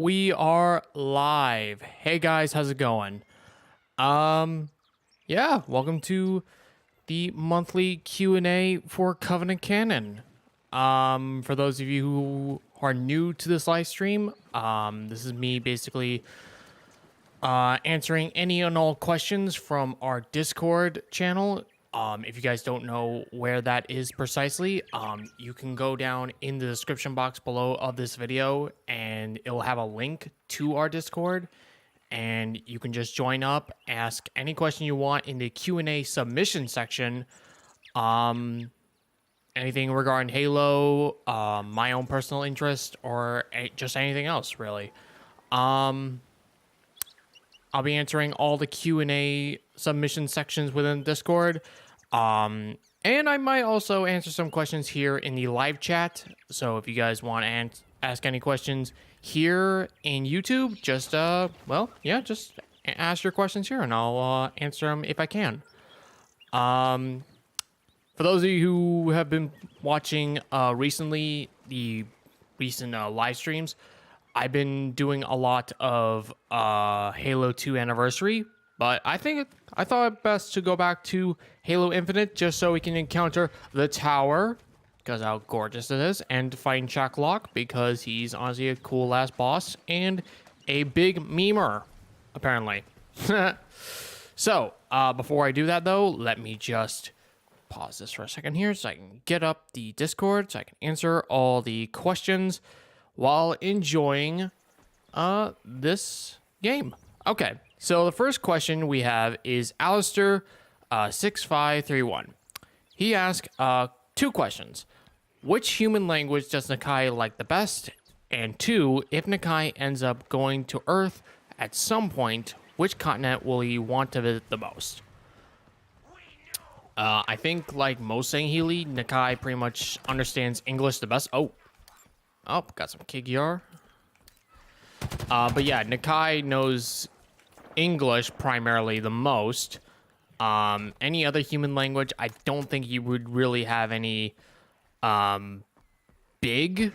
We are live. Hey guys, how's it going? Yeah, welcome to the monthly Q&A for Covenant Canon. For those of you who are new to this live stream, this is me basically answering any and all questions from our Discord channel. If you guys don't know where that is precisely, you can go down in the description box below of this video and it will have a link to our Discord, and you can just join up, ask any question you want in the Q&A submission section. Anything regarding Halo, my own personal interest, or just anything else really. I'll be answering all the Q&A submission sections within Discord. And I might also answer some questions here in the live chat. So if you guys want to ask any questions here in YouTube, just, just ask your questions here and I'll answer them if I can. For those of you who have been watching recently, the recent live streams, I've been doing a lot of Halo 2 Anniversary, but I thought it best to go back to Halo Infinite just so we can encounter the tower, because how gorgeous it is, and find Chak Lok because he's honestly a cool ass boss and a big memer, apparently. So, before I do that though, let me just pause this for a second here so I can get up the Discord so I can answer all the questions while enjoying this game. Okay, so the first question we have is Alistair 6531. He asked two questions. Which human language does Nakai like the best? And two, if Nakai ends up going to Earth at some point, which continent will he want to visit the most? I think, like most Sangheili, Nakai pretty much understands English the best. Oh, got some Kigyar. But yeah, Nakai knows English primarily the most. Any other human language, I don't think he would really have any big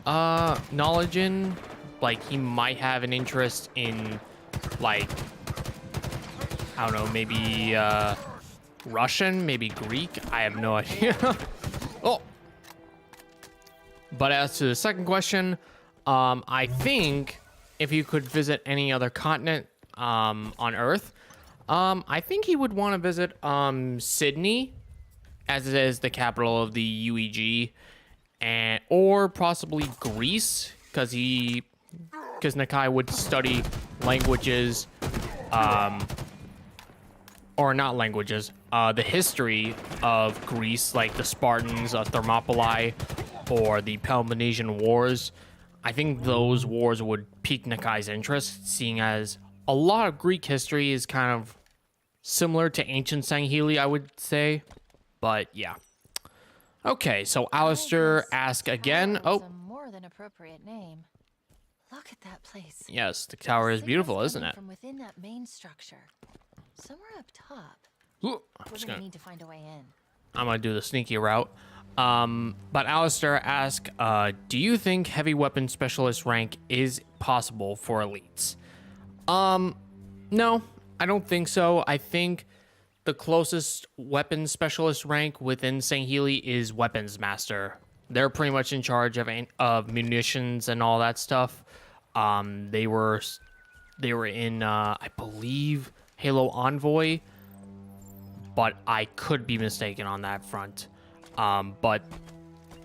knowledge in. Like, he might have an interest in, like, I don't know, maybe Russian, maybe Greek. I have no idea. Oh. But as to the second question, I think if you could visit any other continent on Earth, I think he would want to visit Sydney, as it is the capital of the UEG, or possibly Greece, because Nakai would study languages, or not languages, the history of Greece, like the Spartans, Thermopylae, or the Peloponnesian Wars. I think those wars would pique Nakai's interest, seeing as a lot of Greek history is kind of similar to ancient Sangheili, I would say. But yeah. Okay, so Alistair asked again. Oh, a more than appropriate name. Look at that place. Yes, the tower is beautiful, isn't it? From within that main structure, somewhere up top. Ooh, We're gonna need to find a way in. I'm gonna do the sneaky route. But Alistair asked, do you think heavy weapon specialist rank is possible for elites? No, I don't think so. I think the closest weapon specialist rank within Sangheili is weapons master. They're pretty much in charge of munitions and all that stuff. They were in, I believe, Halo Envoy, but I could be mistaken on that front. But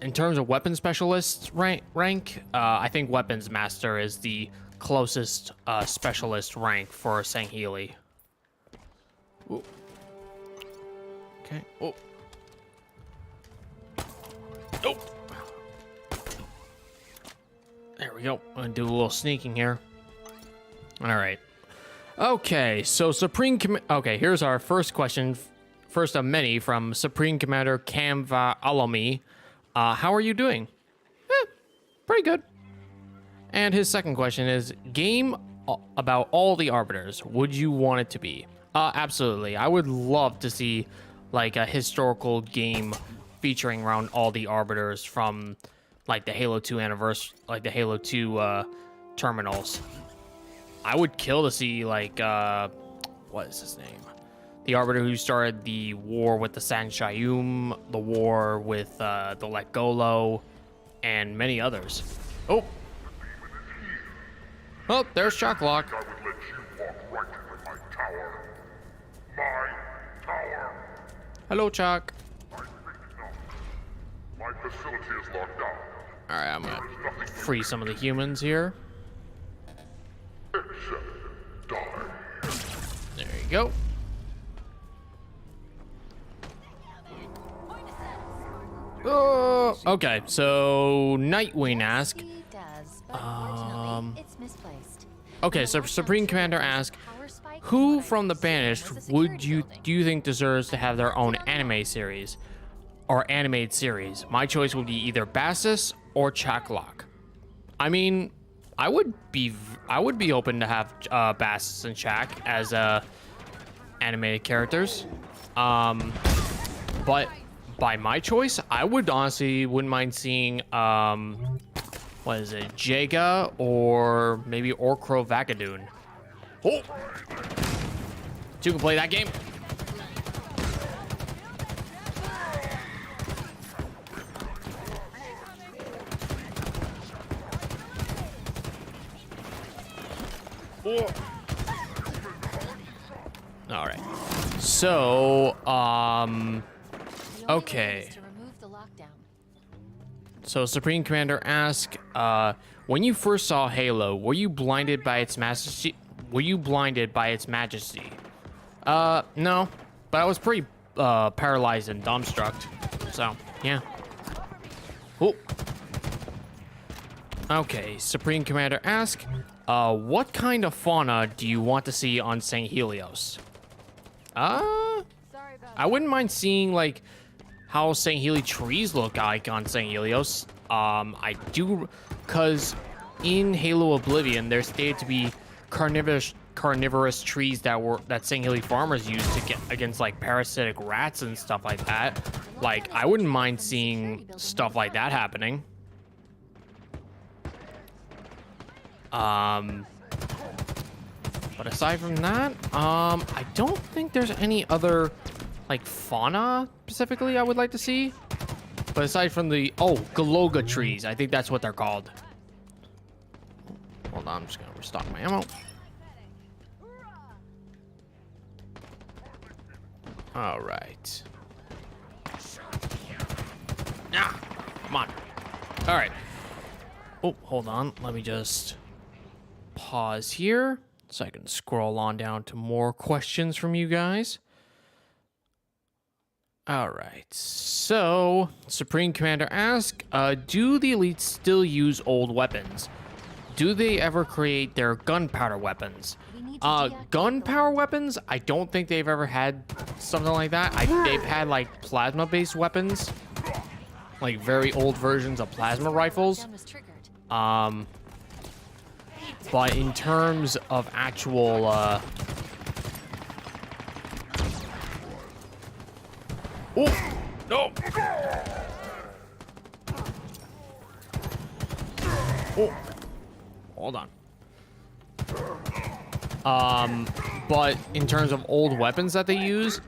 in terms of weapon specialist rank, I think weapons master is the closest specialist rank for Sangheili. Ooh. Okay. Oh. Oh. There we go. I'm gonna do a little sneaking here. All right. Okay. So okay. Here's our first question. First of many from Supreme Commander Kamva Alomi. How are you doing? Pretty good. And his second question is, game about all the Arbiters. Would you want it to be? Absolutely. I would love to see like a historical game featuring around all the Arbiters from like the Halo 2 anniversary, like the Halo 2 terminals. I would kill to see like what is his name? The Arbiter who started the war with the Sanshayum, the war with the Lekgolo, and many others. Oh, there's Chak Lok. I would let you walk right into my tower. My tower. Hello, Chak. I think not. My facility is locked down. All right, I'm There gonna is nothing free some of the humans here. except die. There you go. Oh, okay, so Nightwing asked. He does, but unfortunately, it's misplaced. Okay, so Supreme Commander asked, who from the Banished would you think deserves to have their own anime series or animated series? My choice would be either Bassus or Chak Lok. I mean, I would be open to have Bassus and Chak as animated characters. But by my choice, I would honestly wouldn't mind seeing what is it, Jaga or maybe Orkro Vagadoon. Oh, you can play that game. Oh. All right. So, okay. So Supreme Commander asked, when you first saw Halo, were you blinded by its majesty? No, but I was pretty paralyzed and dumbstruck. So, yeah. Oh. Okay, Supreme Commander asked, what kind of fauna do you want to see on St. Helios? I wouldn't mind seeing, like, how St. Heli trees look like on St. Helios. I do, because in Halo Oblivion, there's stated to be carnivorous trees that St. Heli farmers use to get against like parasitic rats and stuff like that. Like, I wouldn't mind seeing stuff like that happening. But aside from that, I don't think there's any other like fauna specifically I would like to see. But aside from the Galoga trees, I think that's what they're called. Hold on, I'm just gonna restock my ammo. All right. Ah, come on. All right. Oh, hold on. Let me just pause here so I can scroll on down to more questions from you guys. All right. So, Supreme Commander asks, do the elites still use old weapons? Do they ever create their gunpowder weapons? Gunpowder weapons? I don't think they've ever had something like that. They've had like plasma-based weapons, like very old versions of plasma rifles. But in terms of actual, oh no! Oh, hold on. But in terms of old weapons that they use,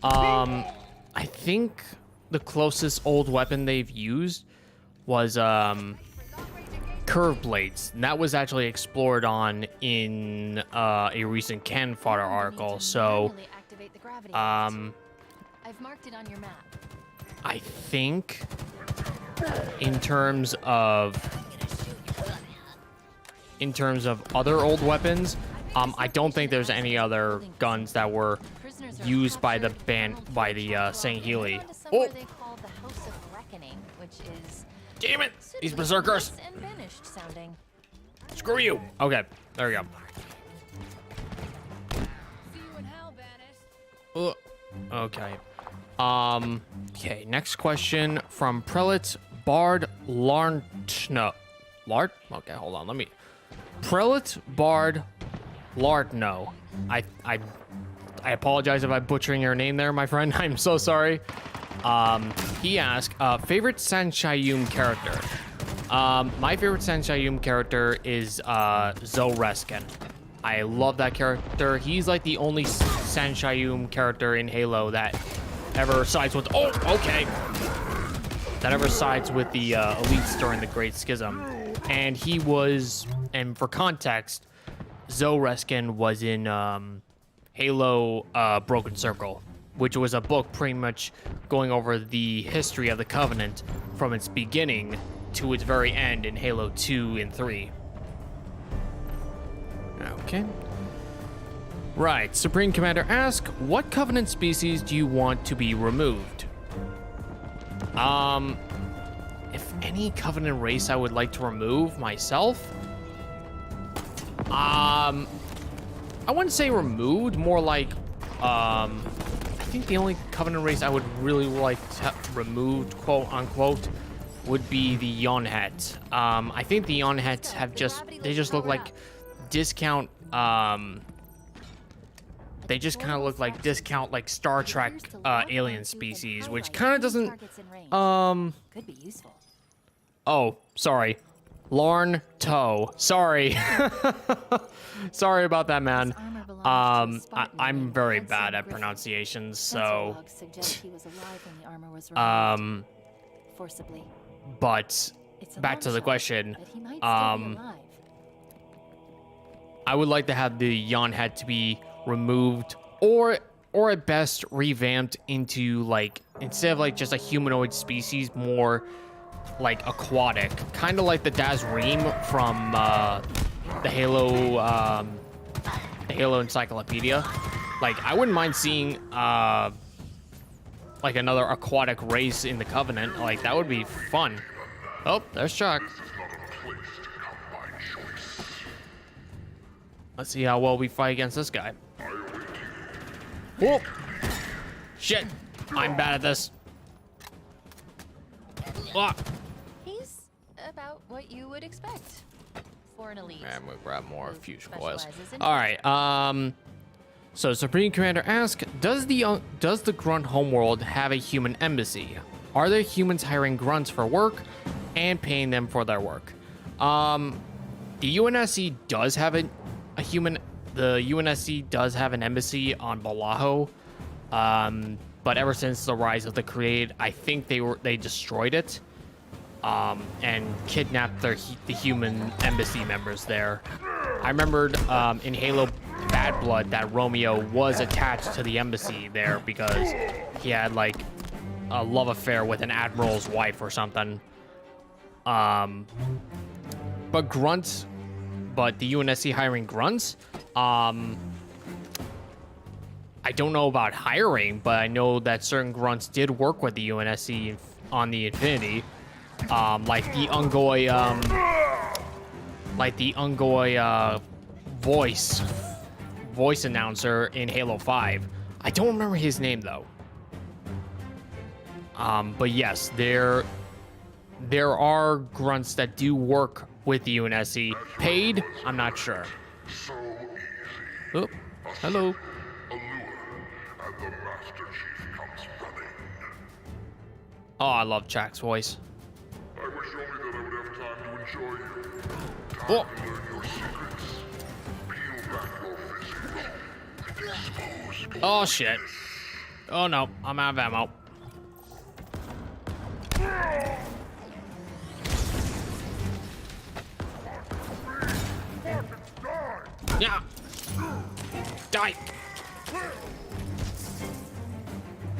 I think the closest old weapon they've used was curve blades. And that was actually explored on in a recent Ken Fodder article. So, I've marked it on your map. I think in terms of other old weapons, I don't think there's any other guns that were used by the St. Heli. Oh! Damn it! These berserkers! Screw you! Okay, there we go. Okay. Okay, next question from Prelate Bard Lartno. Okay, hold on, Prelate Bard Lartno. I apologize if I'm butchering your name there, my friend. I'm so sorry. He asked, favorite Sanshayum character? My favorite Sanshayum character is Zoe Reskin. I love that character. He's like the only Sanshayum character in Halo that ever sides with. Oh, okay. That ever sides with the elites during the Great Schism, and he was. And for context, Zoe Reskin was in Halo Broken Circle, which was a book pretty much going over the history of the Covenant from its beginning to its very end in Halo 2 and 3. Okay. Right, Supreme Commander asks, what Covenant species do you want to be removed? If any Covenant race I would like to remove myself, I wouldn't say removed, more like, I think the only Covenant race I would really like to have removed, quote unquote, would be the Yonhet. I think the Yonhet have they just look like discount, they just kind of look like discount, like Star Trek, alien species, which kind of doesn't, Could be useful. oh, sorry. Lorne Toe. Sorry. Sorry about that, man. I'm very bad at pronunciations, so forcibly. but back to the question. I would like to have the Yonhet to be removed or at best revamped into, like, instead of like just a humanoid species, more like aquatic, kind of like the Dazream from the Halo Encyclopedia. Like, I wouldn't mind seeing like another aquatic race in the Covenant. Like, that would be fun. Oh, there's Chak. Let's see how well we fight against this guy. Whoop! Shit, I'm bad at this. Ah. He's about what you would expect for an elite. I'm gonna grab more fusion coils. specializes in- All right. So Supreme Commander asks, does the Grunt homeworld have a human embassy? Are there humans hiring grunts for work and paying them for their work? The UNSC does have a human. The UNSC does have an embassy on Balaho, but ever since the rise of the Create, I think they destroyed it, and kidnapped the human embassy members there. I remembered in Halo Bad Blood that Romeo was attached to the embassy there because he had like a love affair with an admiral's wife or something. But the UNSC hiring grunts, I don't know about hiring, but I know that certain grunts did work with the UNSC on the Infinity, like the Ungoy voice announcer in Halo 5. I don't remember his name though. But yes, there are grunts that do work with the UNSC. Paid? I'm not sure. So easy. Oh, hello. A lure, and the Master Chief comes running. Oh, I love Chak's voice. I wish only that I would have time to enjoy you. Time Oh. to learn your secrets. Peel back your physical and expose. Oh shit. Oh no, I'm out of ammo. Yeah. Die.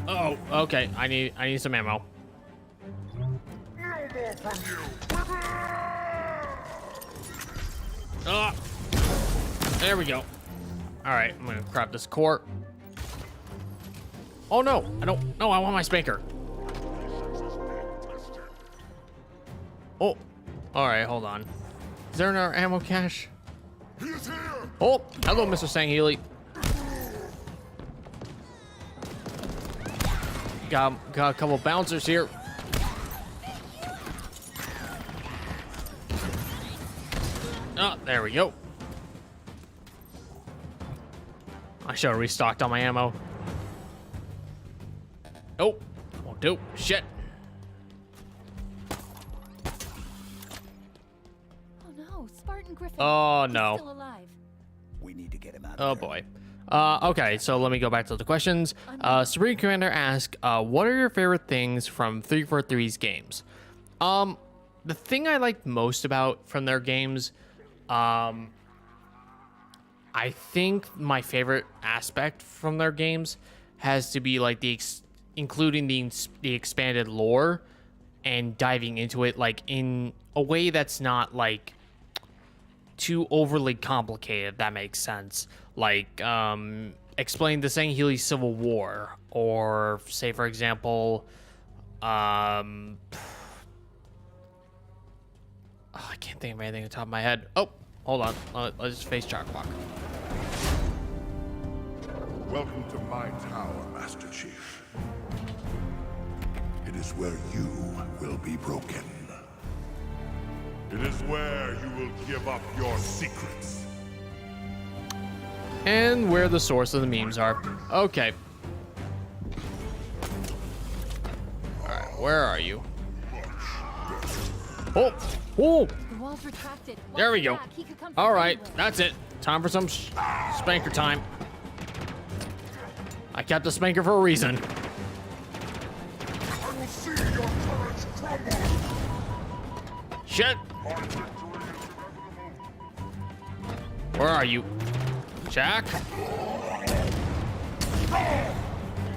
Oh, okay. I need some ammo. No more from you. Ah. There we go. All right, I'm gonna grab this core. Oh no, I don't. No, I want my spanker. Oh, all right, hold on. Is there another ammo cache? He's here. Oh, hello, Mr. Sangheili. Got a couple bouncers here. Oh, there we go. I should have restocked on my ammo. Oh, won't do. Shit. Spartan Griffin. Oh, He's no. still alive. We need to get him out Oh, of there. boy. Okay, so let me go back to the questions. Supreme Commander asked, what are your favorite things from 343's games? The thing I liked most about from their games, I think my favorite aspect from their games has to be like including the expanded lore and diving into it like in a way that's not like too overly complicated, if that makes sense. Like explain the Sangheili Civil War, or say for example I can't think of anything on the top of my head. Oh, hold on. Let's just face Chak Lok. Welcome to my tower, Master Chief. It is where you will be broken. It is where you will give up your secrets. And where the source of the memes are. Okay. Alright, where are you? Oh! Oh! The wall's retracted. There we Watch go. back. He could come from Alright, anywhere. that's it. Time for some spanker time. I kept the spanker for a reason. I will see your courage crumble. Shit! My victory is inevitable. Where are you? Jack?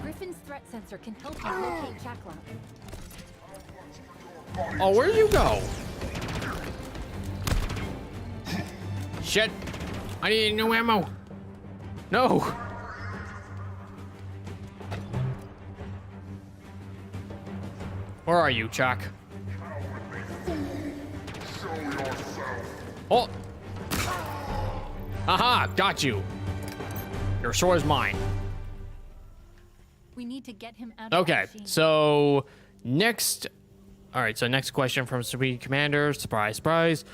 Griffin's threat sensor can help you locate Chak Lok. Oh, where'd you go? Shit! I need new ammo. No! Where are you, Chak? Show yourself. Oh! Aha! Got you. Your sword is mine. We need to get him out of Okay, the machine. so next. All right, so next question from Supreme Commander. Surprise, surprise.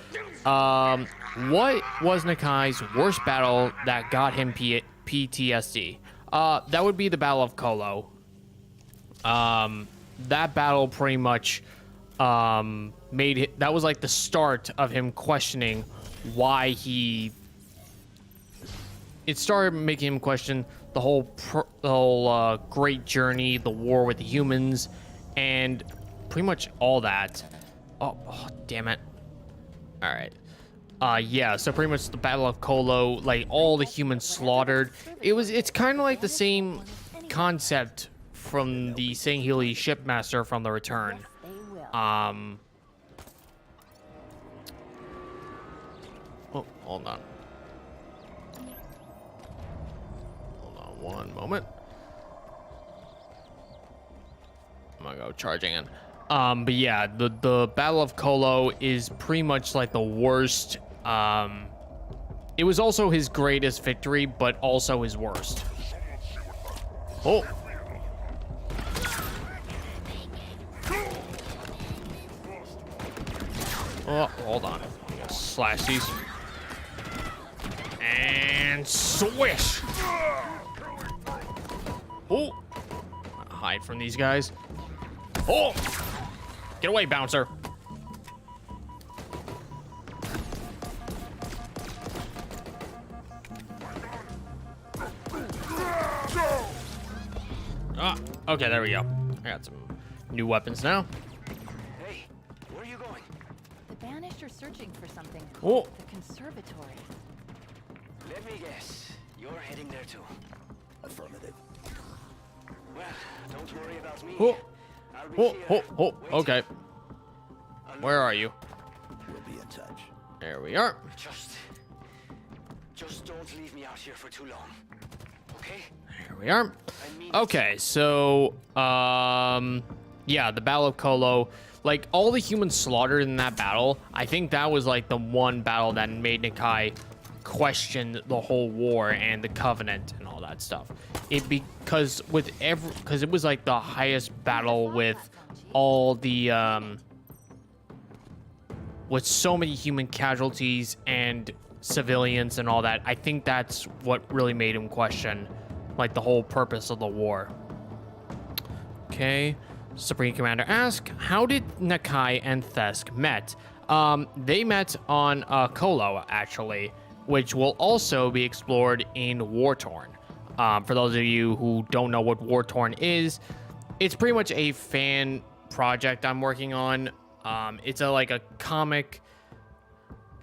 What was Nakai's worst battle that got him PTSD? That would be the Battle of Kolo. That battle pretty much made it. That was like the start of him questioning why he. It started making him question the whole great journey, the war with the humans, and pretty much all that. Oh, damn it. All right. Yeah, so pretty much the Battle of Kolo, like all the humans slaughtered. It's kind of like the same concept from the Sangheili shipmaster from the Return. They will. Oh, hold on. Hold on one moment. I'm gonna go charging in. But yeah, the Battle of Kolo is pretty much like the worst. It was also his greatest victory, but also his worst. Oh. Oh, hold on. I'm gonna slash these. And swish! Oh! Hide from these guys. Oh! Get away, bouncer. Ah, okay, there we go. I got some new weapons now. Hey, where are you going? The Banished are searching for something Oh. called the Conservatory. Let me guess. You're heading there too. Affirmative. Well, don't worry about me. Oh, I'll be oh, here. oh, oh, waiting. okay. Where are you? We'll be in touch. There we are. Just don't leave me out here for too long. Okay? Here we are. I mean Okay, so yeah, the Battle of Kolo, like all the humans slaughtered in that battle, I think that was like the one battle that made Nakai question the whole war and the Covenant and all that stuff. Because it was like the highest battle with all the with so many human casualties and civilians and all that. I think that's what really made him question like the whole purpose of the war. Okay, Supreme Commander asks, how did Nakai and Thesk met? They met on Kolo, actually, which will also be explored in War Torn. For those of you who don't know what War Torn is, it's pretty much a fan project I'm working on. It's like a comic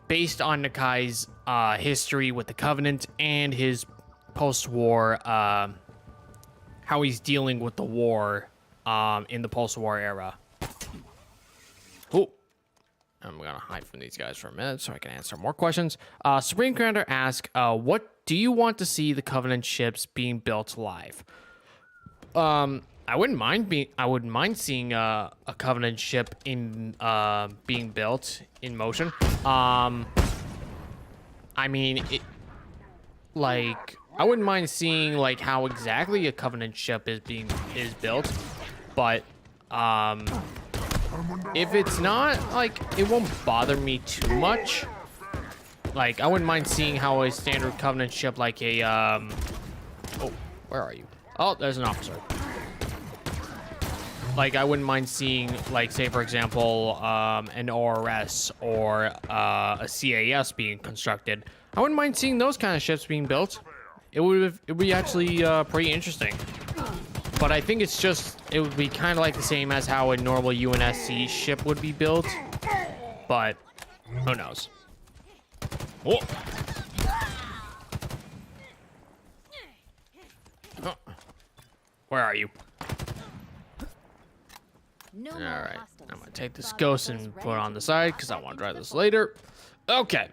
based on Nakai's history with the Covenant and his post-war, how he's dealing with the war in the post-war era. Oh, I'm gonna hide from these guys for a minute so I can answer more questions. Supreme Commander asks, what do you want to see the Covenant ships being built live? I wouldn't mind seeing a Covenant ship in being built in motion. I mean, I wouldn't mind seeing like how exactly a Covenant ship is built, but if it's not, like, it won't bother me too much. Like, I wouldn't mind seeing how a standard Covenant ship, like a oh, where are you? Oh, there's an officer. Like, I wouldn't mind seeing, like, say, for example, an ORS or a CAS being constructed. I wouldn't mind seeing those kind of ships being built. It would be actually pretty interesting. But I think it would be kind of like the same as how a normal UNSC ship would be built. But who knows? Oh. Oh. Where are you? No All more right, hostiles. I'm gonna take this Father ghost was and put it ready on to the be side because I back want to into try this the later. Okay.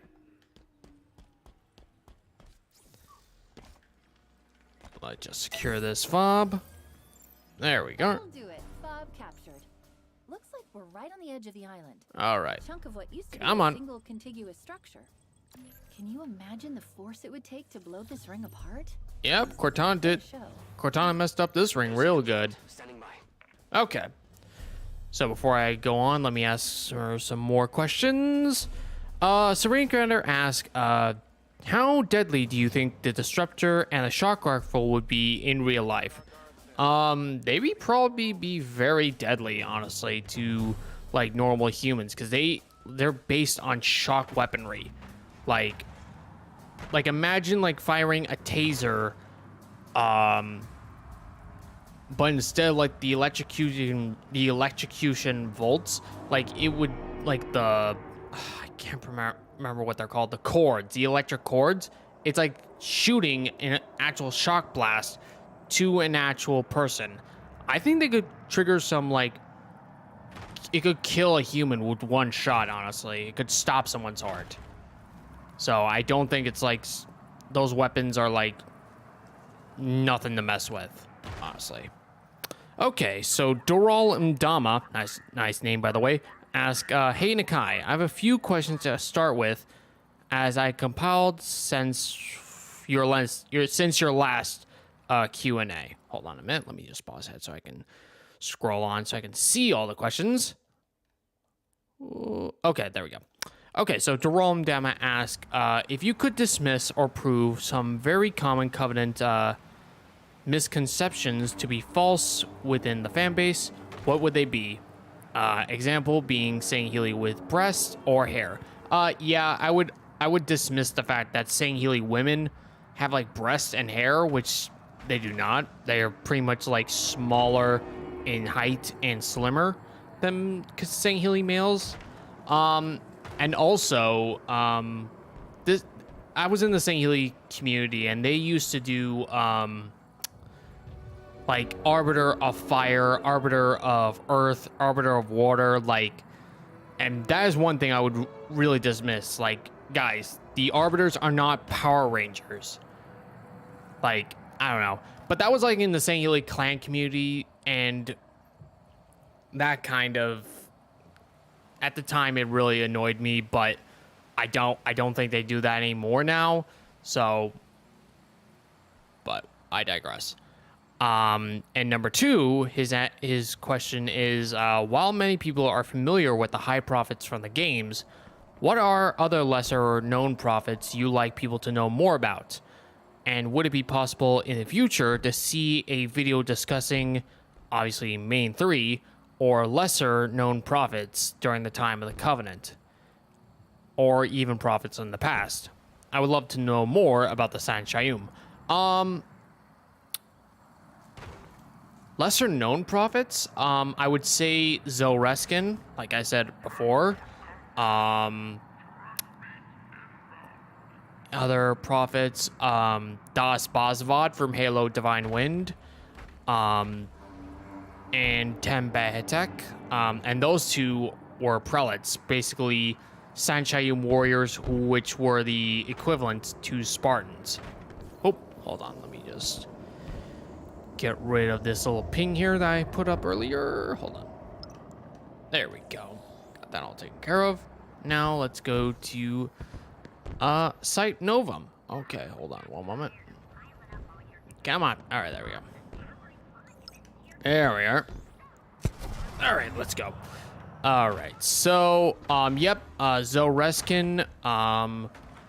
Let's just secure this fob. There we go. That'll do it. Fob captured. Looks like we're right on the edge of the island. All right. A chunk of what used to Come be a on. single contiguous structure. Can you imagine the force it would take to blow this ring apart? Yep, Cortana did. Show. Cortana messed up this ring real good. Standing by. Okay. So before I go on, let me ask her some more questions. Serene Commander asks, how deadly do you think the Disruptor and the Shock Rifle would be in real life? They would probably be very deadly, honestly, to like normal humans, because they're based on shock weaponry. Like imagine like firing a taser, but instead of like the electrocution volts, like it would like I can't remember what they're called, the cords, the electric cords. It's like shooting an actual shock blast to an actual person. I think they could trigger some like, it could kill a human with one shot. Honestly, it could stop someone's heart. So I don't think it's like those weapons are like nothing to mess with, honestly. Okay, so Doral Mdama, nice name by the way, ask, hey Nakai, I have a few questions to start with, as I compiled since your last Q&A. Hold on a minute, let me just pause ahead so I can scroll on so I can see all the questions. Okay, there we go. Okay, so Doral Mdama asks, if you could dismiss or prove some very common Covenant misconceptions to be false within the fanbase, what would they be? Example being Sangheili with breasts or hair. Yeah, I would dismiss the fact that Sangheili women have like breasts and hair, which they do not. They are pretty much like smaller in height and slimmer than Sangheili males. And also, I was in the Sangheili community, and they used to do like Arbiter of Fire, Arbiter of Earth, Arbiter of Water, like, and that is one thing I would really dismiss. Like, guys, the Arbiters are not Power Rangers. Like, I don't know. But that was like in the Sangheili clan community, and that kind of, at the time, it really annoyed me, but I don't think they do that anymore now. So, but I digress. And number two, his question is, while many people are familiar with the high prophets from the games, what are other lesser known prophets you like people to know more about? And would it be possible in the future to see a video discussing, obviously, main three, or lesser known prophets during the time of the Covenant? or even prophets in the past. I would love to know more about the San Shayum. Lesser known prophets, I would say Zoreskin, like I said before. Other prophets, Das Bazvad from Halo Divine Wind, and Tembehetek, and those two were prelates, basically Sanchayim warriors, which were the equivalent to Spartans. Oh, hold on, let me just get rid of this little ping here that I put up earlier. Hold on. There we go. Got that all taken care of. Now let's go to Site Novum. Okay, hold on one moment. Come on. All right, there we go. There we are. All right, let's go. All right, so, yep, Zoreskin,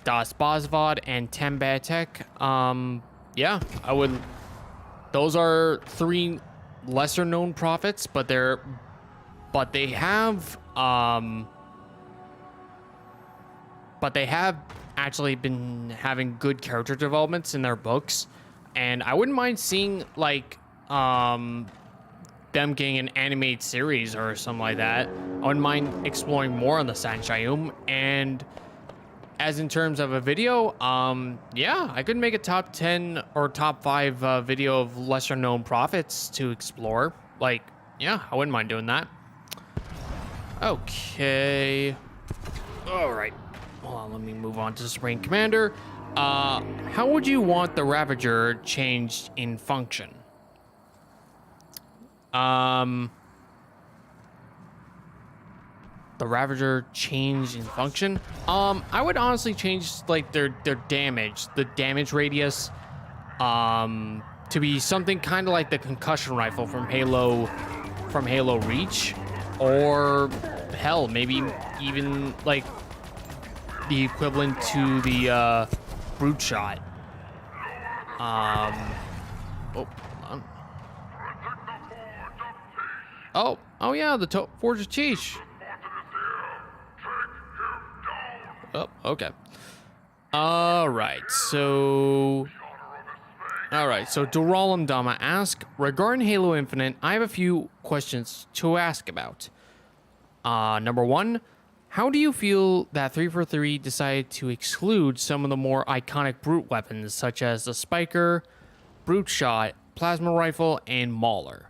Das Bazvad, and Tembehetek. Yeah, I would... Those are 3 lesser-known prophets, but they have actually been having good character developments in their books, and I wouldn't mind seeing, like, them getting an animated series or something like that. I wouldn't mind exploring more on the Sanchayum. And as in terms of a video, yeah, I could make a top 10 or top 5 video of lesser known prophets to explore. Like, yeah, I wouldn't mind doing that. Okay. All right. Hold on, let me move on to Supreme Commander. How would you want the Ravager changed in function? The Ravager changed in function. I would honestly change like their damage, the damage radius, to be something kind of like the concussion rifle from Halo Reach, or hell, maybe even like the equivalent to the brute shot. Oh, hold on. Oh yeah, the Forge of Cheesh. Oh, okay. All right, so Duralam Dama asks, regarding Halo Infinite, I have a few questions to ask about. Number 1, how do you feel that 343 decided to exclude some of the more iconic brute weapons, such as the Spiker, Brute Shot, Plasma Rifle, and Mauler?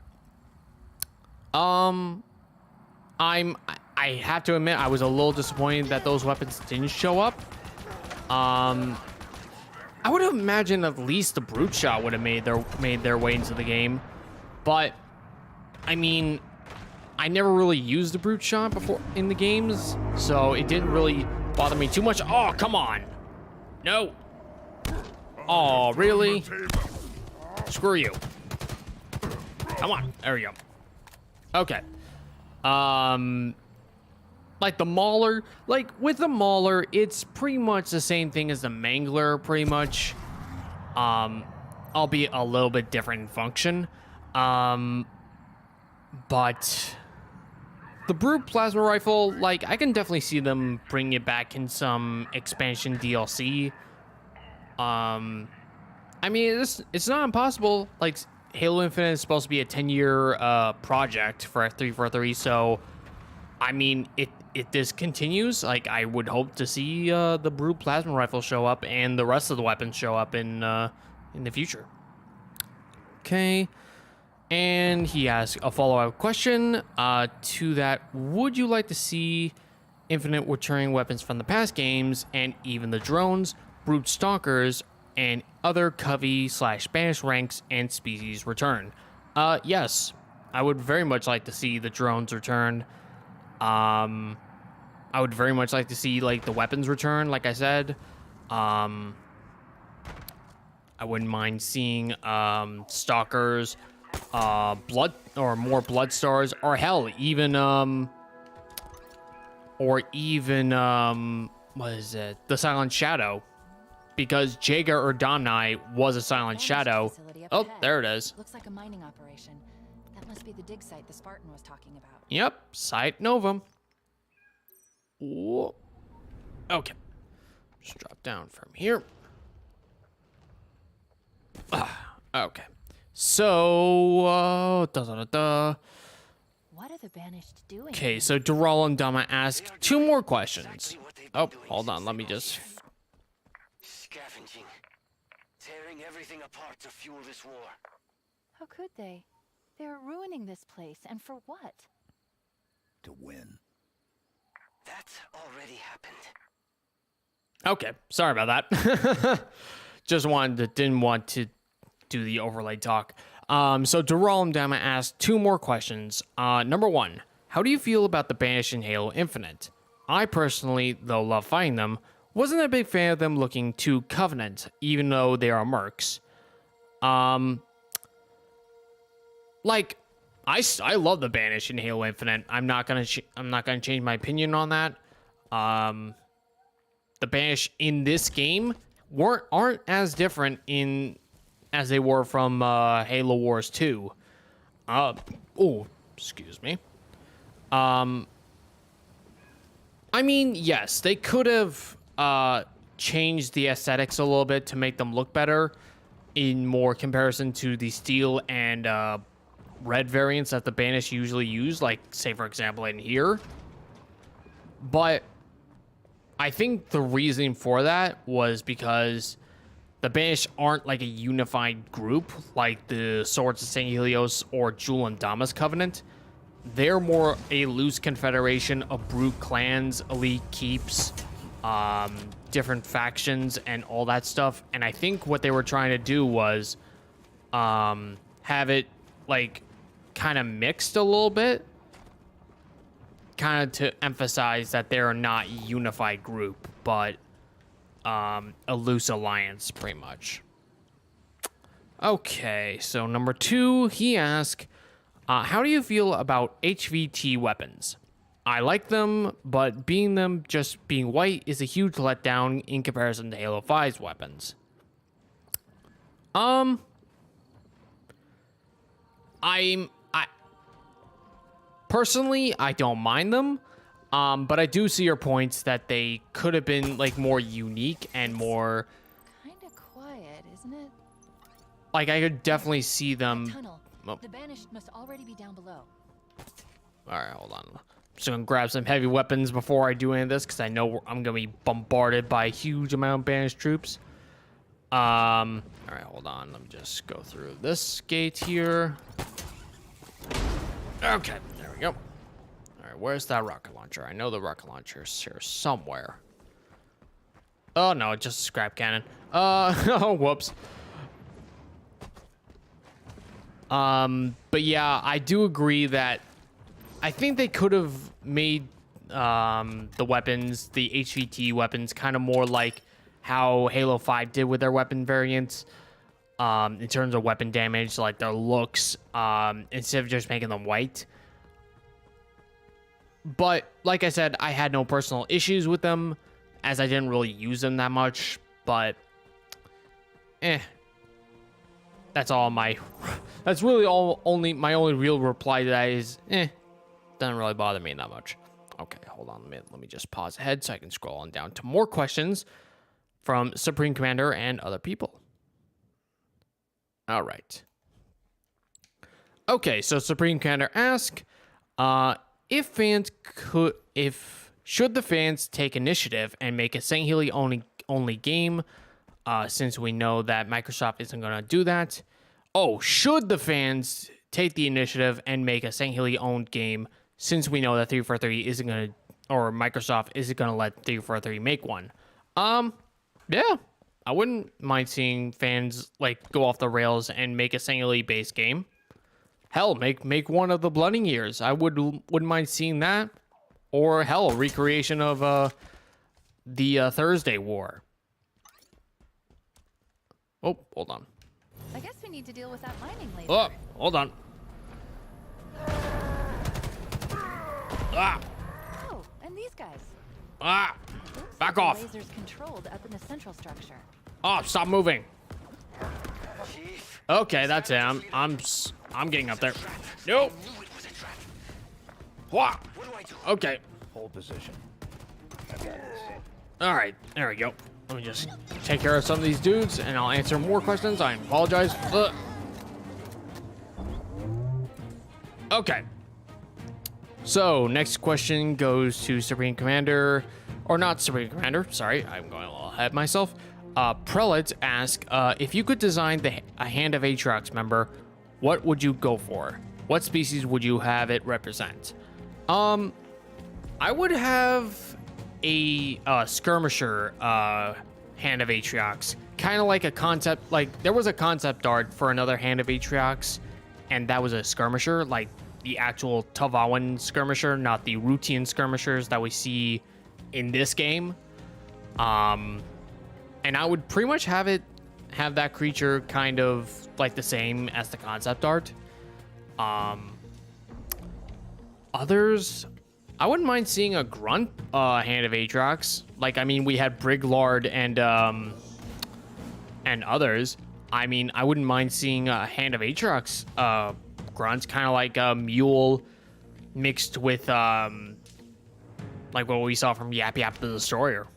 I have to admit, I was a little disappointed that those weapons didn't show up. I would have imagined at least the Brute Shot would have made their way into the game, but I mean, I never really used the Brute Shot before in the games, so it didn't really bother me too much. Oh, come on. No. Oh, really? Screw you. Come on. There we go. Okay. Like the Mauler, like with the Mauler, it's pretty much the same thing as the Mangler, pretty much. Albeit a little bit different in function. But the Brute Plasma Rifle, like, I can definitely see them bringing it back in some expansion DLC. I mean, it's not impossible. Like, Halo Infinite is supposed to be a 10-year project for 343, so I mean, if this continues, like, I would hope to see the Brute Plasma Rifle show up and the rest of the weapons show up in the future. Okay. And he asks a follow-up question to that. Would you like to see Infinite returning weapons from the past games and even the drones, Brute Stalkers, and other Covey/Spanish ranks and species return? Yes, I would very much like to see the drones return. I would very much like to see, like, the weapons return, like I said. I wouldn't mind seeing Stalkers, blood or more blood stars, or hell, even what is it, the Silent Shadow, because Jaeger or Domnai was a Silent Shadow. Oh, there it is. Looks like a mining operation. That must be the dig site the Spartan was talking about. Yep, Site Novum. Whoa. Okay. Just drop down from here. Okay. So, What are the banished doing? Okay, so Dural and Dama ask two more questions. Oh, hold on. Let me just... Scavenging. Tearing everything apart to fuel this war. How could they? They're ruining this place, and for what? To win. That already happened. Okay, sorry about that. Didn't want to do the overlay talk. So Dural and Dama asked two more questions. Number one, how do you feel about the Banished in Halo Infinite? I personally, though love fighting them, wasn't a big fan of them looking too Covenant, even though they are mercs. Like, I love the Banished in Halo Infinite. I'm not gonna change my opinion on that. The Banished in this game aren't as different as they were from Halo Wars 2. Oh, excuse me. I mean, yes, they could have changed the aesthetics a little bit to make them look better in more comparison to the steel and red variants that the Banished usually use, like, say, for example, in here. But I think the reason for that was because the Banished aren't like a unified group like the Swords of St. Helios or Jul and Dama's Covenant. They're more a loose confederation of brute clans, elite keeps, different factions, and all that stuff. And I think what they were trying to do was have it like kind of mixed a little bit, kind of to emphasize that they're not a unified group, but a loose alliance, pretty much. Okay, so number two, he asked, how do you feel about HVT weapons? I like them, but just being white is a huge letdown in comparison to Halo 5's weapons. Personally, I don't mind them, but I do see your points that they could have been like more unique and more. Kinda quiet, isn't it? Like, I could definitely see them. Tunnel. Oh. The banished must already be down below. All right, hold on. I'm just gonna grab some heavy weapons before I do any of this, because I know I'm gonna be bombarded by a huge amount of banished troops. All right, hold on. Let me just go through this gate here. Okay, there we go. All right, where's that rocket launcher? I know the rocket launcher is here somewhere. Oh no, just a scrap cannon. Oh, whoops. But yeah, I do agree that I think they could have made the weapons, the HVT weapons, kind of more like how Halo 5 did with their weapon variants, in terms of weapon damage, like their looks, instead of just making them white. But like I said, I had no personal issues with them, as I didn't really use them that much. But that's all my. That's really my only real reply to that is doesn't really bother me that much. Okay, hold on a minute. Let me just pause ahead so I can scroll on down to more questions from Supreme Commander and other people. All right. Okay, so Supreme Commander asks, should the fans take initiative and make a Saint only game, since we know that Microsoft isn't going to do that. Oh, should the fans take the initiative and make a Saint owned game, since we know that 343 isn't going to, or Microsoft isn't going to let 343 make one? Yeah, I wouldn't mind seeing fans like go off the rails and make a Saint based game. Hell, make one of the Blooding Years. I wouldn't mind seeing that. Or hell, a recreation of the Thursday War. Oh, hold on. I guess we need to deal with that mining laser. Oh, hold on. Ah, Oh, and these guys. ah, Looks back like off. The laser's controlled up in the central structure. Oh, stop moving. Chief. Okay, that's it. I'm getting up there. Nope. I knew it was a trap. Wah. What do I do? Okay. Hold position. I got this. All right, there we go. Let me just take care of some of these dudes, and I'll answer more questions. I apologize. Okay. So, next question goes to Supreme Commander, or not Supreme Commander, sorry, I'm going a little ahead of myself. Prelates ask, if you could design a Hand of Aatrox member, what would you go for? What species would you have it represent? I would have a skirmisher Hand of Aatrox. Kind of like a concept, like there was a concept art for another Hand of Aatrox, and that was a skirmisher, like the actual Tavawan skirmisher, not the routine skirmishers that we see in this game. And I would pretty much have that creature kind of like the same as the concept art. Others, I wouldn't mind seeing a grunt Hand of Aatrox. Like, I mean, we had Briglard and others. I mean, I wouldn't mind seeing a Hand of Aatrox grunts, kind of like a mule mixed with like what we saw from Yap Yap the Destroyer.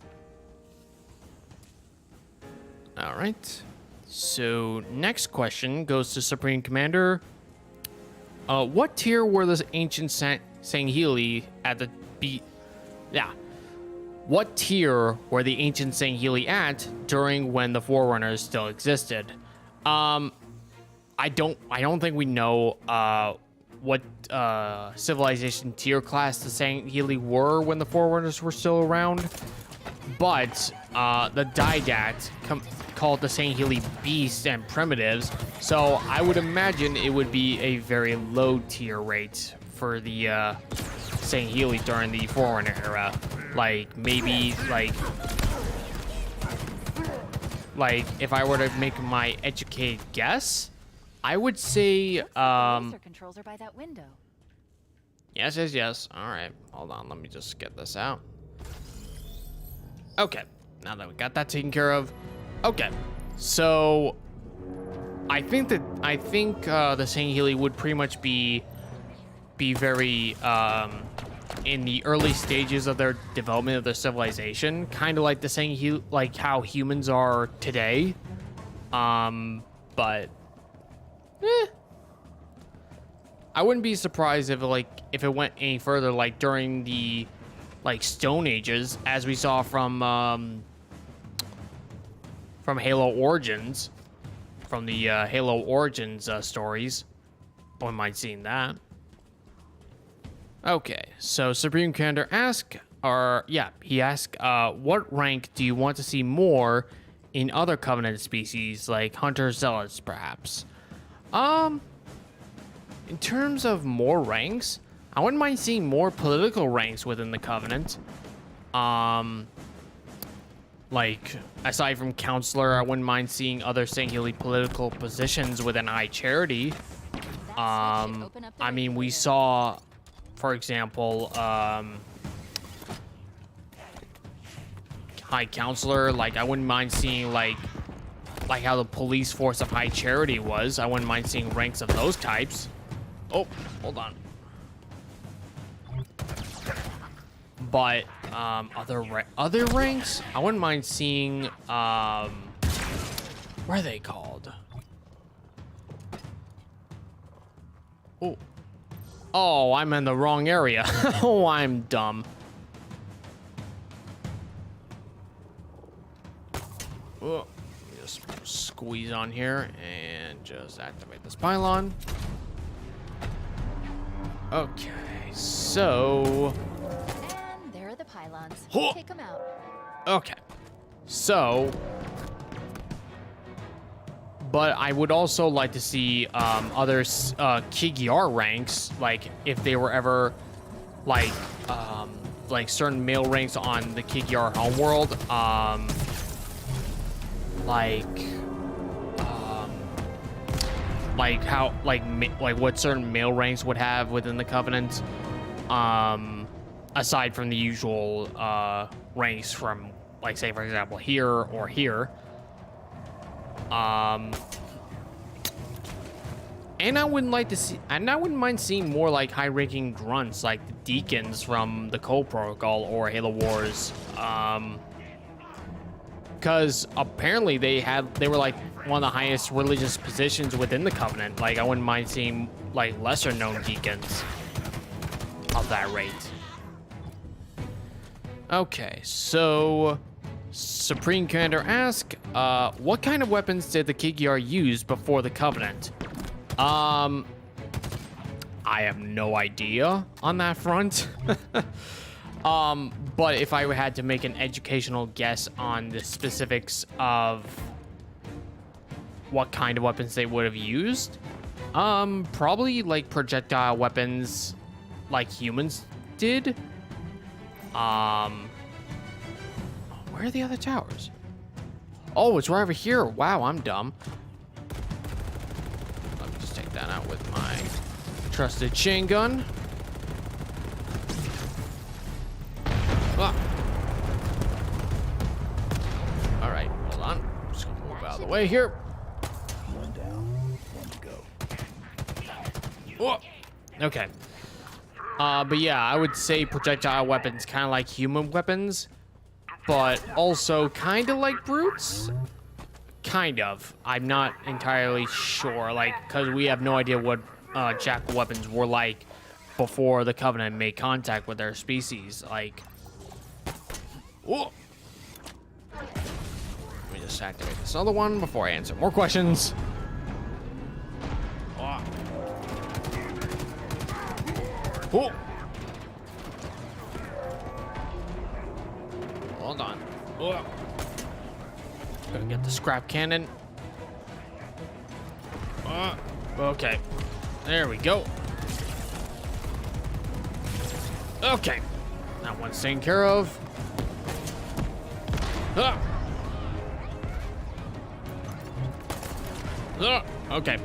All right. So next question goes to Supreme Commander. What tier were the ancient Sangheili at the What tier were the ancient Sangheili at during when the Forerunners still existed? I don't think we know what civilization tier class the Sangheili were when the Forerunners were still around, but the Didact called the Sangheili beasts and primitives, so I would imagine it would be a very low tier rate for the Sangheili during the Forerunner era. Like maybe like if I were to make my educated guess, I would say Laser controls are by that window. Yes. All right, hold on, let me just get this out. Okay, now that we got that taken care of. Okay, so I think the Sangheili would pretty much be very in the early stages of their development of their civilization, kind of like the Sangheili, like how humans are today. But I wouldn't be surprised if it went any further, like during the Stone Ages, as we saw from Halo Origins, from the Halo Origins stories. I wouldn't mind seeing that. Okay, so Supreme Commander he asked, what rank do you want to see more in other Covenant species, like Hunter Zealots, perhaps? In terms of more ranks, I wouldn't mind seeing more political ranks within the Covenant. Like, aside from Counselor, I wouldn't mind seeing other Sangheili political positions within High Charity. I mean, we saw, for example, High Counselor. Like, I wouldn't mind seeing like how the police force of High Charity was. I wouldn't mind seeing ranks of those types. Oh, hold on. But other ranks, I wouldn't mind seeing what are they called? Oh, I'm in the wrong area. Oh, I'm dumb. Oh, just squeeze on here and just activate this pylon. Okay, so And there are the pylons. Huh. Take them out. okay, so, but I would also like to see other Kigyar ranks, like if they were ever like certain male ranks on the Kigyar homeworld, like how like what certain male ranks would have within the Covenant, aside from the usual ranks from, like, say for example here or here. And I wouldn't mind seeing more like high-ranking grunts, like the Deacons from the Cole Protocol or Halo Wars. because apparently they were like one of the highest religious positions within the Covenant. Like, I wouldn't mind seeing like lesser known deacons of that rate. Okay, so Supreme Commander asks, what kind of weapons did the Kigyar use before the Covenant? I have no idea on that front. But if I had to make an educational guess on the specifics of what kind of weapons they would have used, probably like projectile weapons like humans did. Where are the other towers? Oh, it's right over here. Wow, I'm dumb. Let me just take that out with my trusted chain gun. Ah. All right, hold on. I'm just gonna move out of the way here. One down, one to go. Oh. Okay. But yeah, I would say projectile weapons, kind of like human weapons, but also kind of like brutes. Kind of. I'm not entirely sure, like, because we have no idea what jackal weapons were like before the Covenant made contact with their species. Like, oh. Let me just activate this other one before I answer more questions. Oh. Oh. Hold on. Oh. Gonna get the scrap cannon. Okay. There we go. Okay. That one's taken care of. Okay.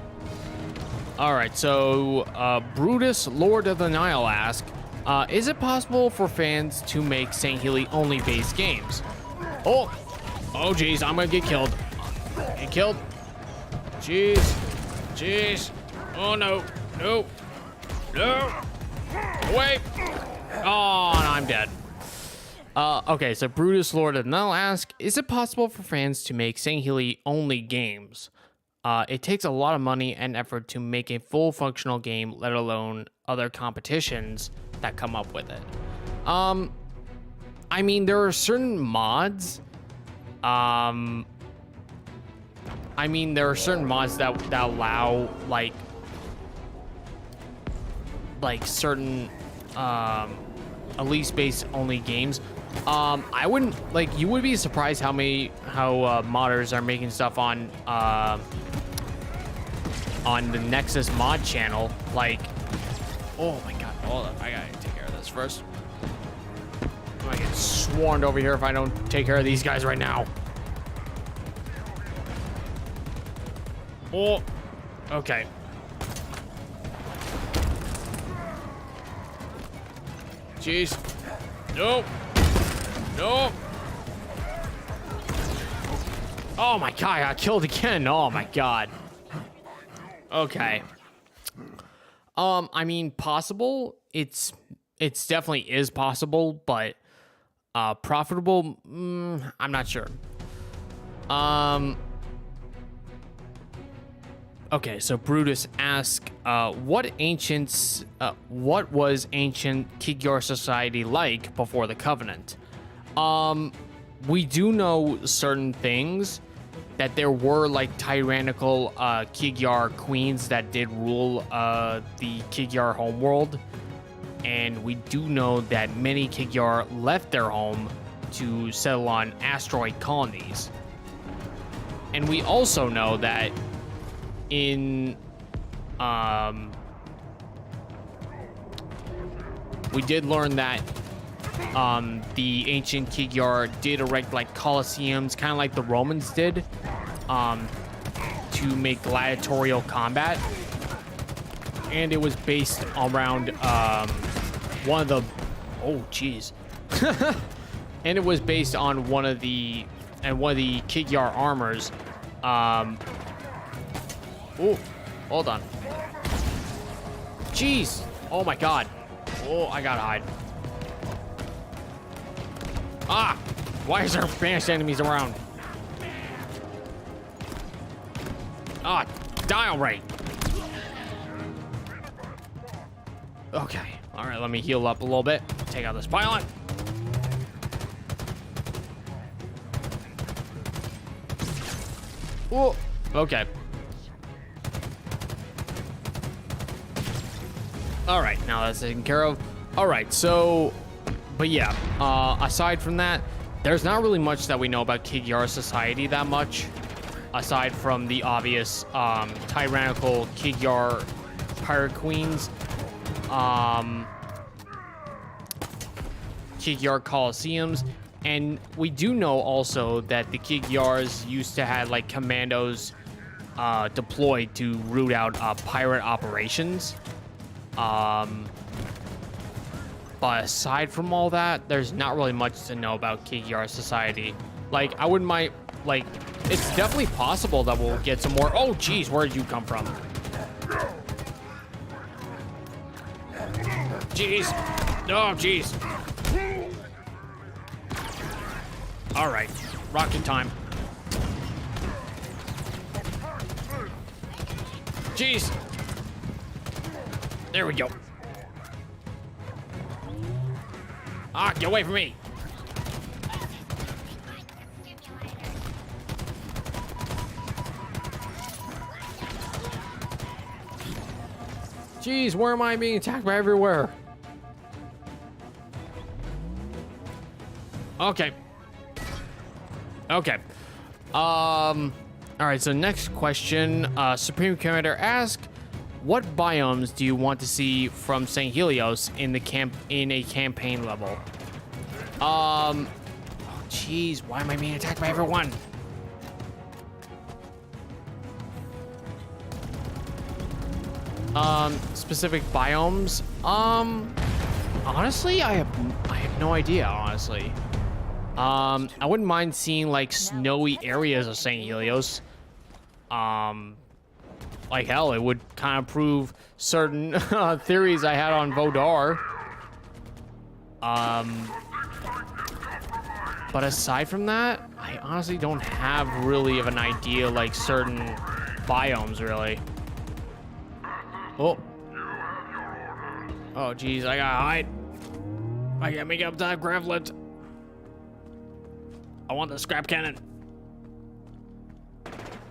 All right, so Brutus, Lord of the Nile asks, is it possible for fans to make St. Healy only based games? Oh geez, I'm gonna get killed. Get killed. Jeez. Oh no. Wait. Oh, no, I'm dead. Okay, so Brutus, Lord of the Nile asks, is it possible for fans to make St. Healy only games? It takes a lot of money and effort to make a full functional game, let alone other competitions that come up with it. I mean, there are certain mods. There are certain mods that allow like certain Elise-based only games. I wouldn't like. You would be surprised how modders are making stuff on the Nexus mod channel. Like, oh my god, hold up, I gotta take care of this first. I might get swarmed over here if I don't take care of these guys right now. Oh, okay. Jeez. Nope. Oh my god, I got killed again. Oh my god. Okay. I mean, possible. It's definitely is possible, but profitable. I'm not sure. Okay, so Brutus asks, what was ancient Kigyar society like before the Covenant? We do know certain things, that there were like tyrannical Kigyar queens that did rule the Kigyar homeworld, and we do know that many Kigyar left their home to settle on asteroid colonies. And we also know that we did learn that the ancient Kigyar did erect like colosseums, kind of like the Romans did, to make gladiatorial combat, and it was based around one of the and it was based on one of the Kigyar armors. Oh, hold on. Jeez. Oh my god. Oh, I gotta hide. Ah! Why is there banished enemies around? Ah, die already. Okay. All right, let me heal up a little bit. Take out this pylon. Whoa. Okay. All right, now that's taken care of. All right, so, but yeah, aside from that, there's not really much that we know about Kigyar society that much, aside from the obvious tyrannical Kigyar pirate queens, Kigyar Colosseums, and we do know also that the Kigyars used to have like commandos deployed to root out pirate operations. But aside from all that, there's not really much to know about Kigyar society. Like, I wouldn't mind, like, it's definitely possible that we'll get some more. Oh, geez, where did you come from? Jeez. Oh, jeez. All right, rocket time. Jeez. There we go. Ah, get away from me. Jeez, where am I being attacked by everywhere? Okay. Okay. All right, so next question. Supreme Commander asks, what biomes do you want to see from St. Helios in a campaign level? Oh, jeez, why am I being attacked by everyone? Specific biomes? Honestly, I have no idea, honestly. I wouldn't mind seeing like snowy areas of St. Helios. Like hell, it would kind of prove certain theories I had on Vodar. But aside from that, I honestly don't have really of an idea like certain biomes really. Oh. Oh geez, I gotta hide. I gotta make up that grav lift. I want the scrap cannon.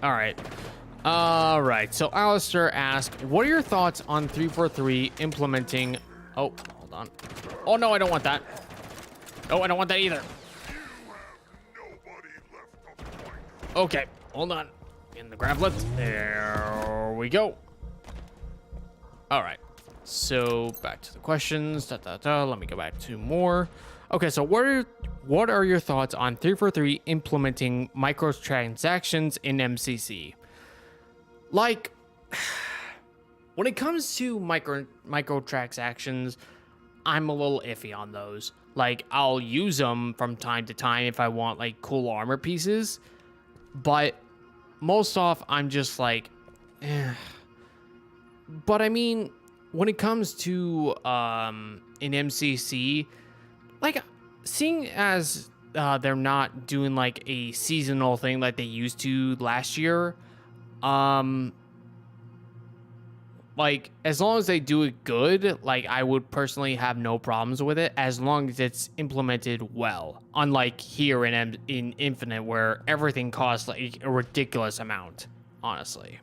All right. All right, so Alistair asked, what are your thoughts on 343 implementing... Oh, hold on. Oh, no, I don't want that. Oh, I don't want that either. Okay, hold on. In the grab lift. There we go. All right, so back to the questions. Let me go back to more. Okay, so what are your thoughts on 343 implementing microtransactions in MCC? Like, when it comes to microtransactions, I'm a little iffy on those. Like, I'll use them from time to time if I want, like, cool armor pieces. But most off, I'm just like, eh. But, I mean, when it comes to an MCC, like, seeing as they're not doing, like, a seasonal thing like they used to last year... like as long as they do it good, like I would personally have no problems with it as long as it's implemented well, unlike here in Infinite where everything costs like a ridiculous amount, honestly.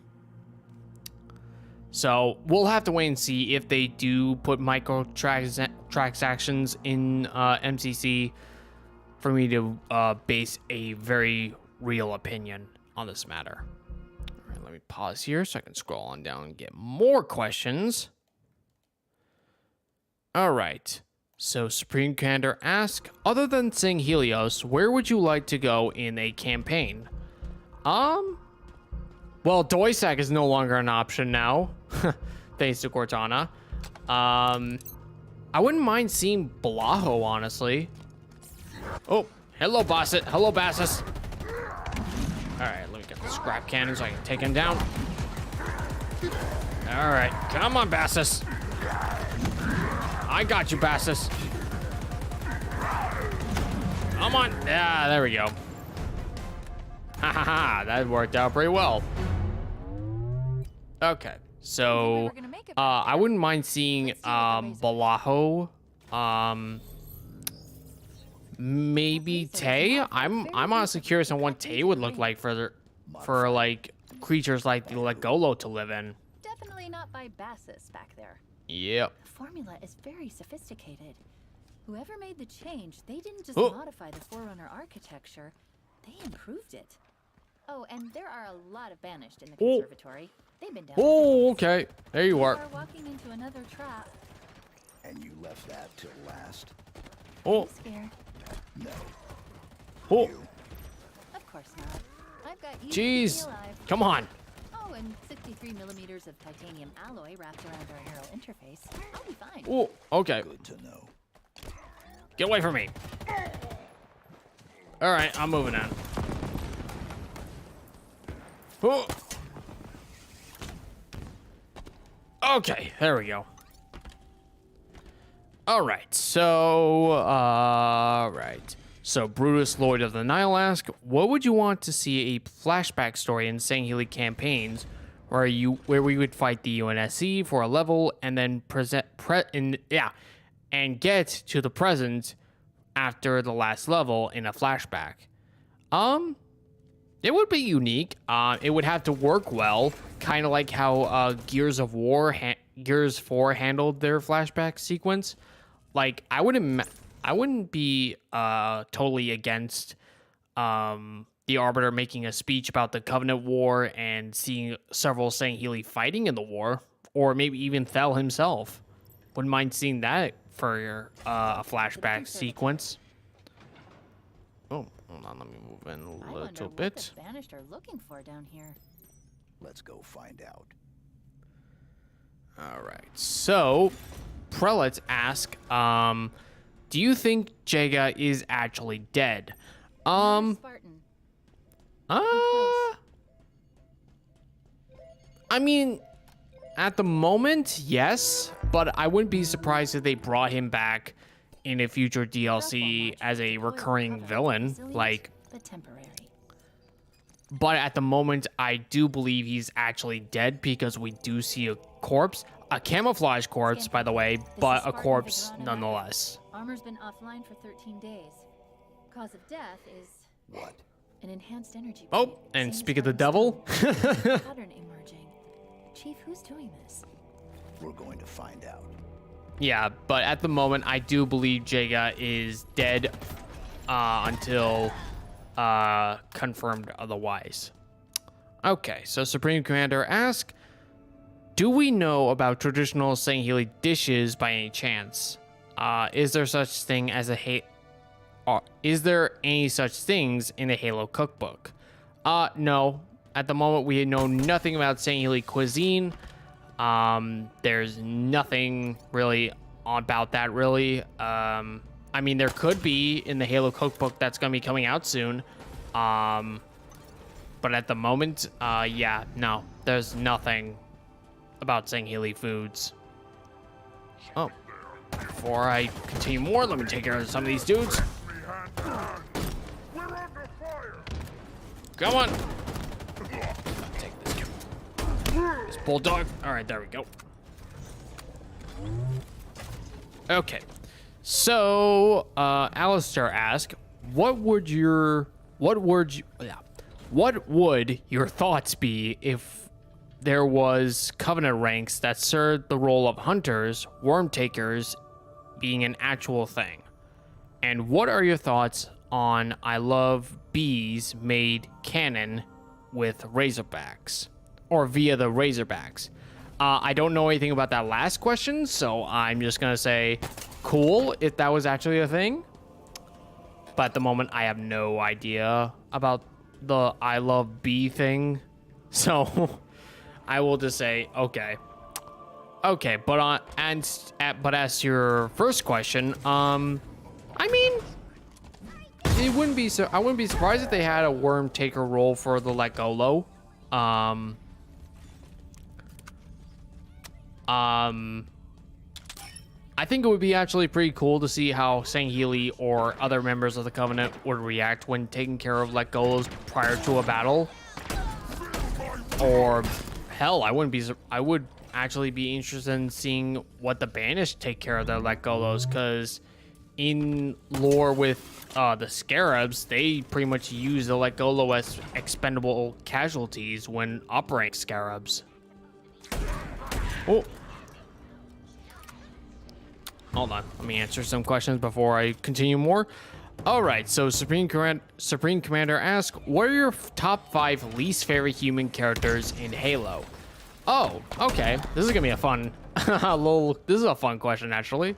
So we'll have to wait and see if they do put microtransactions in MCC for me to base a very real opinion on this matter. Let me pause here so I can scroll on down and get more questions. All right. So Supreme Commander asks, other than St. Helios, where would you like to go in a campaign? Well, Doisak is no longer an option now, thanks to Cortana. I wouldn't mind seeing Blaho, honestly. Oh, hello, Basset. Hello, Bassus. All right, let me get the scrap cannon so I can take him down. All right, come on, Bassus. I got you, Bassus. Come on. Yeah, there we go. Ha ha ha, that worked out pretty well. Okay, so were gonna make it back I there. wouldn't mind seeing Let's see what the razor- Balaho, maybe That razor is Tay. not I'm very honestly useful curious to on what protect Tay into would the look ring. like for like creatures like the Legolo to live in. Definitely not by Bassus back there. Yep. The formula is very sophisticated. Whoever made the change, they didn't just Oh. modify the Forerunner architecture, they improved it. Oh, and there are a lot of banished in the Oh. conservatory. They've been down. Oh, okay. There you You are. are walking into another trap. And you left that till last? Oh, I'm scared. No. oh, Of course not. I've got you jeez. alive. Come on. Oh, and 63 millimeters of titanium alloy wrapped around our Herald interface. I'll be fine. Oh, okay. Good to know. Get away from me. All right, I'm moving on. Oh. Okay, there we go. All right, so Brutus Lloyd of the Nile asks, what would you want to see a flashback story in Sangheili campaigns where we would fight the UNSC for a level and then and get to the present after the last level in a flashback? It would be unique. It would have to work well, kind of like how Gears 4 handled their flashback sequence. Like I wouldn't be totally against the Arbiter making a speech about the Covenant War and seeing several Sangheili fighting in the war, or maybe even Thel himself. Wouldn't mind seeing that for a flashback sequence. Oh, hold on, let me move in I a wonder little what bit. the banished are looking for down here. Let's go find out. All right, so prelates ask, do you think Jaga is actually dead? Another Spartan. I mean, at the moment, yes, but I wouldn't be surprised if they brought him back in a future DLC as a recurring villain, like. But temporary. But at the moment, I do believe he's actually dead because we do see a corpse, a camouflage corpse, by the way, but a corpse nonetheless. Armor's been offline for 13 days. Cause of death is What? an enhanced energy. Oh, bleed, and same speak as of the Ryan's devil. stone. Pattern emerging. Chief, who's doing this? We're going to find out. Yeah, but at the moment, I do believe Jaga is dead until confirmed otherwise. Okay, so Supreme Commander asks, do we know about traditional Sangheili dishes by any chance? Is there such thing as is there any such things in the Halo cookbook? No. At the moment, we know nothing about Sangheili cuisine. There's nothing really about that, really. I mean, there could be in the Halo cookbook that's going to be coming out soon. But at the moment, yeah, no. There's nothing about Sangheili foods. Oh. Before I continue more, let me take care of some of these dudes. We're under fire! Come on. Take this guy. This bulldog. All right, there we go. Okay. So, Alistair asked, what would your thoughts be if there was Covenant ranks that served the role of hunters, worm takers being an actual thing? And what are your thoughts on I Love Bees made canon with Razorbacks, or via the Razorbacks? I don't know anything about that last question, so I'm just gonna say cool if that was actually a thing. But at the moment, I have no idea about the I Love Bee thing, so I will just say okay. Okay, but but as your first question, I mean, it wouldn't be so. I wouldn't be surprised if they had a worm taker role for the Legolo. I think it would be actually pretty cool to see how Sangheili or other members of the Covenant would react when taking care of Legolos prior to a battle, or hell, I would actually be interested in seeing what the Banished take care of their Legolos, because in lore with the Scarabs, they pretty much use the Legolo as expendable casualties when operating Scarabs. Oh. Hold on. Let me answer some questions before I continue more. All right, so Supreme Commander asks, what are your top 5 least favorite human characters in Halo? Oh, okay. This is gonna be a fun, this is a fun question actually.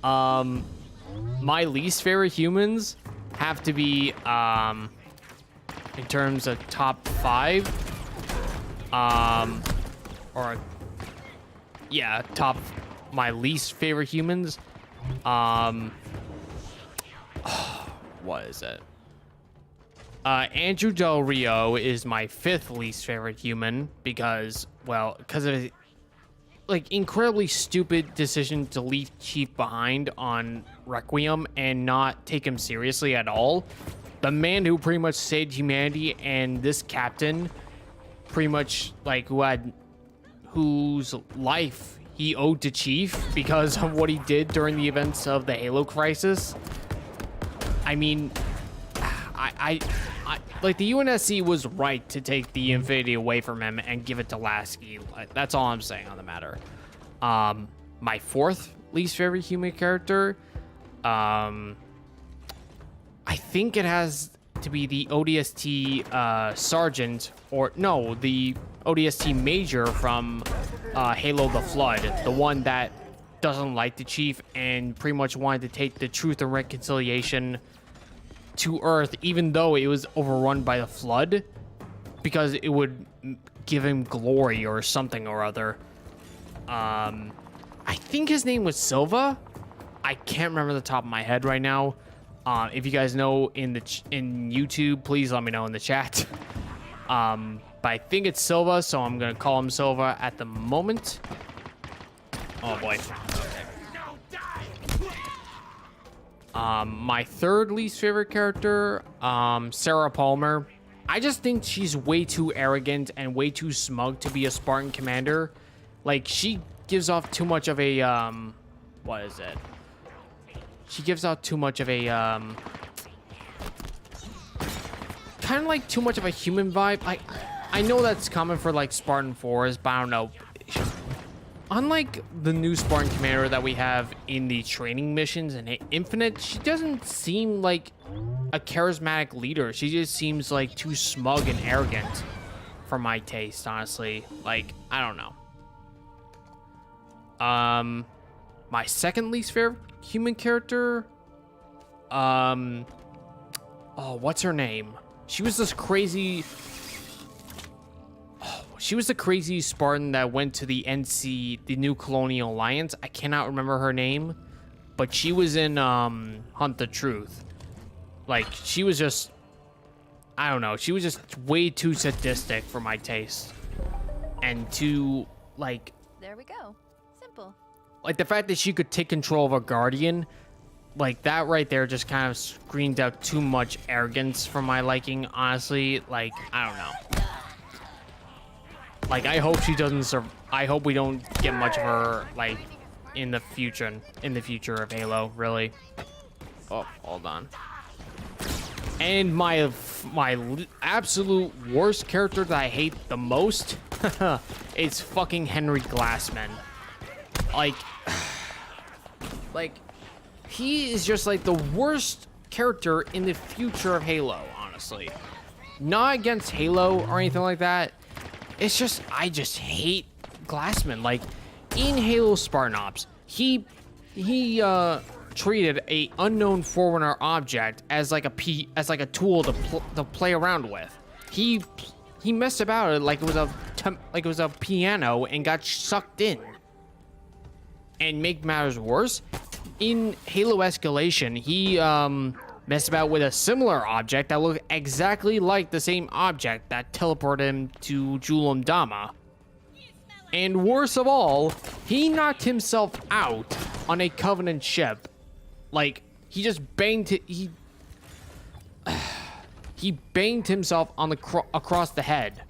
My least favorite humans have to be, in terms of top 5, my least favorite humans, what is it? Andrew Del Rio is my 5th least favorite human because of like incredibly stupid decision to leave Chief behind on Requiem and not take him seriously at all. The man who pretty much saved humanity, and this captain pretty much like whose life he owed to Chief because of what he did during the events of the Halo crisis. I mean, I like the UNSC was right to take the Infinity away from him and give it to Lasky. That's all I'm saying on the matter. My 4th least favorite human character, I think it has to be the ODST sergeant, or no, the ODST major from Halo the Flood, the one that doesn't like the Chief and pretty much wanted to take the Truth and Reconciliation to Earth, even though it was overrun by the Flood, because it would give him glory or something or other. I think his name was Silva. I can't remember the top of my head right now. If you guys know in YouTube, please let me know in the chat. But I think it's Silva, so I'm gonna call him Silva at the moment. Oh boy. My 3rd least favorite character, Sarah Palmer. I just think she's way too arrogant and way too smug to be a Spartan commander. Like, she gives off too much of a, what is it? She gives out too much of a, kind of like too much of a human vibe. I know that's common for like Spartan 4s, but I don't know. Unlike the new Spartan commander that we have in the training missions in Infinite, she doesn't seem like a charismatic leader. She just seems like too smug and arrogant for my taste, honestly. Like, I don't know. My 2nd least favorite human character, oh, what's her name? She was this crazy... She was the crazy Spartan that went to the NC, the New Colonial Alliance. I cannot remember her name, but she was in Hunt the Truth. Like, she was just, I don't know, she was just way too sadistic for my taste. And too, like... There we go. Simple. Like, the fact that she could take control of a Guardian, like, that right there just kind of screamed out too much arrogance for my liking, honestly. Like, I don't know. Like, I hope she doesn't I hope we don't get much of her, like, in the future of Halo, really. Oh, hold on. And my absolute worst character that I hate the most is fucking Henry Glassman. Like, he is just, like, the worst character in the future of Halo, honestly. Not against Halo or anything like that. It's just, I just hate Glassman. Like, in Halo Spartan Ops, he treated a unknown Forerunner object as like a tool to play around with. He messed about it like it was a piano and got sucked in. And make matters worse, in Halo Escalation, he messed about with a similar object that looked exactly like the same object that teleported him to Julim Dama. And worst of all, he knocked himself out on a Covenant ship. Like, he just banged it. He banged himself on across the head.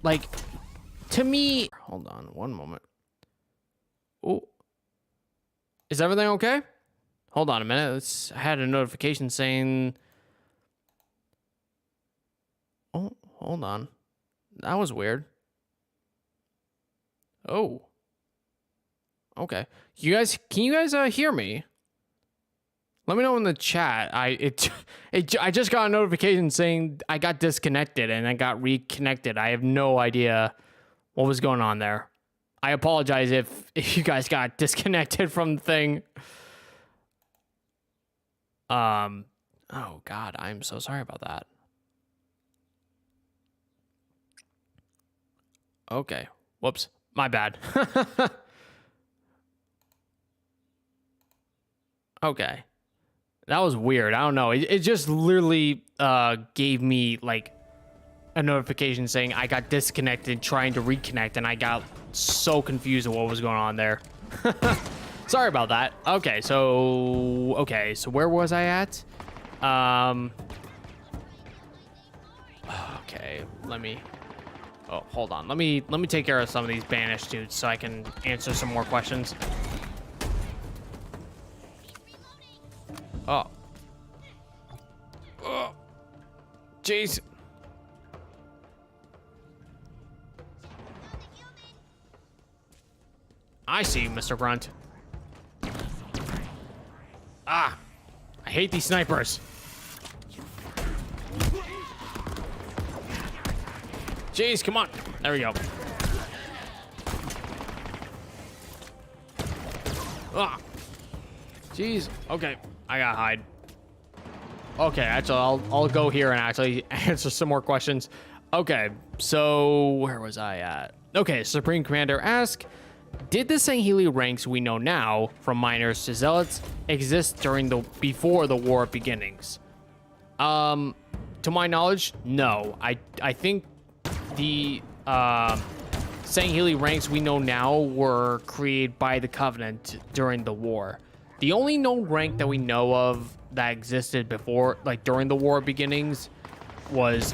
Like, to me, hold on one moment. Oh, is everything okay? Hold on a minute. I had a notification saying, oh, hold on. That was weird. Oh. Okay. Can you guys hear me? Let me know in the chat. I just got a notification saying I got disconnected and I got reconnected. I have no idea what was going on there. I apologize if you guys got disconnected from the thing. Oh God, I'm so sorry about that. Okay. Whoops. My bad. Okay. That was weird. I don't know. It just literally gave me like a notification saying I got disconnected trying to reconnect, and I got so confused at what was going on there. Sorry about that. Okay, so where was I at? Okay, oh, hold on. Let me take care of some of these banished dudes so I can answer some more questions. Oh. Oh. Jeez. I see you, Mr. Grunt. Ah. I hate these snipers. Jeez, come on. There we go. Ah. Jeez. Okay. I gotta hide. Okay, actually, I'll go here and actually answer some more questions. Okay, so where was I at? Okay, Supreme Commander asks, did the Sangheili ranks we know now, from miners to zealots, exist before the War of Beginnings? To my knowledge, no. I think the Sangheili ranks we know now were created by the Covenant during the war. The only known rank that we know of that existed before, like during the War of Beginnings, was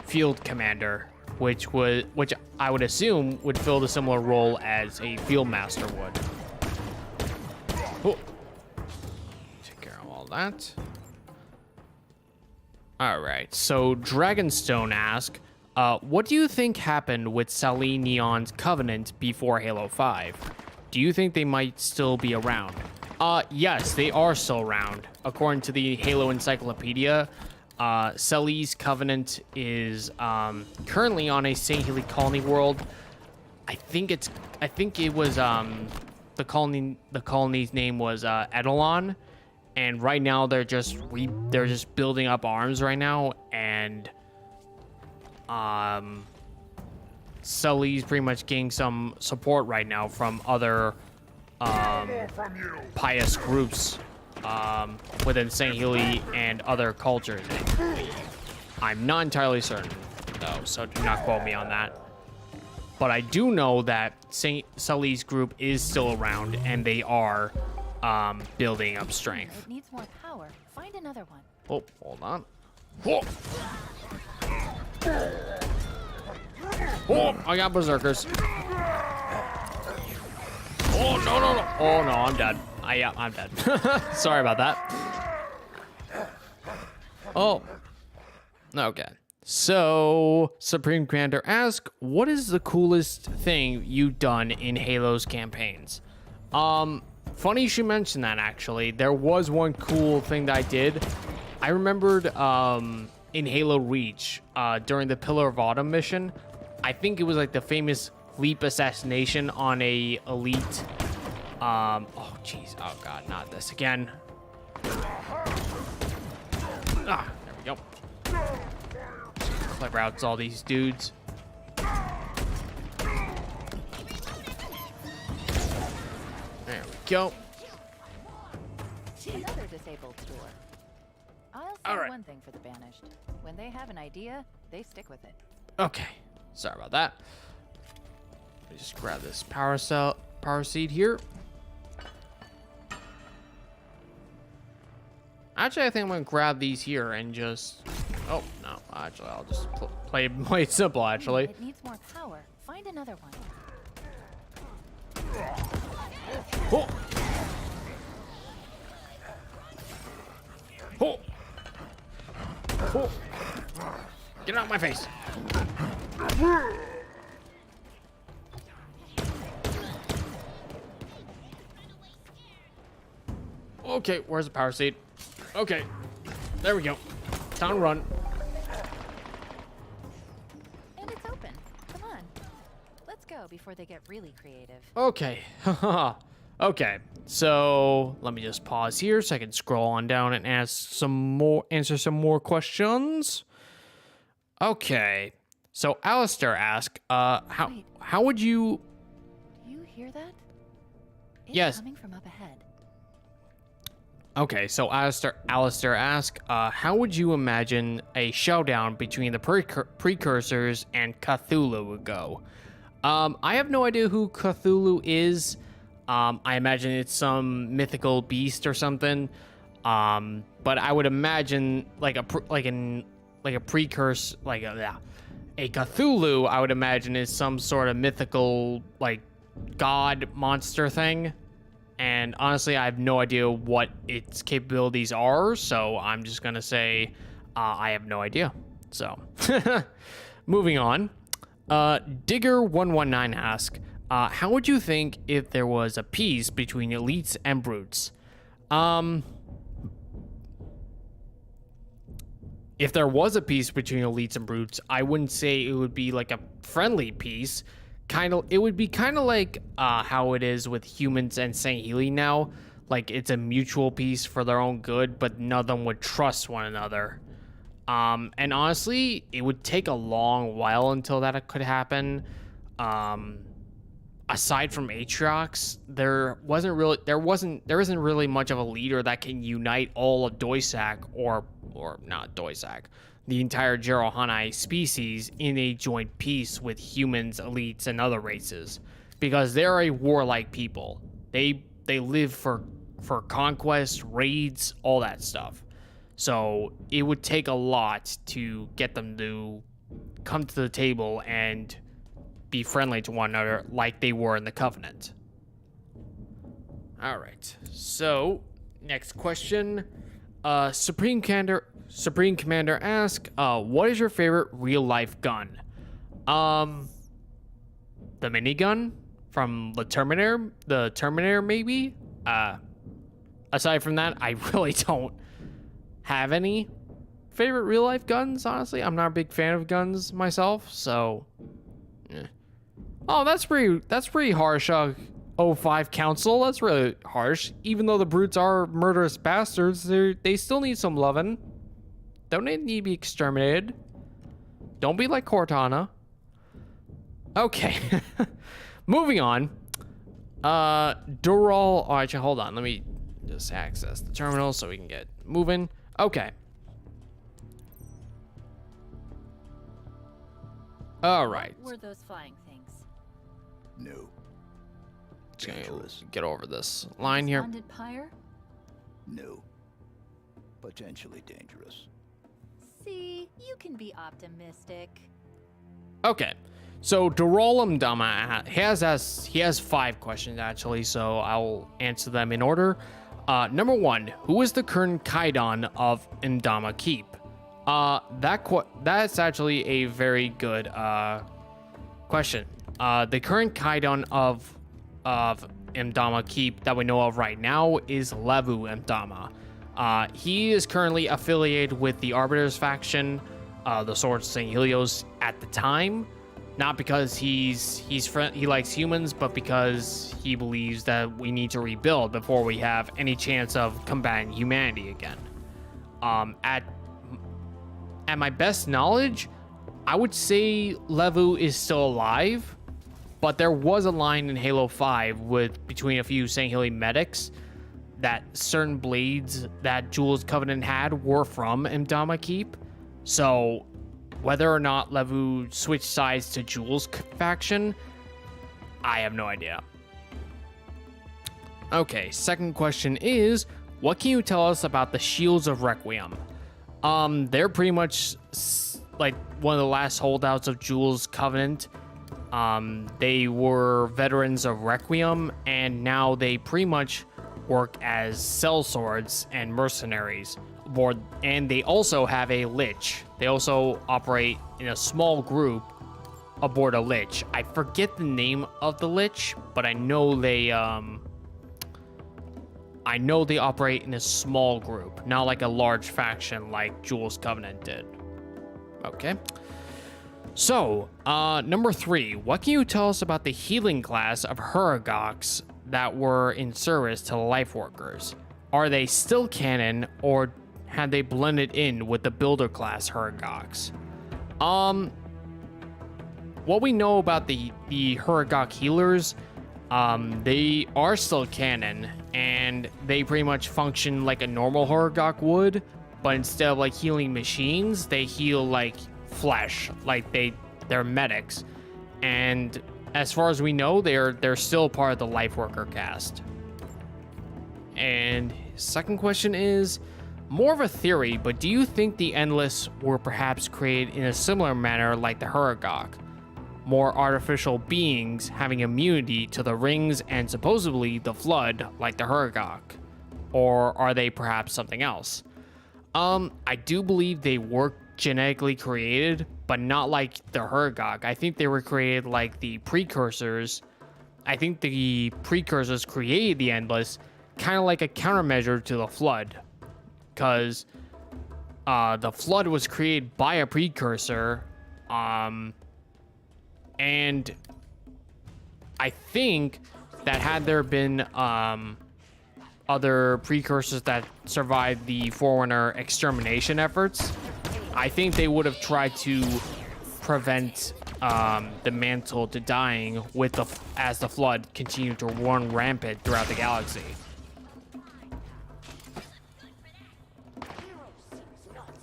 Field Commander, which I would assume would fill the similar role as a Field Master would. Oh. Take care of all that. All right, so Dragonstone asks, what do you think happened with Sali Neon's Covenant before Halo 5? Do you think they might still be around? Yes, they are still around. According to the Halo Encyclopedia, Sali's Covenant is currently on a Sangheili colony world. I think it was the colony's name was Edelon, and right now they're just building up arms right now, and Sully's pretty much getting some support right now from other pious groups within Sangheili and other cultures. I'm not entirely certain, though, so do not quote me on that. But I do know that Sully's group is still around, and they are building up strength. It needs more power. Find another one. Oh, hold on. Oh, oh, I got berserkers. Oh, no. Oh, no, I'm dead. I'm dead. Sorry about that. Oh. Okay. So, Supreme Commander asks, what is the coolest thing you've done in Halo's campaigns? Funny you should mention that, actually. There was one cool thing that I did. I remembered in Halo Reach, during the Pillar of Autumn mission, I think it was like the famous Leap assassination on a elite. Oh, jeez. Oh, God. Not this again. Ah, there we go. Clever outs all these dudes. There we go. Another disabled door. I'll say one thing for the banished. When they have an idea, they stick with it. Okay. Sorry about that. Let me just grab this power seed here. Actually, I think I'm gonna grab these here and just. Oh no! Actually, I'll just play it simple. Actually. It needs more power. Find another one. Oh. Oh. Oh. Get out of my face. Okay, where's the power seat? Okay, there we go. Time to run. And it's open. Come on. Let's go before they get really creative. Okay. Okay. So let me just pause here so I can scroll on down and answer some more questions. Okay. So Alistair asked, Wait. how would you? Do you hear that? It's Yes. coming from up ahead. Okay, so Alistair asked, how would you imagine a showdown between the precursors and Cthulhu would go? I have no idea who Cthulhu is. I imagine it's some mythical beast or something. But I would imagine a precursor, a Cthulhu. I would imagine is some sort of mythical god monster thing. And honestly, I have no idea what its capabilities are, so I'm just gonna say I have no idea. So, moving on. Digger119 asks, how would you think if there was a peace between elites and brutes? If there was a peace between elites and brutes, I wouldn't say it would be like a friendly peace. It would be kind of like how it is with humans and Sangheili now. Like, it's a mutual peace for their own good, but none of them would trust one another. And honestly, it would take a long while until that could happen. Aside from Atriox, there isn't really much of a leader that can unite all of Doisak or not Doisak, the entire Jerohanai species in a joint peace with humans, elites, and other races, because they're a warlike people. They live for conquest, raids, all that stuff. So it would take a lot to get them to come to the table and be friendly to one another like they were in the Covenant. All right. So next question. Supreme Commander asks, what is your favorite real life gun? The minigun from the Terminator maybe? Aside from that, I really don't have any favorite real life guns, honestly. I'm not a big fan of guns myself, so Oh, that's pretty harsh, 05 Council. That's really harsh. Even though the brutes are murderous bastards, they still need some loving. Don't they need to be exterminated? Don't be like Cortana. Okay. Moving on. Dural. Oh, actually, hold on. Let me just access the terminal so we can get moving. Okay. All right. What were those flying things? No. Just gonna Dangerous. get over this line here. Responded Pyre? No. Potentially dangerous. See, you can be optimistic. Okay. So Durolum Dama he has 5 questions actually, so I'll answer them in order. Number 1, who is the current Kaidan of Imdama Keep? That's actually a very good question. The current Kaidan of Imdama Keep that we know of right now is Levu Imdama. He is currently affiliated with the Arbiters faction, the Swords of St. Helios at the time. Not because he likes humans, but because he believes that we need to rebuild before we have any chance of combating humanity again. At my best knowledge, I would say Levu is still alive, but there was a line in Halo 5 between a few Sangheili medics that certain blades that Jules Covenant had were from Imdama Keep. So whether or not Levu switched sides to Jules' faction, I have no idea. Okay, second question is, what can you tell us about the Shields of Requiem? They're pretty much like one of the last holdouts of Jules' Covenant. They were veterans of Requiem, and now they pretty much work as sellswords and mercenaries. And they also have a lich. They also operate in a small group aboard a lich. I forget the name of the lich, but I know they operate in a small group, not like a large faction like Jules Covenant did. Okay. So, number 3, what can you tell us about the healing class of Huragoks that were in service to the Lifeworkers? Are they still canon, or have they blended in with the builder class Huragoks? What we know about the Huragok healers, they are still canon, and they pretty much function like a normal Huragok would, but instead of like healing machines, they heal like flesh, like they're medics. And as far as we know, they're still part of the Lifeworker cast. And second question is more of a theory, but do you think the Endless were perhaps created in a similar manner like the Huragok? More artificial beings having immunity to the rings and supposedly the flood like the Huragok? Or are they perhaps something else? I do believe they were genetically created, but not like the Huragok. I think they were created like the precursors. I think the precursors created the Endless, kind of like a countermeasure to the flood, because the flood was created by a precursor, and I think that had there been other precursors that survived the Forerunner extermination efforts, I think they would have tried to prevent the mantle to dying as the flood continued to run rampant throughout the galaxy.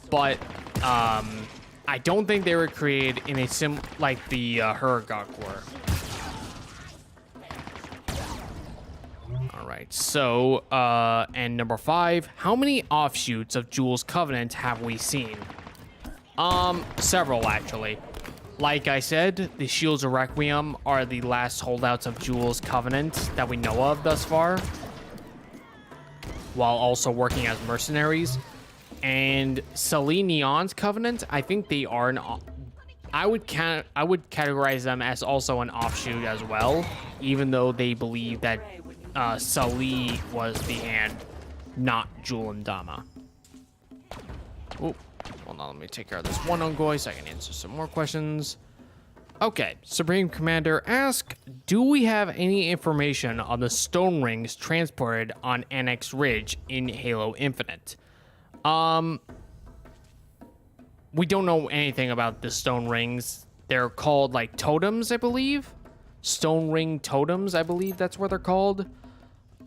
But I don't think they were created in a like the Huragok were. All right, so and number 5, how many offshoots of Jules Covenant have we seen? Several actually. Like I said, the Shields of Requiem are the last holdouts of Jules Covenant that we know of thus far, while also working as mercenaries. And Selenion's Covenant, I think they are I would categorize them as also an offshoot as well, even though they believe that Sali was the hand, not Jul and Dama. Oh, hold on, let me take care of this one Ungoy so I can answer some more questions. Okay, Supreme Commander asks, do we have any information on the stone rings transported on Annex Ridge in Halo Infinite? We don't know anything about the stone rings. They're called like totems, I believe. Stone ring totems, I believe that's what they're called.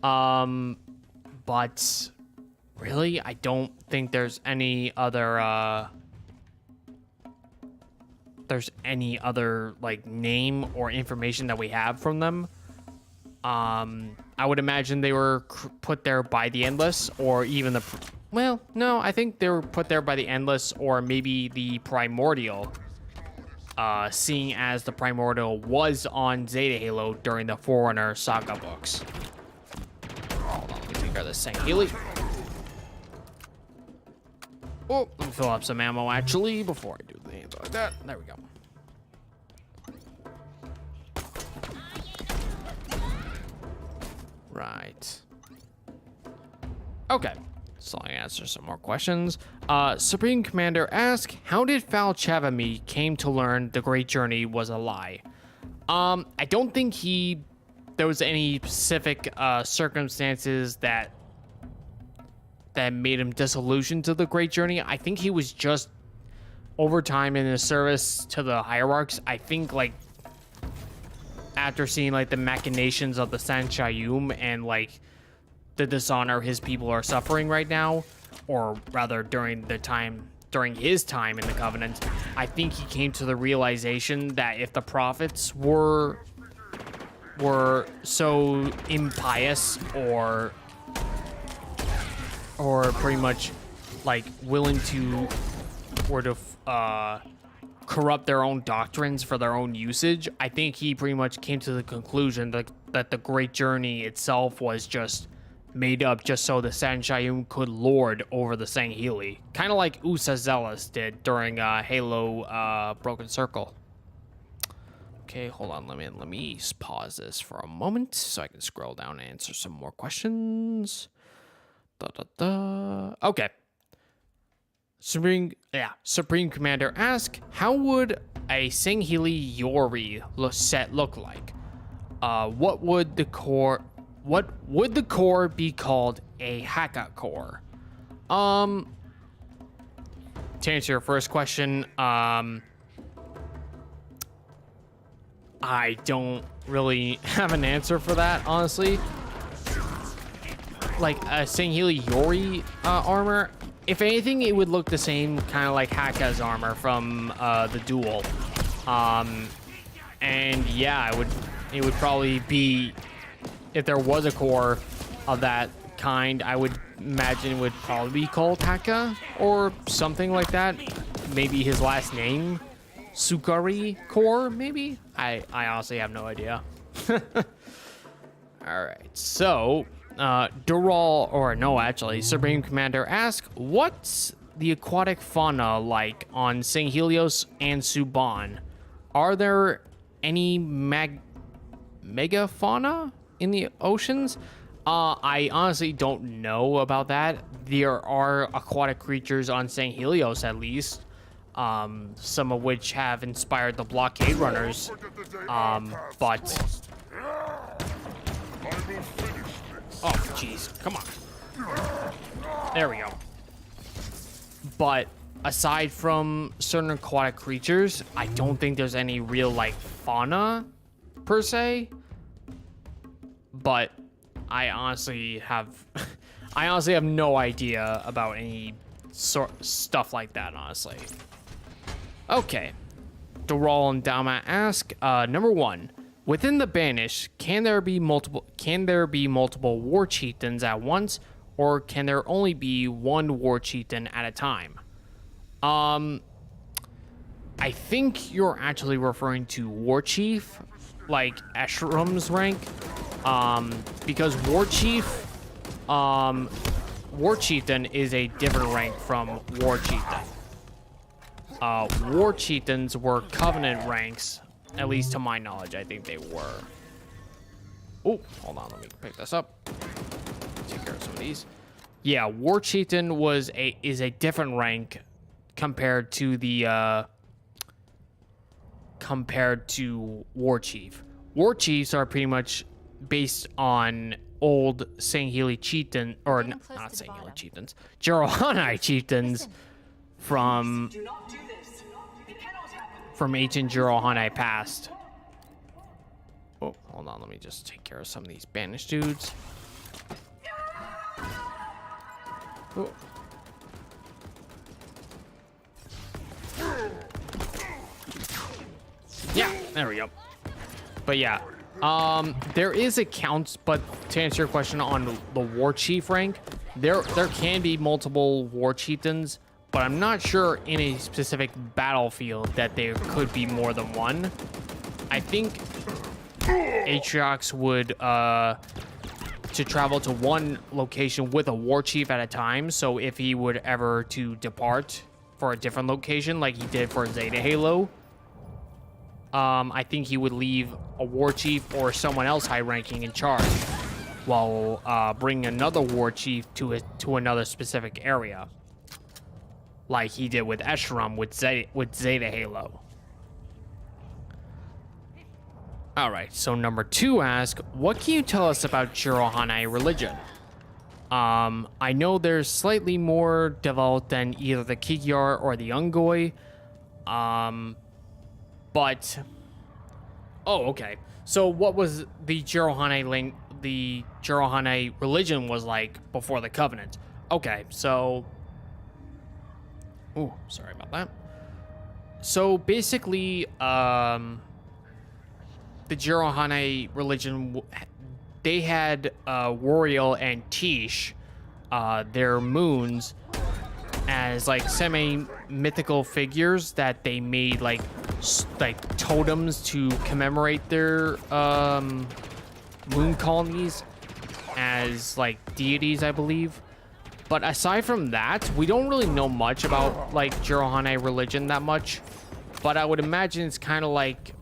But really, I don't think there's any other like name or information that we have from them. I would imagine they were put there by the Endless, or even the well, no, I think they were put there by the Endless, or maybe the Primordial, seeing as the Primordial was on Zeta Halo during the Forerunner Saga books. Hold on, let me take care of this Sangheili. Oh, let me fill up some ammo, actually, before I do things like that. There we go. Right. Okay. So I answer some more questions. Supreme Commander asks, how did Fal Chavami came to learn the Great Journey was a lie? I don't think there was any specific circumstances that made him disillusioned to the Great Journey. I think he was just over time in his service to the Hierarchs. I think like after seeing like the machinations of the San Shayum and like the dishonor his people are suffering right now, or rather during his time in the Covenant, I think he came to the realization that if the prophets were so impious or pretty much like willing to corrupt their own doctrines for their own usage. I think he pretty much came to the conclusion that the Great Journey itself was just made up just so the Sanshayun could lord over the Sangheili. Kind of like Usa Zealous did during Halo Broken Circle. Okay, hold on. Let me pause this for a moment so I can scroll down and answer some more questions. Okay. Supreme Commander asks, how would a Sangheili Yori set look like? What would the core be called? A Haka core? To answer your first question, I don't really have an answer for that, honestly. Like a Sangheili Yori armor, if anything, it would look the same, kind of like Haka's armor from the duel. And yeah, it would probably be, if there was a core of that kind, I would imagine it would probably be called Haka or something like that. Maybe his last name, Sukari core, maybe? I honestly have no idea. Alright, so Supreme Commander asks, what's the aquatic fauna like on Sanghelios and Suban? Are there any megafauna in the oceans? I honestly don't know about that. There are aquatic creatures on Sanghelios, at least. Some of which have inspired the blockade runners. But oh, jeez, come on. There we go. But aside from certain aquatic creatures, I don't think there's any real like fauna per se. But I honestly have no idea about any stuff like that, honestly. Okay. Doral and Dama ask, number 1, within the Banished, can there be multiple war chieftains at once, or can there only be one war chieftain at a time? I think you're actually referring to war chief, like Eshrum's rank, because war chieftain is a different rank from war chieftain. War chieftains were Covenant ranks, at least to my knowledge. I think they were. Oh, hold on, let me pick this up. Take care of some of these. Yeah, war chieftain is a different rank compared to the war chief. War chiefs are pretty much based on old Sangheili chieftain, or not Sangheili chieftains, Jerohanai chieftains from ancient Jerohanai past. Oh, hold on, let me just take care of some of these banished dudes. Oh. Yeah, there we go. But yeah, there is a count, but to answer your question on the war chief rank, there can be multiple war chieftains, but I'm not sure in a specific battlefield that there could be more than one. I think Atriox would to travel to one location with a war chief at a time, so if he would ever to depart for a different location like he did for Zeta Halo, I think he would leave a war chief or someone else high ranking in charge while bringing another war chief to another specific area, like he did with Eshram with Zeta Halo. All right, so number 2 asks, what can you tell us about Jerohanai religion? I know there's slightly more developed than either the Kikyar or the Ungoi. But oh, okay. So what was the Jerohanai religion was like before the Covenant? Okay, so oh, sorry about that. So basically, the Jerohanai religion, they had Wariel and Tish, their moons, as like semi-mythical figures that they made like totems to commemorate their moon colonies as like deities, I believe. But aside from that, we don't really know much about like Jirohane religion that much. But I would imagine it's kind of like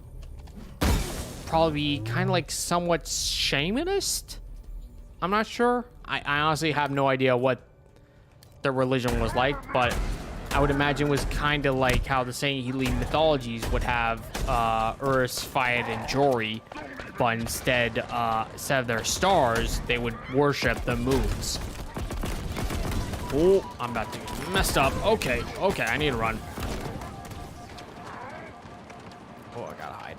probably kind of like somewhat shamanist. I'm not sure. I honestly have no idea what their religion was like, but I would imagine it was kind of like how the Sangheili mythologies would have Urus, Fayed, and Jori, but instead of their stars, they would worship the moons. Oh, I'm about to get messed up. Okay, I need to run. Oh, I gotta hide.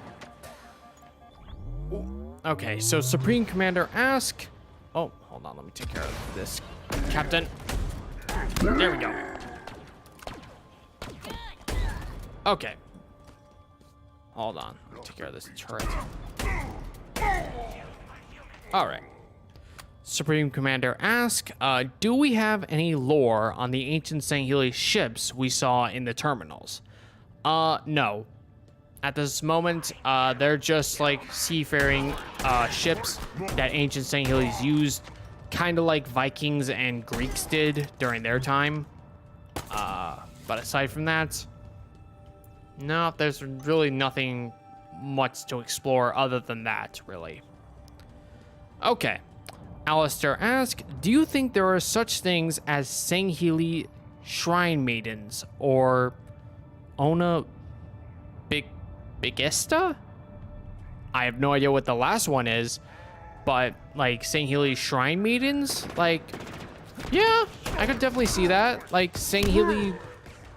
Ooh. Okay, so Supreme Commander ask. Oh, hold on, let me take care of this, Captain. There we go. Okay. Hold on. Let me take care of this turret. Alright. Supreme Commander ask, do we have any lore on the ancient Sangheili ships we saw in the terminals? No. At this moment, they're just like seafaring ships that ancient Sangheilis used, kind of like Vikings and Greeks did during their time. But aside from that, no, there's really nothing much to explore other than that, really. Okay. Alistair asks, do you think there are such things as Sangheili shrine maidens or Ona Bigesta? I have no idea what the last one is, but like Sangheili shrine maidens, like, yeah, I could definitely see that. Like Sangheili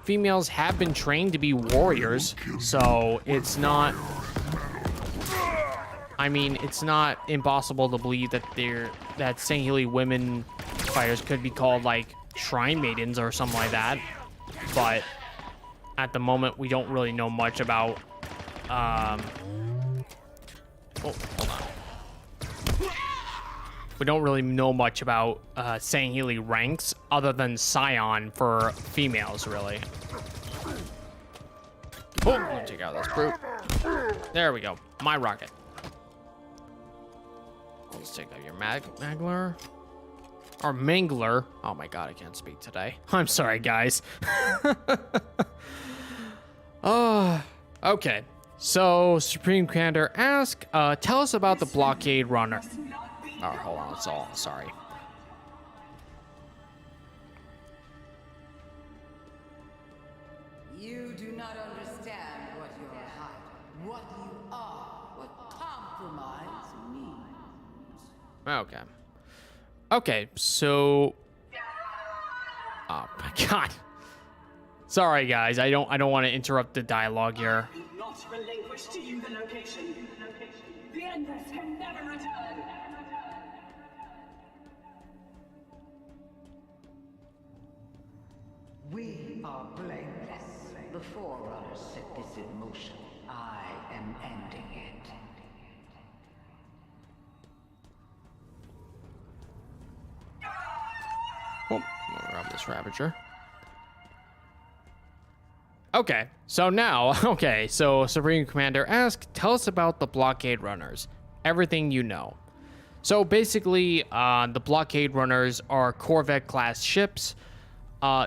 females have been trained to be warriors, so it's not, I mean, it's not impossible to believe that that Sangheili women fighters could be called like shrine maidens or something like that. But at the moment, we don't really know much about. Oh, hold on. We don't really know much about Sangheili ranks other than Scion for females, really. Oh, let me take out this brute. There we go. My rocket. Let's take out your Magler. Or Mangler. Oh my god, I can't speak today. I'm sorry, guys. Okay. So, Supreme Commander ask, tell us about the blockade runner. Oh, hold on, it's all, sorry. You do not understand what you're hiding, what you are, what compromise means. Okay. Okay, so... Oh my god. Sorry, guys, I don't want to interrupt the dialogue here. Not relinquish to you the location. The Endless can never return. We are blameless. The Forerunners set this in motion. I am ending it. Oh, I'm gonna grab this Ravager. Okay, so now, so Supreme Commander asks, tell us about the blockade runners. Everything you know. So basically, the blockade runners are Corvette-class ships.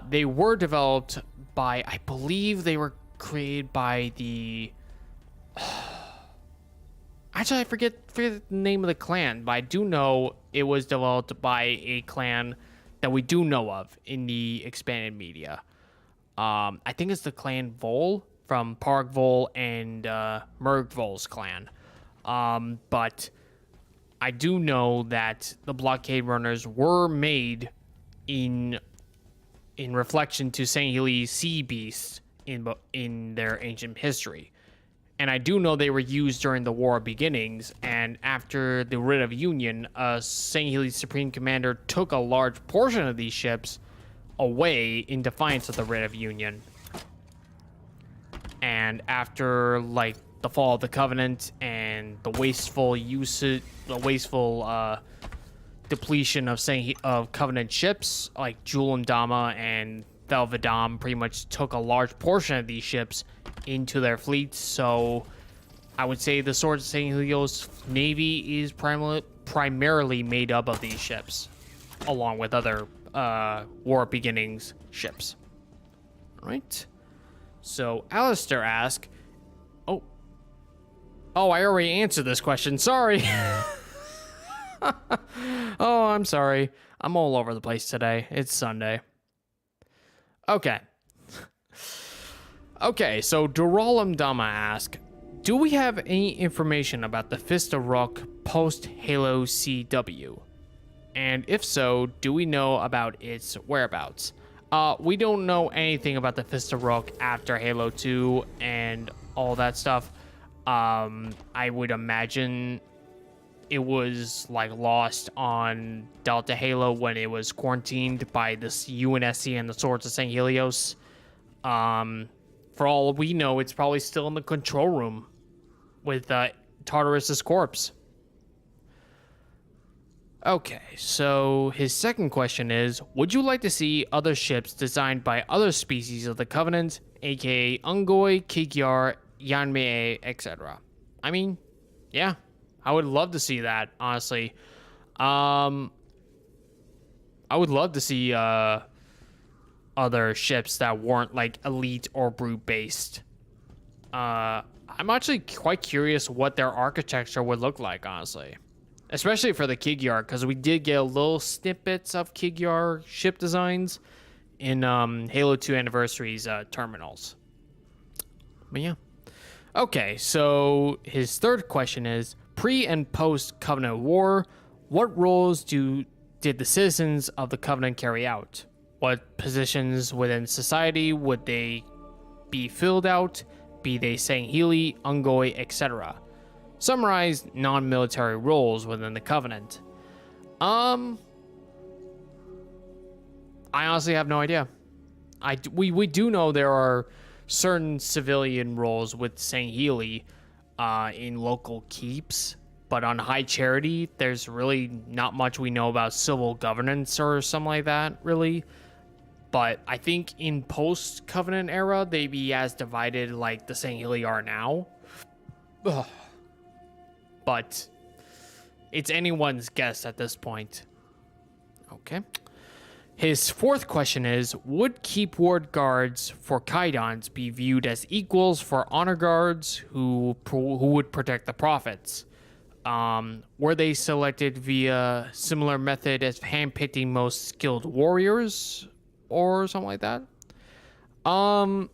They were developed by, I believe they were created by the... Actually, I forget the name of the clan, but I do know it was developed by a clan that we do know of in the expanded media. I think it's the clan Vol from Park Vol and Merg Vol's clan. But I do know that the blockade runners were made in reflection to Sangheili sea beasts in their ancient history. And I do know they were used during the War of Beginnings, and after the Writ of Union, Sangheili's Supreme Commander took a large portion of these ships away in defiance of the Writ of Union. And after, like, the fall of the Covenant and the wasteful depletion of Covenant ships, like Julum Dama and Velvedom pretty much took a large portion of these ships into their fleets. So I would say the Swords of St. Helios Navy is primarily made up of these ships, along with other War Beginnings ships. All right. So Alistair asks, oh, I already answered this question. Sorry. Oh, I'm sorry. I'm all over the place today. It's Sunday. Okay. Okay, so Duralam Dama asks, do we have any information about the Fist of Rock post-Halo CW? And if so, do we know about its whereabouts? We don't know anything about the Fist of Rock after Halo 2 and all that stuff. I would imagine it was like lost on Delta Halo when it was quarantined by this UNSC and the Swords of St. Helios. For all we know, it's probably still in the control room with Tartarus's corpse. Okay, so his second question is, would you like to see other ships designed by other species of the Covenant, aka Ungoi, Kikyar, Yanmei, etc.? I mean, yeah, I would love to see that, honestly. I would love to see other ships that weren't like elite or brute based. I'm actually quite curious what their architecture would look like, honestly. Especially for the Kigyar, because we did get little snippets of Kigyar ship designs in Halo 2 Anniversary's terminals. But yeah. Okay, so his third question is, pre and post Covenant War, what roles did the citizens of the Covenant carry out? What positions within society would they be filled out? Be they Sangheili, Ungoi, etc.? Summarize non-military roles within the Covenant. I honestly have no idea. We do know there are certain civilian roles with Sangheili in local keeps, but on High Charity, there's really not much we know about civil governance or something like that, really. But I think in post-Covenant era, they be as divided like the Sangheili are now. Ugh. But it's anyone's guess at this point. Okay. His fourth question is, would Keep Ward guards for Kaidans be viewed as equals for honor guards who would protect the prophets? Were they selected via similar method as handpicking most skilled warriors or something like that? I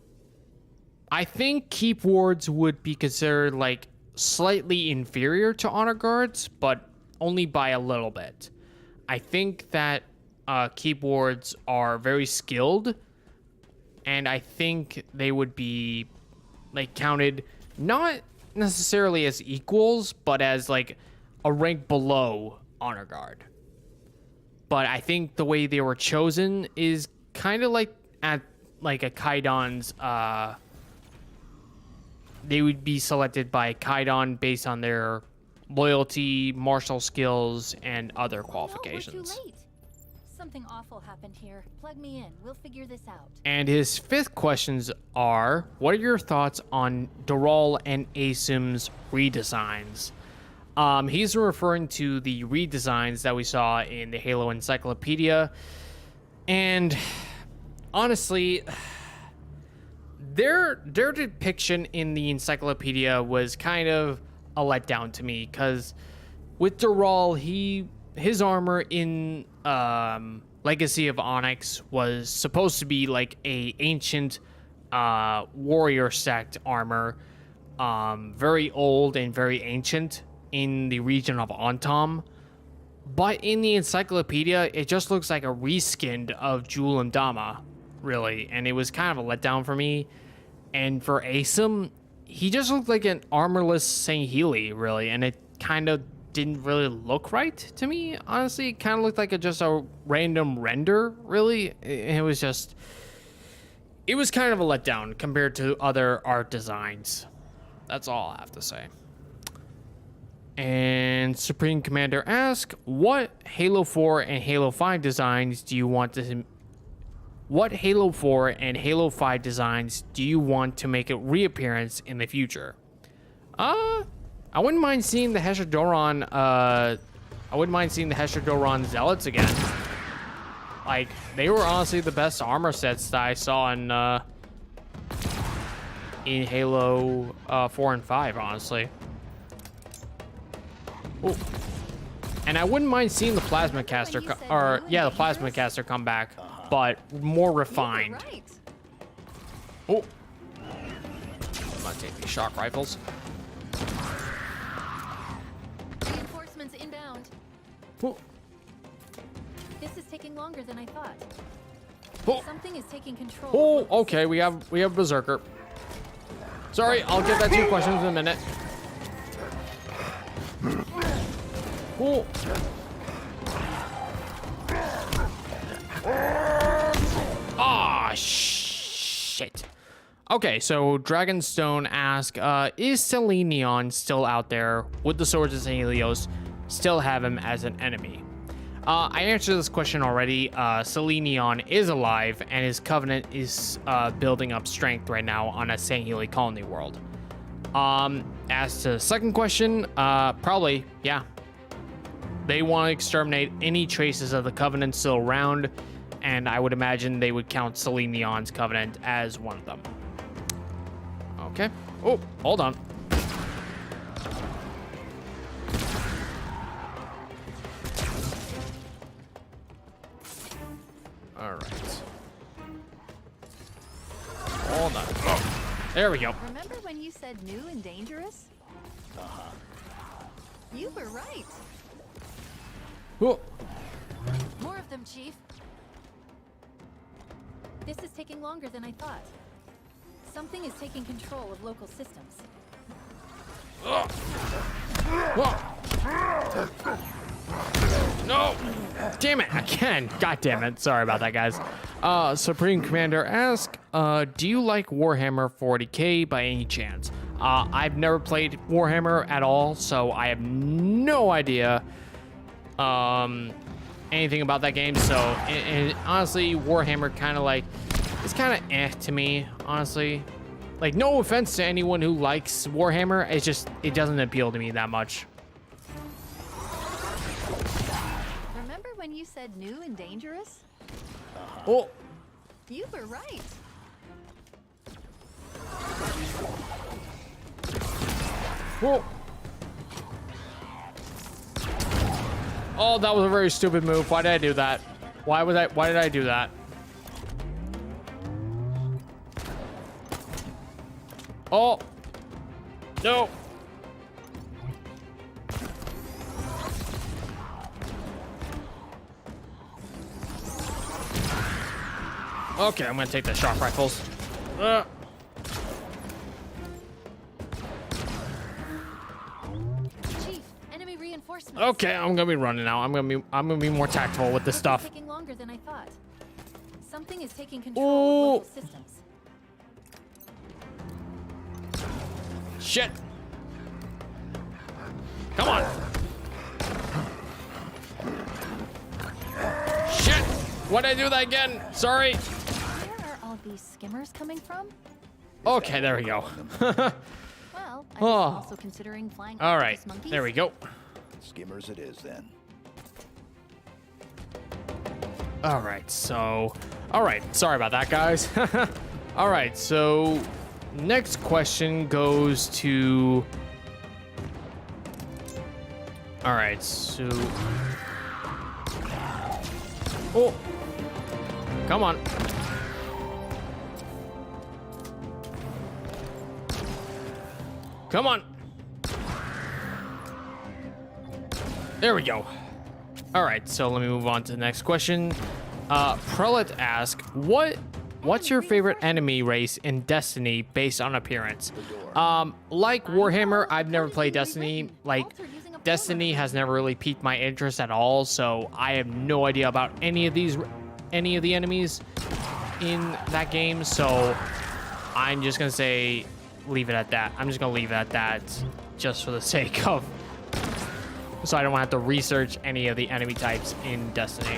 think Keep Wards would be considered like slightly inferior to honor guards, but only by a little bit. I think that Keep Wards are very skilled, and I think they would be like counted not necessarily as equals, but as like a rank below honor guard. But I think the way they were chosen is kind of like at like a Kaidan's they would be selected by Kaidan based on their loyalty, martial skills, and other qualifications. No, we're too late. Something awful happened here. Plug me in. We'll figure this out. And his fifth questions are, what are your thoughts on Doral and Asim's redesigns? He's referring to the redesigns that we saw in the Halo Encyclopedia. And honestly, their depiction in the encyclopedia was kind of a letdown to me, because with Doral, his armor in Legacy of Onyx was supposed to be like a ancient warrior sect armor, very old and very ancient in the region of Antom. But in the encyclopedia, it just looks like a reskinned of Julam Dama, really, and it was kind of a letdown for me. And for Asim, he just looked like an armorless Sangheili, really, and it kind of didn't really look right to me, honestly. It kind of looked like just a random render, really. It was kind of a letdown compared to other art designs. That's all I have to say. And Supreme Commander asks, what Halo 4 and Halo 5 designs do you want to what Halo 4 and Halo 5 designs do you want to make a reappearance in the future? I wouldn't mind seeing the Hesher-Doran, Zealots again. Like, they were honestly the best armor sets that I saw in Halo 4 and 5, honestly. Ooh. And I wouldn't mind seeing the Plasma Caster, the Plasma Caster come back, but more refined. Right. Oh, I'm gonna take these shock rifles. Reinforcements inbound. Oh, This is taking longer than I thought. oh, Something is taking control. oh. Okay, we have Berserker. Sorry, I'll get that to your questions in a minute. Oh. Ah, shit. Okay, so Dragonstone asks, is Selenion still out there? Would the Swords of St. Helios still have him as an enemy? I answered this question already. Selenion is alive, and his Covenant is building up strength right now on a St. Heli colony world. As to the second question, probably, yeah. They want to exterminate any traces of the Covenant still around, and I would imagine they would count Selenion's Covenant as one of them. Okay. Oh, hold on. All right. Hold on. Oh, there we go. Remember when you said new and dangerous? You were right. Oh. More of them, Chief. This is taking longer than I thought. Something is taking control of local systems. No! Damn it, again. God damn it. Sorry about that, guys. Supreme Commander asks, do you like Warhammer 40k by any chance? I've never played Warhammer at all, so I have no idea anything about that game. So, and honestly, Warhammer kind of like, it's kind of to me, honestly. Like, no offense to anyone who likes Warhammer, it's just, it doesn't appeal to me that much. Remember when you said new and dangerous? Oh, You were right. whoa. Oh, that was a very stupid move. Why did I do that? Why did I do that? Oh. No. Okay, I'm gonna take the shock rifles. Chief, enemy reinforcements. Okay, I'm gonna be running now. I'm gonna be more tactful with this stuff. Taking longer than I thought. Something is taking control Ooh. of local systems. Shit. Come on. Shit. Why'd I do that again? Sorry. Where are all these skimmers coming from? Okay, there we go. Well, I was also considering flying All right, octopus monkeys. there we go. Skimmers it is then. All right, so, sorry about that, guys. All right, so next question goes to, all right, so, oh, come on. Come on. There we go. All right, so let me move on to the next question. Prelate asks, what's your favorite enemy race in Destiny based on appearance? Like Warhammer, I've never played Destiny. Like, Destiny has never really piqued my interest at all, so I have no idea about any of the enemies in that game, so I'm just gonna say leave it at that. I'm just gonna leave it at that just for the sake of, so I don't have to research any of the enemy types in Destiny.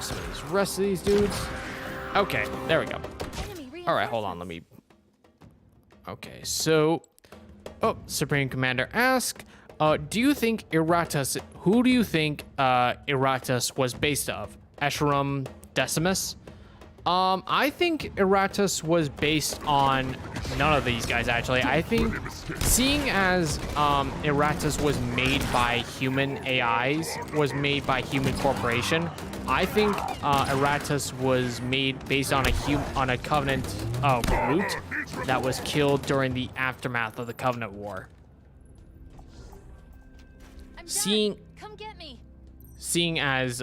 some of these rest of these dudes. Okay, there we go. All right, hold on. Let me. Okay, so. Oh, Supreme Commander asks, do you think Iratus? Who do you think Iratus was based of? Escharum Decimus? I think Iratus was based on none of these guys, actually. I think, seeing as Iratus was made by human AIs, was made by human corporation, I think Iratus was made based on a Covenant root that was killed during the aftermath of the Covenant War. Come get me. Seeing as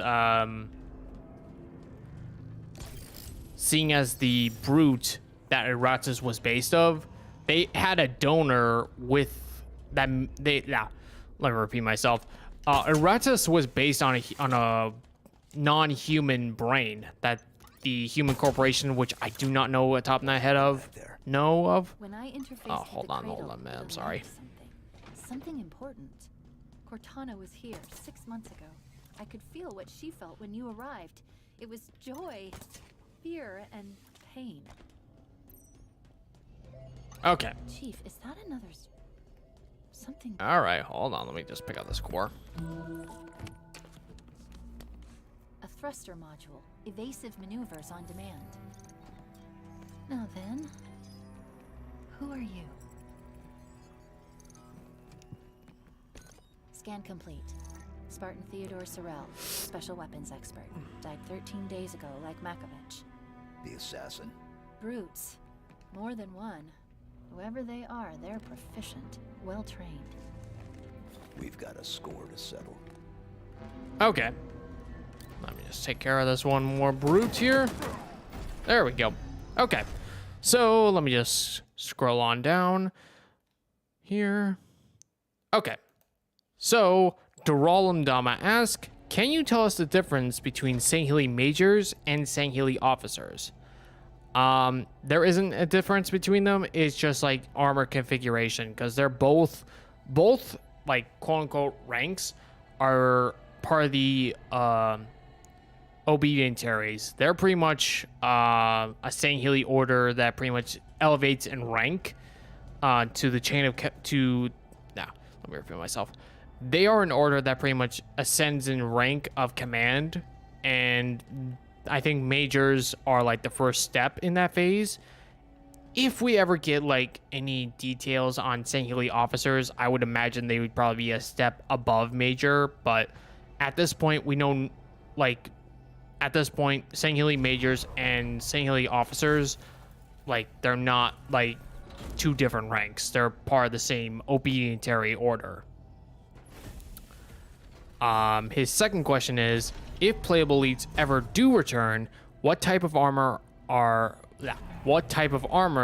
the brute that Iratus was based of, they had a donor with that. Let me repeat myself. Iratus was based on a non-human brain that the human corporation, which I do not know at top of my head know of. When I interfaced Hold on, man. I'm sorry. Something important. Cortana was here 6 months ago. I could feel what she felt when you arrived. It was joy, fear, and pain. Okay. Chief, is that another something? All right, hold on. Let me just pick up this core. A thruster module. Evasive maneuvers on demand. Now then, who are you? Scan complete. Spartan Theodore Sorrell, special weapons expert. Died 13 days ago, like Makovich. The assassin. Brutes. More than one. Whoever they are, they're proficient, well-trained. We've got a score to settle. Okay. Let me just take care of this one more brute here. There we go. Okay. So let me just scroll on down here. Okay. So Duralam Dama asks, can you tell us the difference between Sangheili majors and Sangheili officers? There isn't a difference between them. It's just like armor configuration, because they're both like quote unquote ranks are part of the obedientaries. They're pretty much a Sangheili order that pretty much elevates in rank to the chain of let me repeat myself. They are an order that pretty much ascends in rank of command, and I think majors are like the first step in that phase. If we ever get like any details on Sangheili officers, I would imagine they would probably be a step above major, but at this point we know, like at this point, Sangheili majors and Sangheili officers, like they're not like two different ranks. They're part of the same obedientary order. His second question is, if playable elites ever do return, what type of armor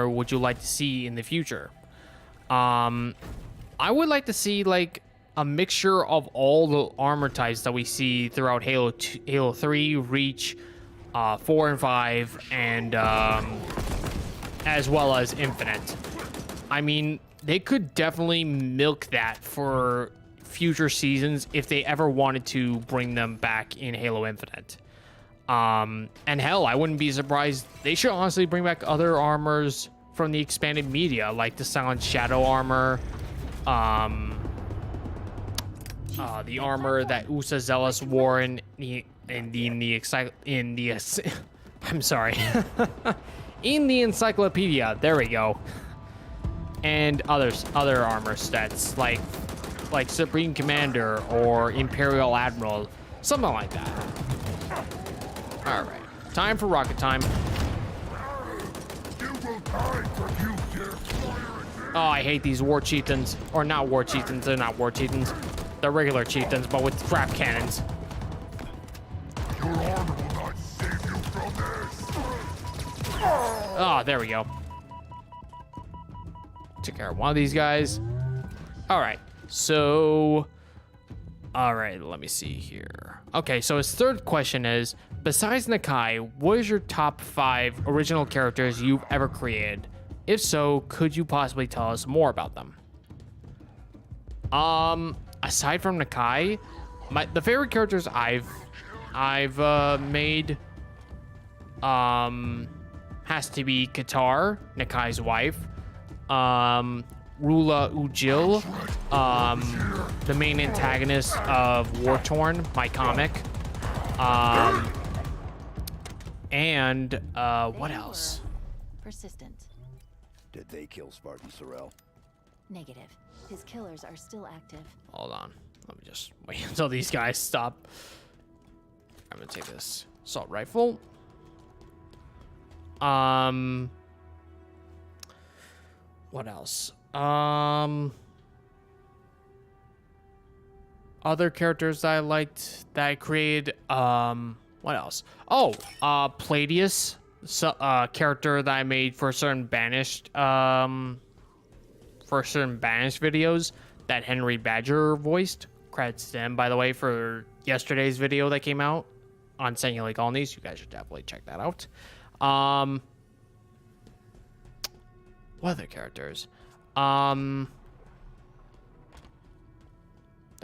would you like to see in the future? I would like to see like a mixture of all the armor types that we see throughout Halo 3, Reach, 4 and 5, and as well as Infinite. I mean, they could definitely milk that for future seasons if they ever wanted to bring them back in Halo Infinite. And hell, I wouldn't be surprised. They should honestly bring back other armors from the expanded media, like the Silent Shadow armor, the armor that Usa Zealous wore in the encyclopedia. There we go. And other armor sets like Supreme Commander or Imperial Admiral, something like that. All right, time for rocket time. Oh, I hate these war chieftains, or not war chieftains. They're not war chieftains. They're regular chieftains, but with trap cannons. Your armor will not save you from this. Oh, there we go. Took care of one of these guys. All right. So, all right, let me see here. Okay, so his third question is, besides Nakai, what is your top 5 original characters you've ever created? If so, could you possibly tell us more about them? Aside from Nakai, the favorite characters I've I've made has to be Qatar, Nakai's wife. Rula Ujil, the main antagonist of War Torn, my comic. And what else? Persistent. Did they kill Spartan Sorrel? Negative. His killers are still active. Hold on. Let me just wait until these guys stop. I'm gonna take this assault rifle. What else? Other characters that I liked that I created. What else? Oh, Palladius, character that I made for certain banished videos that Henry Badger voiced. Credits to him, by the way, for yesterday's video that came out on Singular Colonies. You guys should definitely check that out. What other characters? That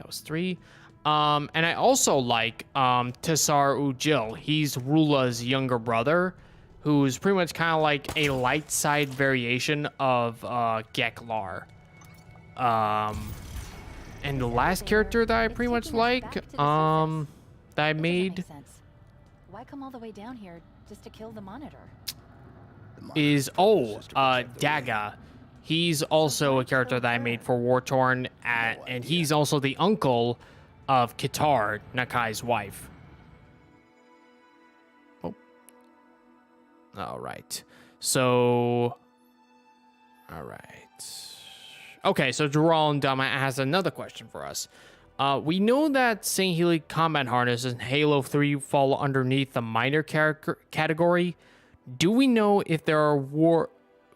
was 3. And I also like Tassar Ujil. He's Rula's younger brother, who's pretty much kind of like a light side variation of Geklar. And the last character that I pretty much like, that I made Why come all the way down here just to kill the monitor? is Daga. He's also a character that I made for War Torn, and he's also the uncle of Qatar, Nakai's wife. Oh. All right. So, all right. Okay, so Jerome Dama has another question for us. We know that St. Healy combat harnesses in Halo 3 fall underneath the minor category. Do we know if there are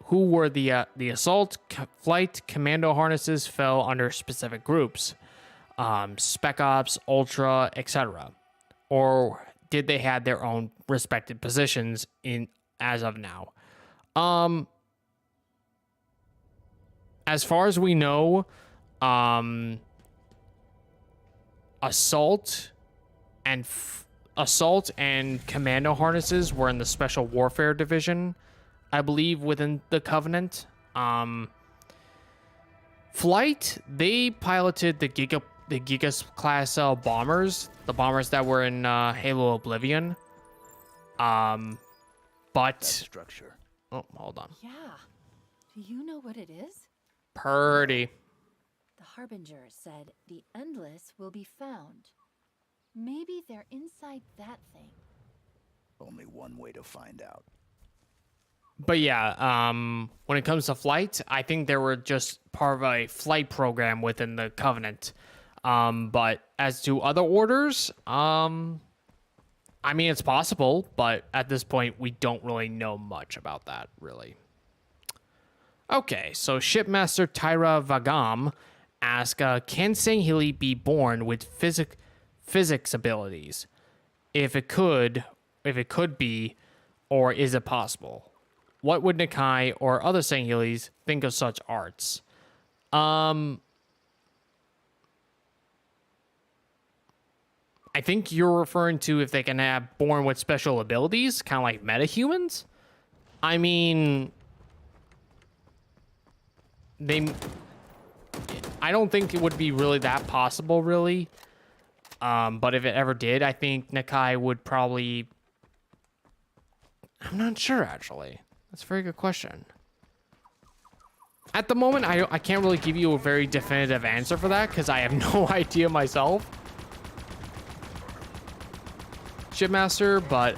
who were the assault, flight, commando harnesses fell under specific groups? Spec Ops, Ultra, etc. Or did they have their own respective positions in as of now? As far as we know, assault and commando harnesses were in the Special Warfare Division, I believe, within the Covenant. Flight, they piloted the Gigas class bombers, the bombers that were in Halo Oblivion. But That structure. oh, hold on. Yeah. Do you know what it is? Purdy. The Harbinger said the Endless will be found. Maybe they're inside that thing. Only one way to find out. But yeah, when it comes to flight, I think they were just part of a flight program within the Covenant. But as to other orders, I mean, it's possible, but at this point, we don't really know much about that, really. Okay, so Shipmaster Tyra Vagam asks, can Sangheili be born with physics abilities? If it could be, or is it possible? What would Nakai or other Sangheilis think of such arts? I think you're referring to if they can have born with special abilities, kind of like metahumans. I mean, I don't think it would be really that possible, really. But if it ever did, I think Nakai would probably... I'm not sure, actually. That's a very good question. At the moment, I can't really give you a very definitive answer for that, because I have no idea myself. Shipmaster, but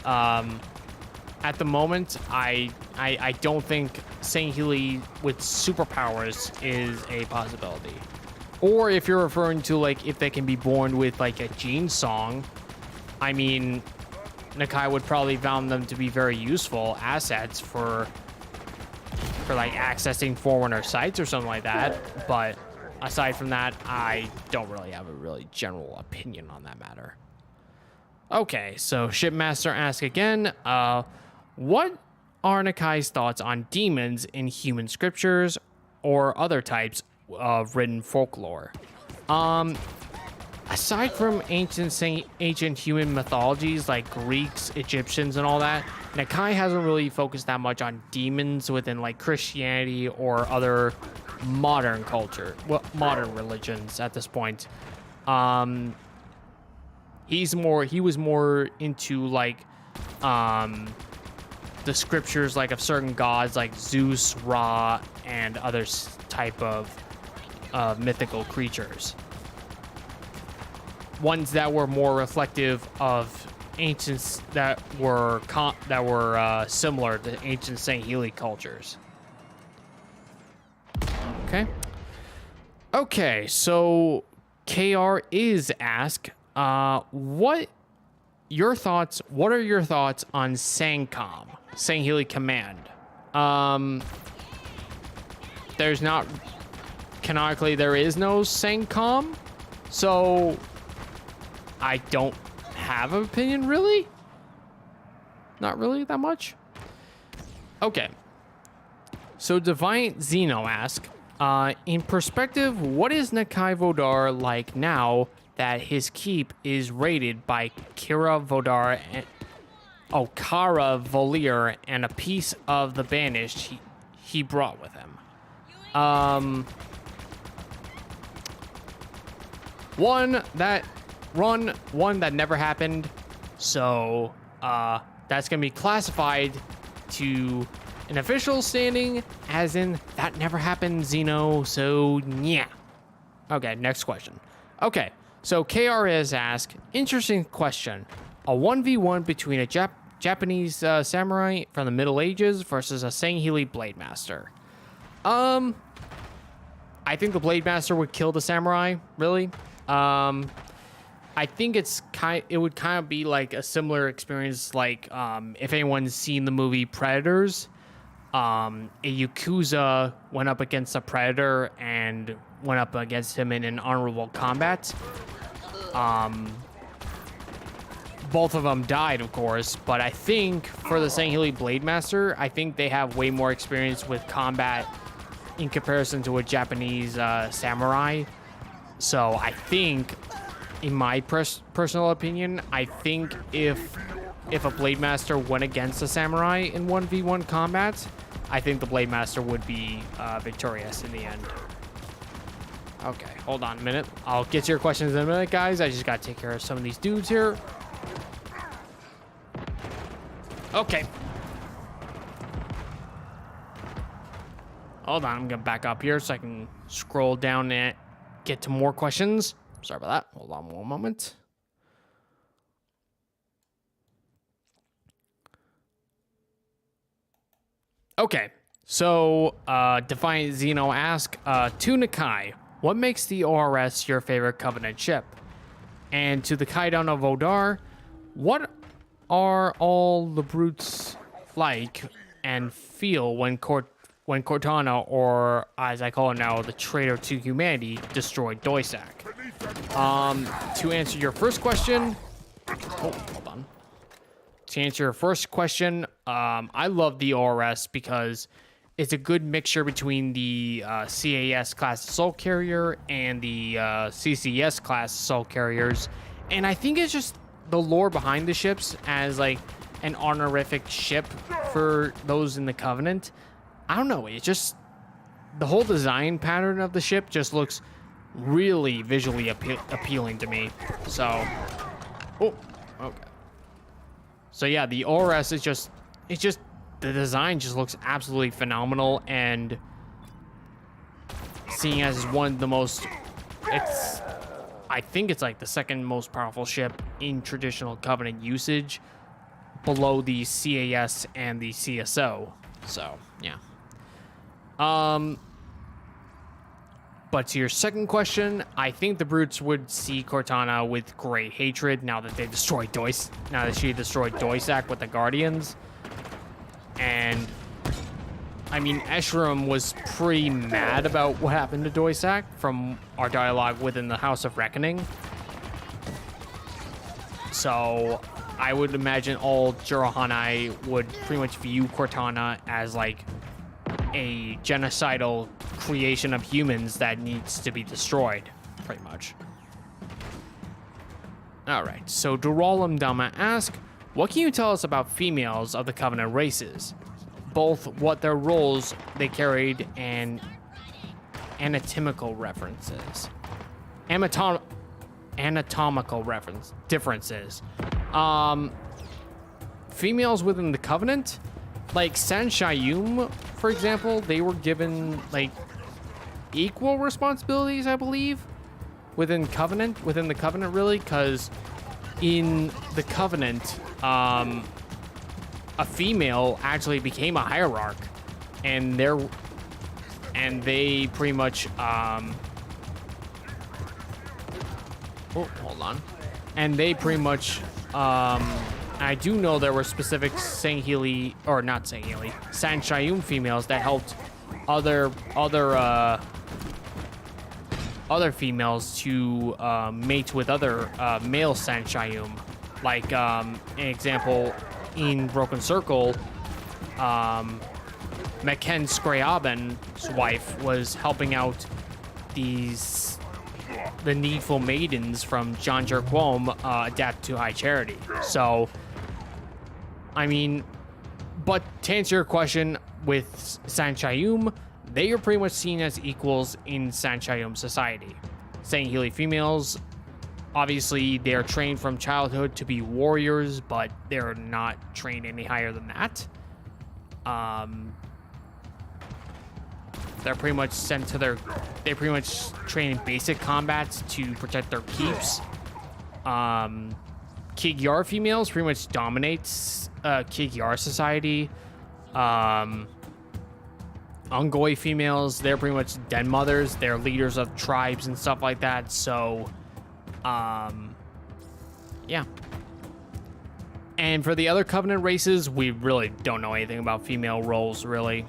at the moment, I don't think Sangheili with superpowers is a possibility. Or if you're referring to, like, if they can be born with, like, a gene song, I mean, Nakai would probably found them to be very useful assets for like, accessing Forerunner sites or something like that. But aside from that, I don't really have a really general opinion on that matter. Okay, so Shipmaster asks again, what are Nakai's thoughts on demons in human scriptures or other types of written folklore? aside from ancient human mythologies like Greeks, Egyptians, and all that, Nakai hasn't really focused that much on demons within like Christianity or other modern culture, well, modern religions at this point. He was more into like the scriptures like of certain gods like Zeus, Ra, and other type of mythical creatures. Ones that were more reflective of ancients that were similar to ancient Sangheili cultures. Okay, so KR is asked, what are your thoughts on Sangcom, Sangheili Command? There's not, canonically, there is no Sangcom, so I don't have an opinion, really. Not really that much. Okay. So Defiant Zeno asks, in perspective, what is Nakai Vodar like now that his keep is raided by Kara Vodar and Kara Volir and a piece of the banished he brought with him? One that never happened, so that's gonna be classified to an official standing as in that never happened, Zeno, so yeah. Okay, next question. Okay, so KRS asked, interesting question. A 1v1 between a Japanese samurai from the Middle Ages versus a Sangheili Blade Master. I think the Blade Master would kill the samurai, really. I think it would kind of be like a similar experience, like if anyone's seen the movie Predators, a Yakuza went up against a Predator and went up against him in an honorable combat. Both of them died, of course, but I think for the Sangheili Blade Master, I think they have way more experience with combat in comparison to a Japanese samurai. So I think, in my personal opinion, I think if a Blade Master went against a samurai in 1v1 combat, I think the Blade Master would be victorious in the end. Okay, hold on a minute. I'll get to your questions in a minute, guys. I just gotta take care of some of these dudes here. Okay. Hold on, I'm gonna back up here so I can scroll down and get to more questions. Sorry about that. Hold on one moment. Okay, so Defiant Zeno asks, to Nakai, what makes the ORS your favorite Covenant ship? And to the Kaidana Vodar, what are all the brutes like and feel when Cortana, or as I call it now, the traitor to humanity, destroyed Doisak? To answer your first question, hold on. To answer your first question, I love the ORS because it's a good mixture between the CAS class assault carrier and the CCS class assault carriers, and I think it's just the lore behind the ships as like an honorific ship for those in the Covenant. I don't know, it's just the whole design pattern of the ship just looks really visually appealing to me. So, okay. So yeah, the ORS is just the design just looks absolutely phenomenal, and seeing as one of the most, I think it's like the second most powerful ship in traditional Covenant usage, below the CAS and the CSO. So yeah. But to your second question, I think the brutes would see Cortana with great hatred now that she destroyed Doisak with the Guardians. And I mean, Escharum was pretty mad about what happened to Doisak from our dialogue within the House of Reckoning. So I would imagine all Jurohanai would pretty much view Cortana as like a genocidal creation of humans that needs to be destroyed, pretty much. All right, so Duralum Dama asks, what can you tell us about females of the Covenant races? Both what their roles they carried and anatomical references. Anatomical reference differences. Females within the Covenant, like Sanshayum, for example, they were given like equal responsibilities, I believe, within the Covenant, really, because in the Covenant, a female actually became a hierarch, and they pretty much hold on. And they pretty much, I do know there were specific Sanshayum females that helped other females to mate with other male Sanshayum. Like, an example, in Broken Circle, Maken Skrayaben's wife was helping out the needful maidens from John Jerquom adapt to High Charity. So, I mean, but to answer your question, with Sanshayum, they are pretty much seen as equals in Sanshayum society. Sangheili females, obviously, they are trained from childhood to be warriors, but they're not trained any higher than that. They're pretty much sent to they pretty much train in basic combats to protect their keeps. Kigyar females pretty much dominates Kigyar society. Ungoi females, they're pretty much den mothers. They're leaders of tribes and stuff like that. So, yeah. And for the other Covenant races, we really don't know anything about female roles, really.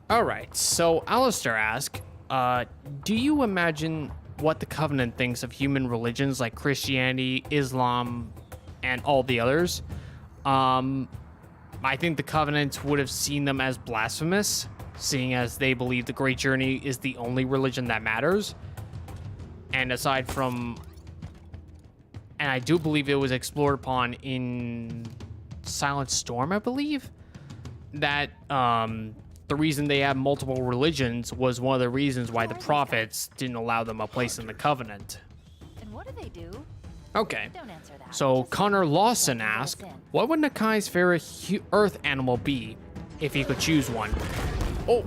All right, so Alistair asks, do you imagine what the Covenant thinks of human religions like Christianity, Islam, and all the others? I think the Covenant would have seen them as blasphemous, seeing as they believe the Great Journey is the only religion that matters. And aside from, and I do believe it was explored upon in Silent Storm, I believe, that the reason they have multiple religions was one of the reasons why the prophets didn't allow them a place in the Covenant. And what do they do? Okay. Don't answer that. So Just Connor Lawson let me asks, listen. what would Nakai's favorite earth animal be if he could choose one? Oh.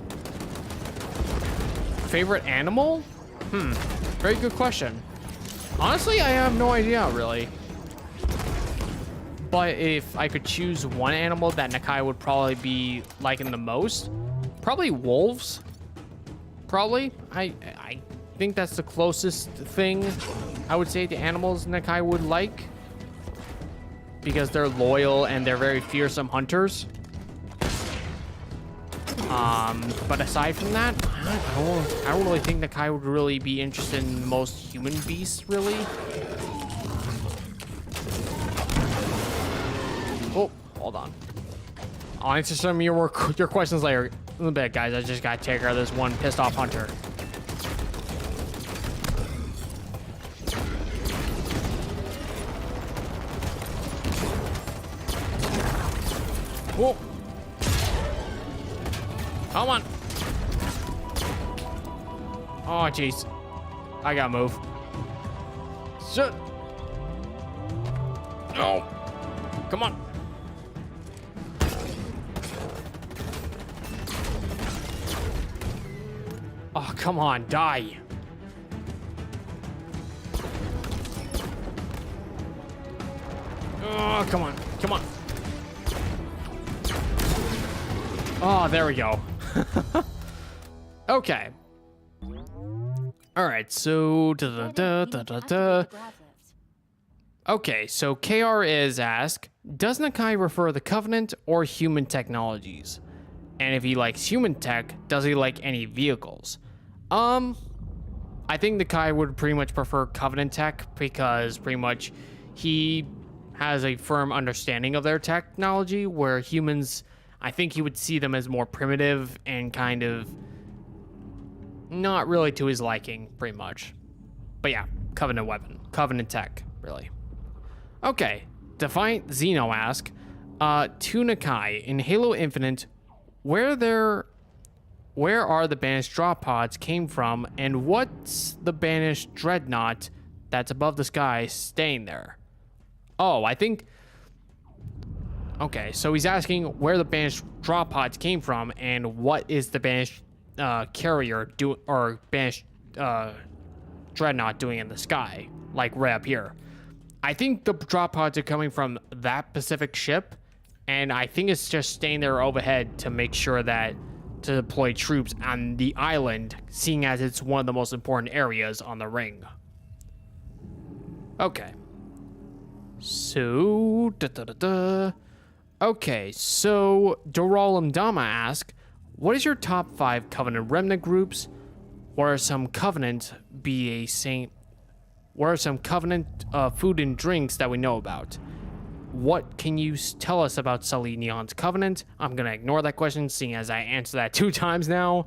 Favorite animal? Very good question. Honestly, I have no idea, really. But if I could choose one animal that Nakai would probably be liking the most, probably wolves. Probably. I think that's the closest thing I would say to animals Nakai would like, because they're loyal and they're very fearsome hunters. But aside from that, I don't really think Nakai would really be interested in most human beasts, really. Oh, hold on. I'll answer some of your questions later. A little bit, guys. I just gotta take care of this one pissed off hunter. Whoa. Come on. Oh, jeez. I gotta move. Shit. No. Come on. Oh, come on. Die. Oh, come on. Come on. Oh, there we go. Okay. All right, so okay, so KR is asked, does Nakai prefer the Covenant or human technologies? And if he likes human tech, does he like any vehicles? I think Nakai would pretty much prefer Covenant tech because pretty much he has a firm understanding of their technology, where humans, I think he would see them as more primitive and kind of not really to his liking, pretty much. But yeah, Covenant weapon. Covenant tech, really. Okay, Defiant Xeno asks, to Nakai, in Halo Infinite, where are the banished drop pods came from, and what's the banished dreadnought that's above the sky staying there? Oh, I think... Okay, so he's asking where the banished drop pods came from, and what is the banished carrier or banished dreadnought doing in the sky, like right up here. I think the drop pods are coming from that Pacific ship, and I think it's just staying there overhead to make sure that to deploy troops on the island, seeing as it's one of the most important areas on the ring. Okay. So, Okay, so Doralam Dama asks, what is your top 5 Covenant Remnant groups? What are some Covenant What are some Covenant food and drinks that we know about? What can you tell us about Sully Neon's Covenant? I'm gonna ignore that question, seeing as I answered that 2 times now.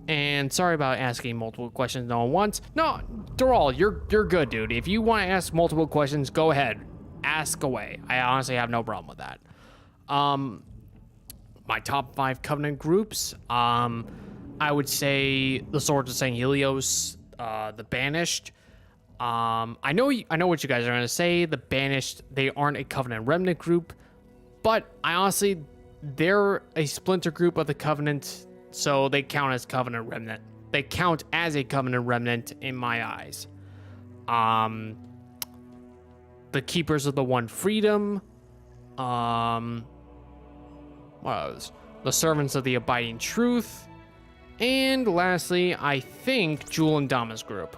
And sorry about asking multiple questions all at once. No, Doral, you're good, dude. If you want to ask multiple questions, go ahead. Ask away. I honestly have no problem with that. My top 5 Covenant groups. I would say the Swords of St. Helios, the Banished. I know what you guys are gonna say. The Banished, they aren't a Covenant Remnant group, but they're a splinter group of the Covenant, so they count as Covenant Remnant. They count as a Covenant Remnant in my eyes. The Keepers of the One Freedom. What else? The Servants of the Abiding Truth. And lastly, I think Jewel and Dama's group.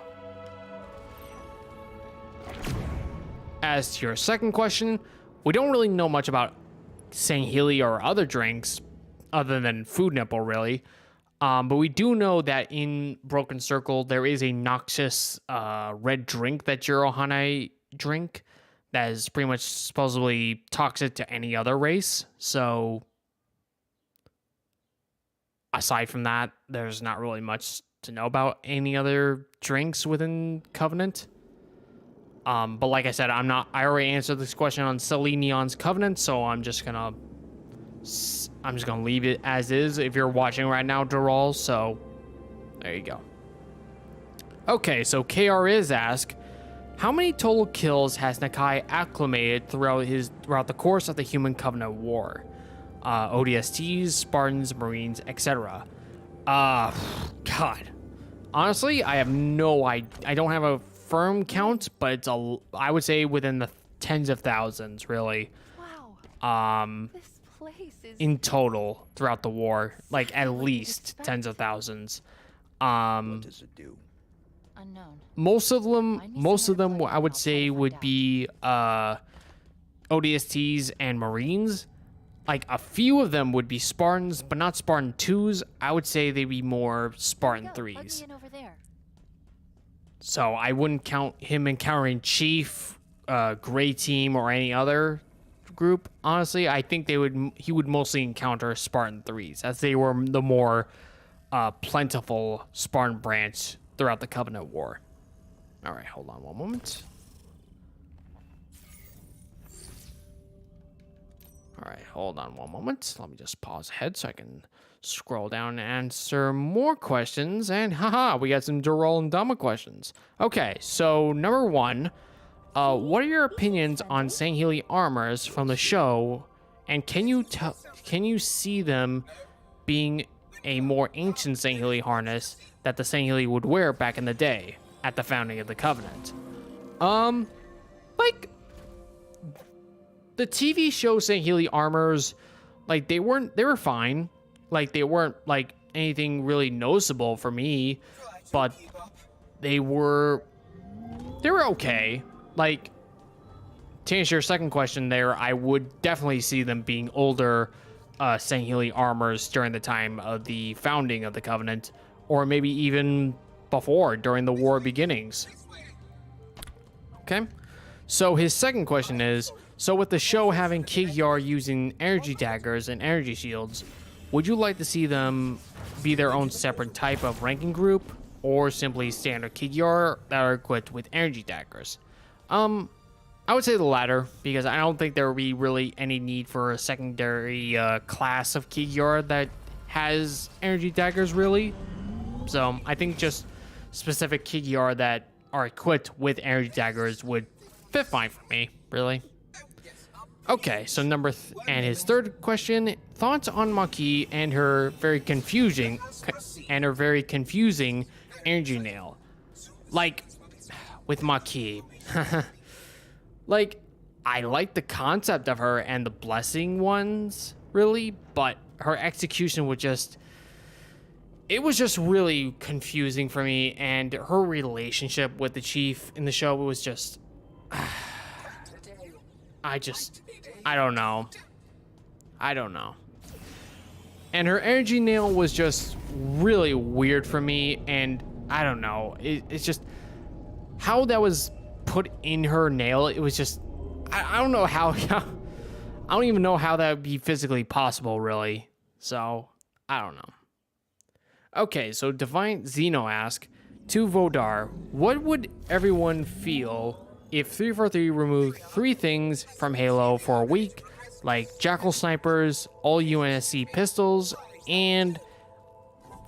As to your second question, we don't really know much about Sangheli or other drinks other than Food Nipple, really. But we do know that in Broken Circle, there is a noxious red drink that Jirohane drink that is pretty much supposedly toxic to any other race. So aside from that, there's not really much to know about any other drinks within Covenant. But like I said, I already answered this question on Sully Neon's Covenant, so I'm just gonna leave it as is if you're watching right now, Doral. So there you go. Okay, so KR is asked, how many total kills has Nakai acclimated throughout the course of the Human Covenant War? ODSTs, Spartans, Marines, etc. God. Honestly, I have no idea. I don't have a firm count, but I would say within the tens of thousands, really. Wow. This place is in total throughout the war, like at least tens of thousands. What does it do? unknown. Most of them I would say would be ODSTs and Marines. Like a few of them would be Spartans, but not Spartan 2s. I would say they'd be more Spartan 3s. So I wouldn't count him encountering Chief, Gray Team, or any other group. Honestly, I think he would mostly encounter Spartan 3s, as they were the more plentiful Spartan branch throughout the Covenant War. All right, hold on one moment. All right, hold on one moment. Let me just pause ahead so I can scroll down and answer more questions. And haha, we got some Durol and Dama questions. Okay, so number one, what are your opinions on Sangheli armors from the show? And can you see them being a more ancient Sangheli harness that the Sangheli would wear back in the day at the founding of the Covenant? Like the TV show Sangheli armors, like they were fine. Like they weren't like anything really noticeable for me, but they were okay. Like to answer your second question there, I would definitely see them being older Sangheli armors during the time of the founding of the Covenant, or maybe even before, during the war beginnings. Okay, so his second question is, so with the show having Kigyar using energy daggers and energy shields, would you like to see them be their own separate type of ranking group? or simply standard Kigyar that are equipped with energy daggers. I would say the latter, because I don't think there would be really any need for a secondary class of Kigyar that has energy daggers, really. So I think just specific Kigyar that are equipped with energy daggers would fit fine for me, really. Okay, so and his third question: thoughts on Maki and her very confusing energy nail. Like with Maki, like I like the concept of her and the blessing ones, really, but her execution was just. It was just really confusing for me, and her relationship with the chief in the show was just. I don't know. And her energy nail was just really weird for me, and I don't know. It's just how that was put in her nail. It was just, I don't know how I don't even know how that would be physically possible, really. So, I don't know. Okay, so Divine Zeno asks, to Vodar, what would everyone feel if 343 removed 3 things from Halo for a week, like Jackal snipers, all UNSC pistols, and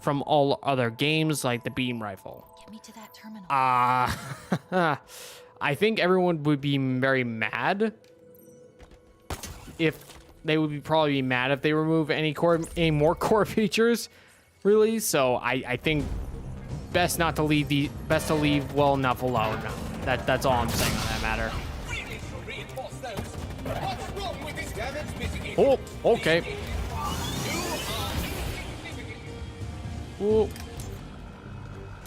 from all other games like the beam rifle? Get me to that terminal. I think everyone would be very mad if they would probably be mad if they remove any more core features, really. So I think best to leave well enough alone. That's all I'm saying on that matter. Oh, okay. Ooh.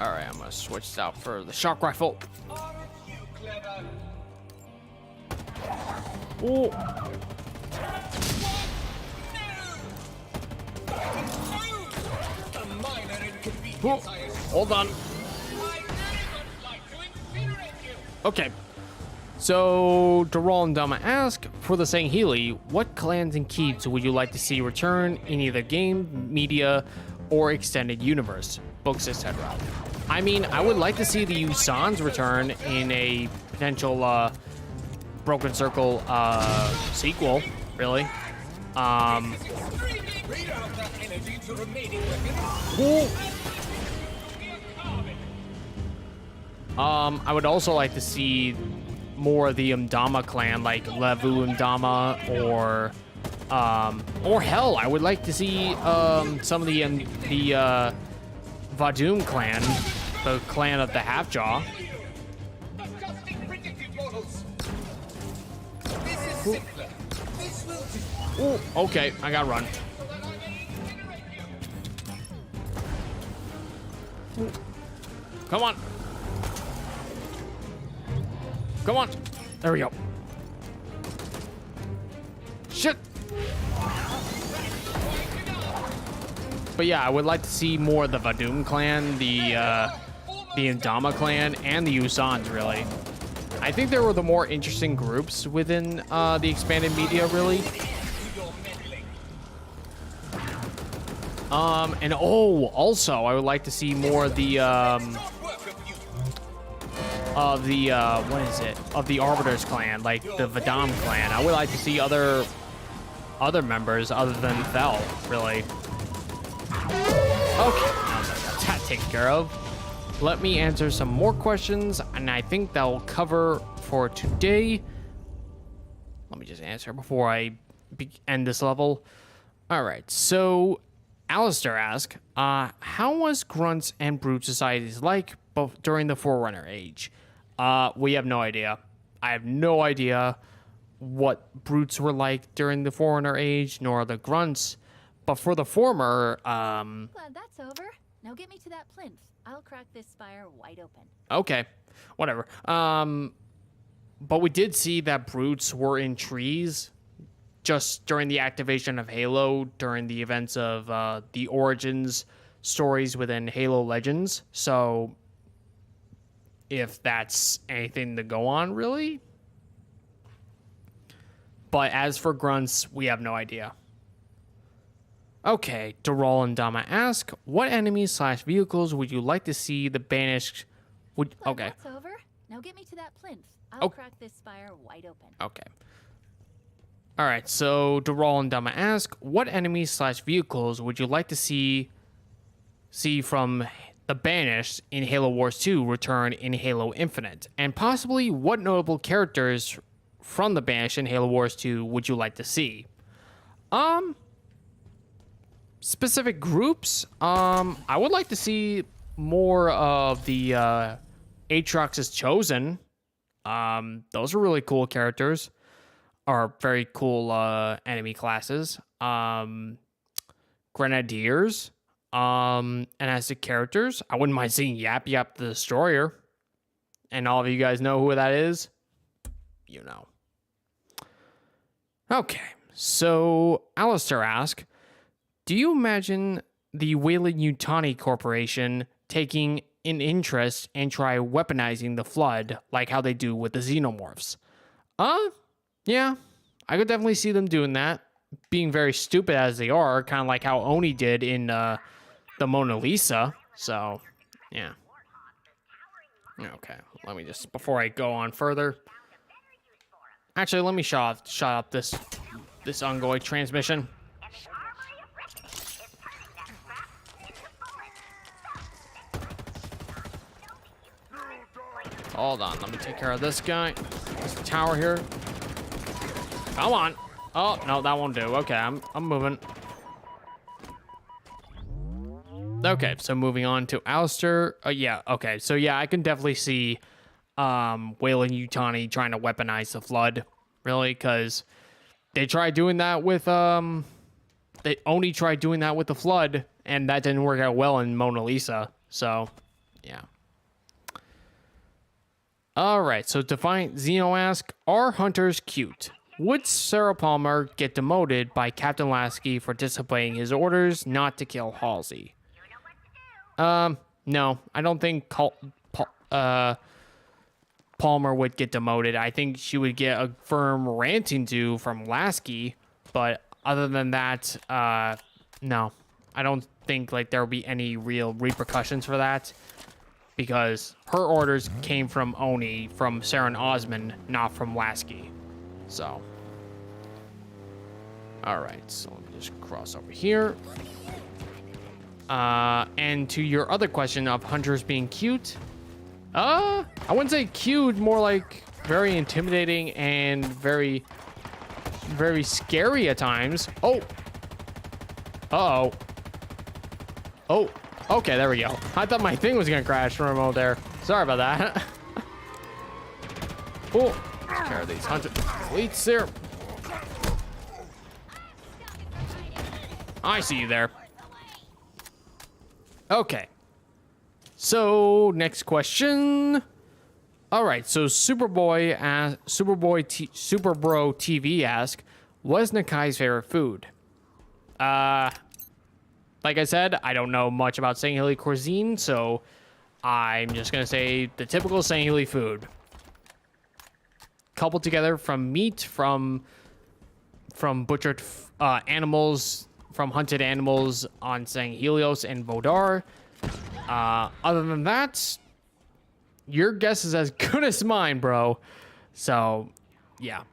All right, I'm gonna switch this out for the shock rifle. Ooh. Ooh. Hold on. Okay. So, Doral and Dama ask, for the Sangheili, what clans and keeps would you like to see return in either game, media, or extended universe, books, etc.? I mean, I would like to see the Usans return in a potential Broken Circle sequel, really. Cool. I would also like to see more of the Umdama clan, like Levu Umdama, or hell, I would like to see some of the Vadum clan, the clan of the Halfjaw. Ooh, okay, I gotta run. Ooh. Come on. Come on. There we go. Shit. But yeah, I would like to see more of the Vadum clan, the Indama clan, and the Usans, really. I think they were the more interesting groups within the expanded media, really. And also, I would like to see more of the of the Arbiters clan, like the Vadam clan. I would like to see other members other than Fel, really. Okay, that taken care of. Let me answer some more questions, and I think that will cover for today. Let me just answer before I end this level. All right, so Alistair asks, how was Grunts and Brute societies like both during the Forerunner age? We have no idea. I have no idea what Brutes were like during the Forerunner age, nor the Grunts. But for the former, Glad that's over. Now get me to that plinth. I'll crack this spire wide open. Okay, whatever. But we did see that Brutes were in trees just during the activation of Halo, during the events of the Origins stories within Halo Legends. So, if that's anything to go on, really. But as for Grunts, we have no idea. Okay, Doral and Dama ask, what enemies slash vehicles would you like to see the banished? Would Well, okay, that's over. Now get me to that plinth. I'll Oh. crack this spire wide open. okay. All right, so Doral and Dama ask, what enemies slash vehicles would you like to see from the banished in Halo Wars 2 return in Halo Infinite, and possibly what notable characters from the banished in Halo Wars 2 would you like to see? Specific groups. I would like to see more of the Aatrox's Chosen. Those are really cool characters, are very cool enemy classes. Grenadiers. And as the characters, I wouldn't mind seeing Yap Yap the Destroyer. And all of you guys know who that is? You know. Okay, so Alistair asks, do you imagine the Weyland-Yutani Corporation taking an interest and try weaponizing the Flood like how they do with the Xenomorphs? Yeah, I could definitely see them doing that. Being very stupid as they are, kind of like how Oni did in the Mona Lisa. So, yeah. Okay, let me just, before I go on further. Actually, let me shut up this ongoing transmission. Hold on, let me take care of this guy. This tower here. Come on. Oh, no, that won't do. Okay, I'm moving. Okay, so moving on to Alistair. Yeah, okay. So yeah, I can definitely see Weyland-Yutani trying to weaponize the Flood, really, because they tried doing that with they only tried doing that with the Flood, and that didn't work out well in Mona Lisa. So, yeah. All right, so Defiant Zeno asks, are hunters cute? Would Sarah Palmer get demoted by Captain Lasky for disobeying his orders not to kill Halsey? No, I don't think Palmer would get demoted. I think she would get a firm ranting to from Lasky, but other than that, no, I don't think like there will be any real repercussions for that, because her orders came from Oni, from Saren Osman, not from Lasky. So, all right, so let me just cross over here. And to your other question of hunters being cute, I wouldn't say cute, more like very intimidating and very, very scary at times. Oh, uh-oh. Oh, okay, there we go. I thought my thing was gonna crash from remote there. Sorry about that. Oh, take care of these hunter elites here. I see you there. Okay. So next question. All right. So Superbro TV asks, "What is Nakai's favorite food?" Like I said, I don't know much about Sangheili cuisine, so I'm just gonna say the typical Sangheili food, coupled together from meat from butchered animals, from hunted animals on Sanghelios and Vodar. Other than that, your guess is as good as mine, bro. So, yeah.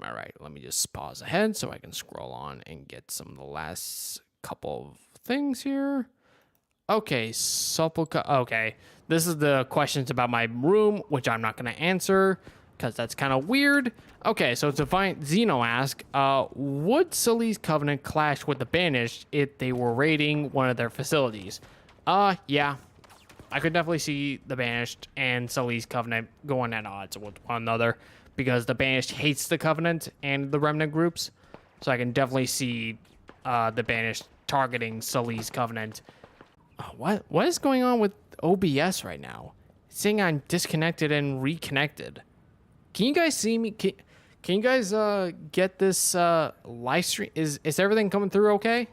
All right, let me just pause ahead so I can scroll on and get some of the last couple of things here. Okay, okay. This is the questions about my room, which I'm not going to answer because that's kind of weird. Okay, so Defiant Zeno asks, would Sully's Covenant clash with the Banished if they were raiding one of their facilities? Yeah. I could definitely see the Banished and Sully's Covenant going at odds with one another, because the Banished hates the Covenant and the Remnant groups. So I can definitely see the Banished targeting Sully's Covenant. What is going on with OBS right now? It's saying I'm disconnected and reconnected. Can you guys see me? Can you guys get this live stream? Is everything coming through okay?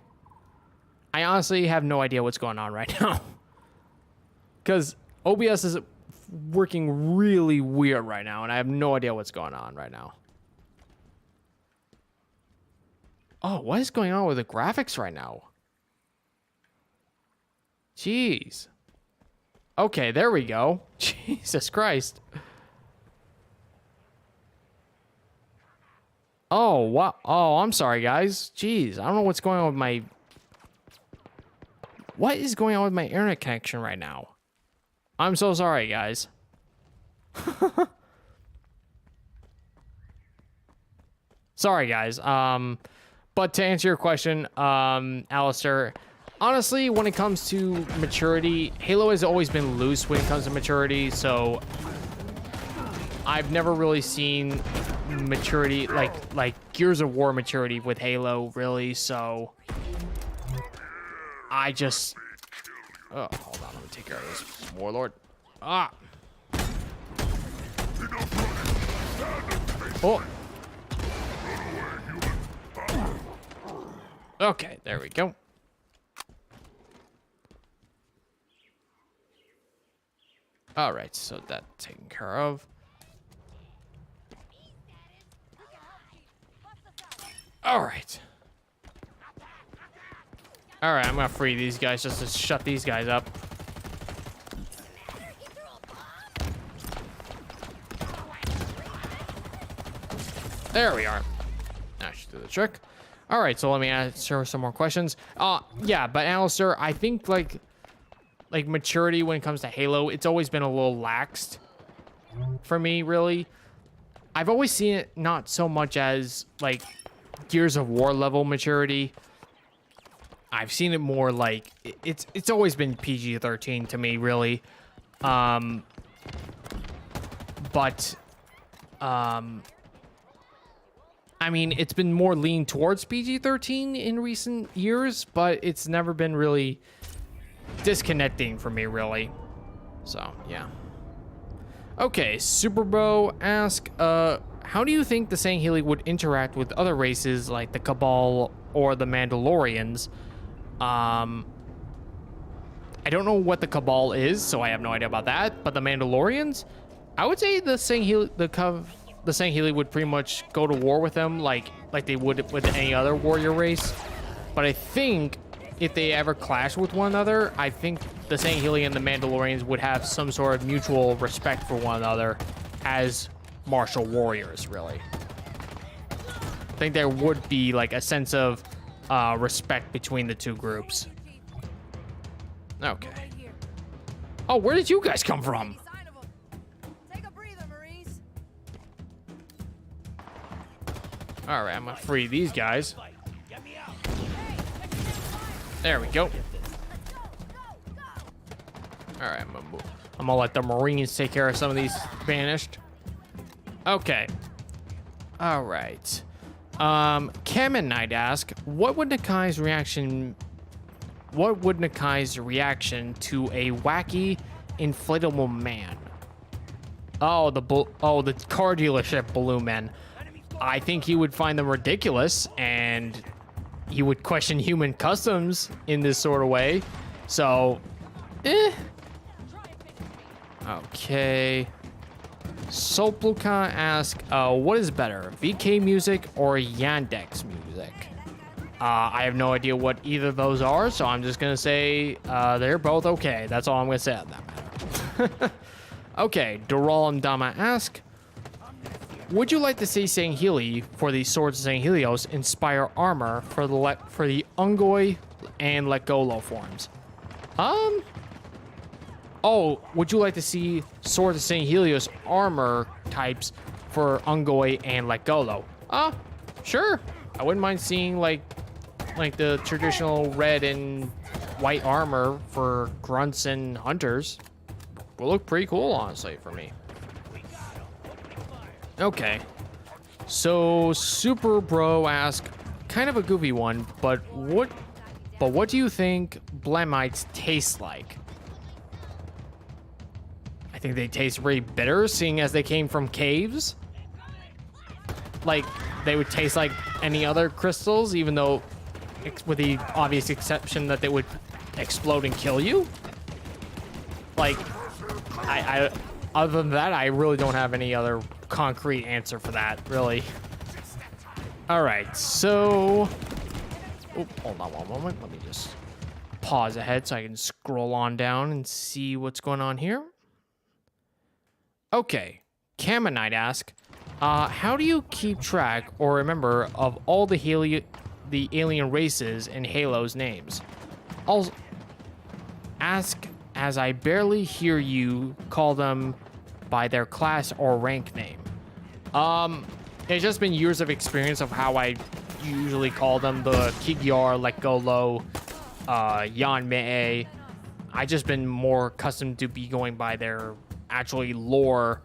I honestly have no idea what's going on right now, because OBS is working really weird right now, and I have no idea what's going on right now. Oh, what is going on with the graphics right now? Jeez. Okay, there we go. Jesus Christ. Oh, wow. Oh, I'm sorry, guys. Jeez, I don't know what's going on with my... What is going on with my internet connection right now? I'm so sorry, guys. Sorry, guys. But to answer your question, Alistair, honestly, when it comes to maturity, Halo has always been loose when it comes to maturity, so I've never really seen maturity like Gears of War maturity with Halo, really, so I just... Oh, hold on, let me take care of this warlord. Ah! Oh! Okay, there we go. All right, so that's taken care of. All right. All right, I'm gonna free these guys just to shut these guys up. There we are. That should do the trick. All right, so let me answer some more questions. Yeah, but Alistair, I think like maturity when it comes to Halo, it's always been a little laxed for me, really. I've always seen it not so much as like Gears of War level maturity. I've seen it more like it's always been PG-13 to me, really. I mean, it's been more leaned towards PG-13 in recent years, but it's never been really disconnecting for me, really. So, yeah. Okay, Superbro asks, how do you think the Sangheili would interact with other races like the Cabal or the Mandalorians? I don't know what the Cabal is, so I have no idea about that, but the Mandalorians, I would say the Sangheili would pretty much go to war with them like they would with any other warrior race. But I think if they ever clash with one another, I think the Sangheili and the Mandalorians would have some sort of mutual respect for one another as martial warriors, really. I think there would be like a sense of respect between the two groups. Okay. Oh, where did you guys come from? All right, I'm gonna free these guys. There we go. All right, I'm gonna let the Marines take care of some of these banished. Okay. All right. Kamen Knight asks, what would Nakai's reaction to a wacky inflatable man? Oh, the car dealership balloon man. I think he would find them ridiculous, and he would question human customs in this sort of way. So, Okay. Solpluka asks, what is better, VK music or Yandex music? I have no idea what either of those are, so I'm just gonna say they're both okay. That's all I'm gonna say on that matter. Okay, Doralam Dama asks, would you like to see Sangheili for the Swords of Sanghelios inspire armor for the Ungoi and Legolo forms? Oh, would you like to see Swords of Sanghelios armor types for Ungoi and Legolo? Sure. I wouldn't mind seeing like the traditional red and white armor for grunts and hunters. Will look pretty cool, honestly, for me. Okay, so Super Bro asks, kind of a goofy one, but what do you think Blemites taste like? I think they taste really bitter, seeing as they came from caves. Like, they would taste like any other crystals, even though, with the obvious exception that they would explode and kill you. Like, I other than that, I really don't have any other concrete answer for that, really. All right, so Oh, hold on one moment. Let me just pause ahead so I can scroll on down and see what's going on here. Okay, Camonite asks, how do you keep track or remember of all the alien races in Halo's names? I'll ask as I barely hear you call them by their class or rank name. It's just been years of experience of how I usually call them, the Kigyar, Lekgolo, Yan Mei. I just been more accustomed to be going by their actually lore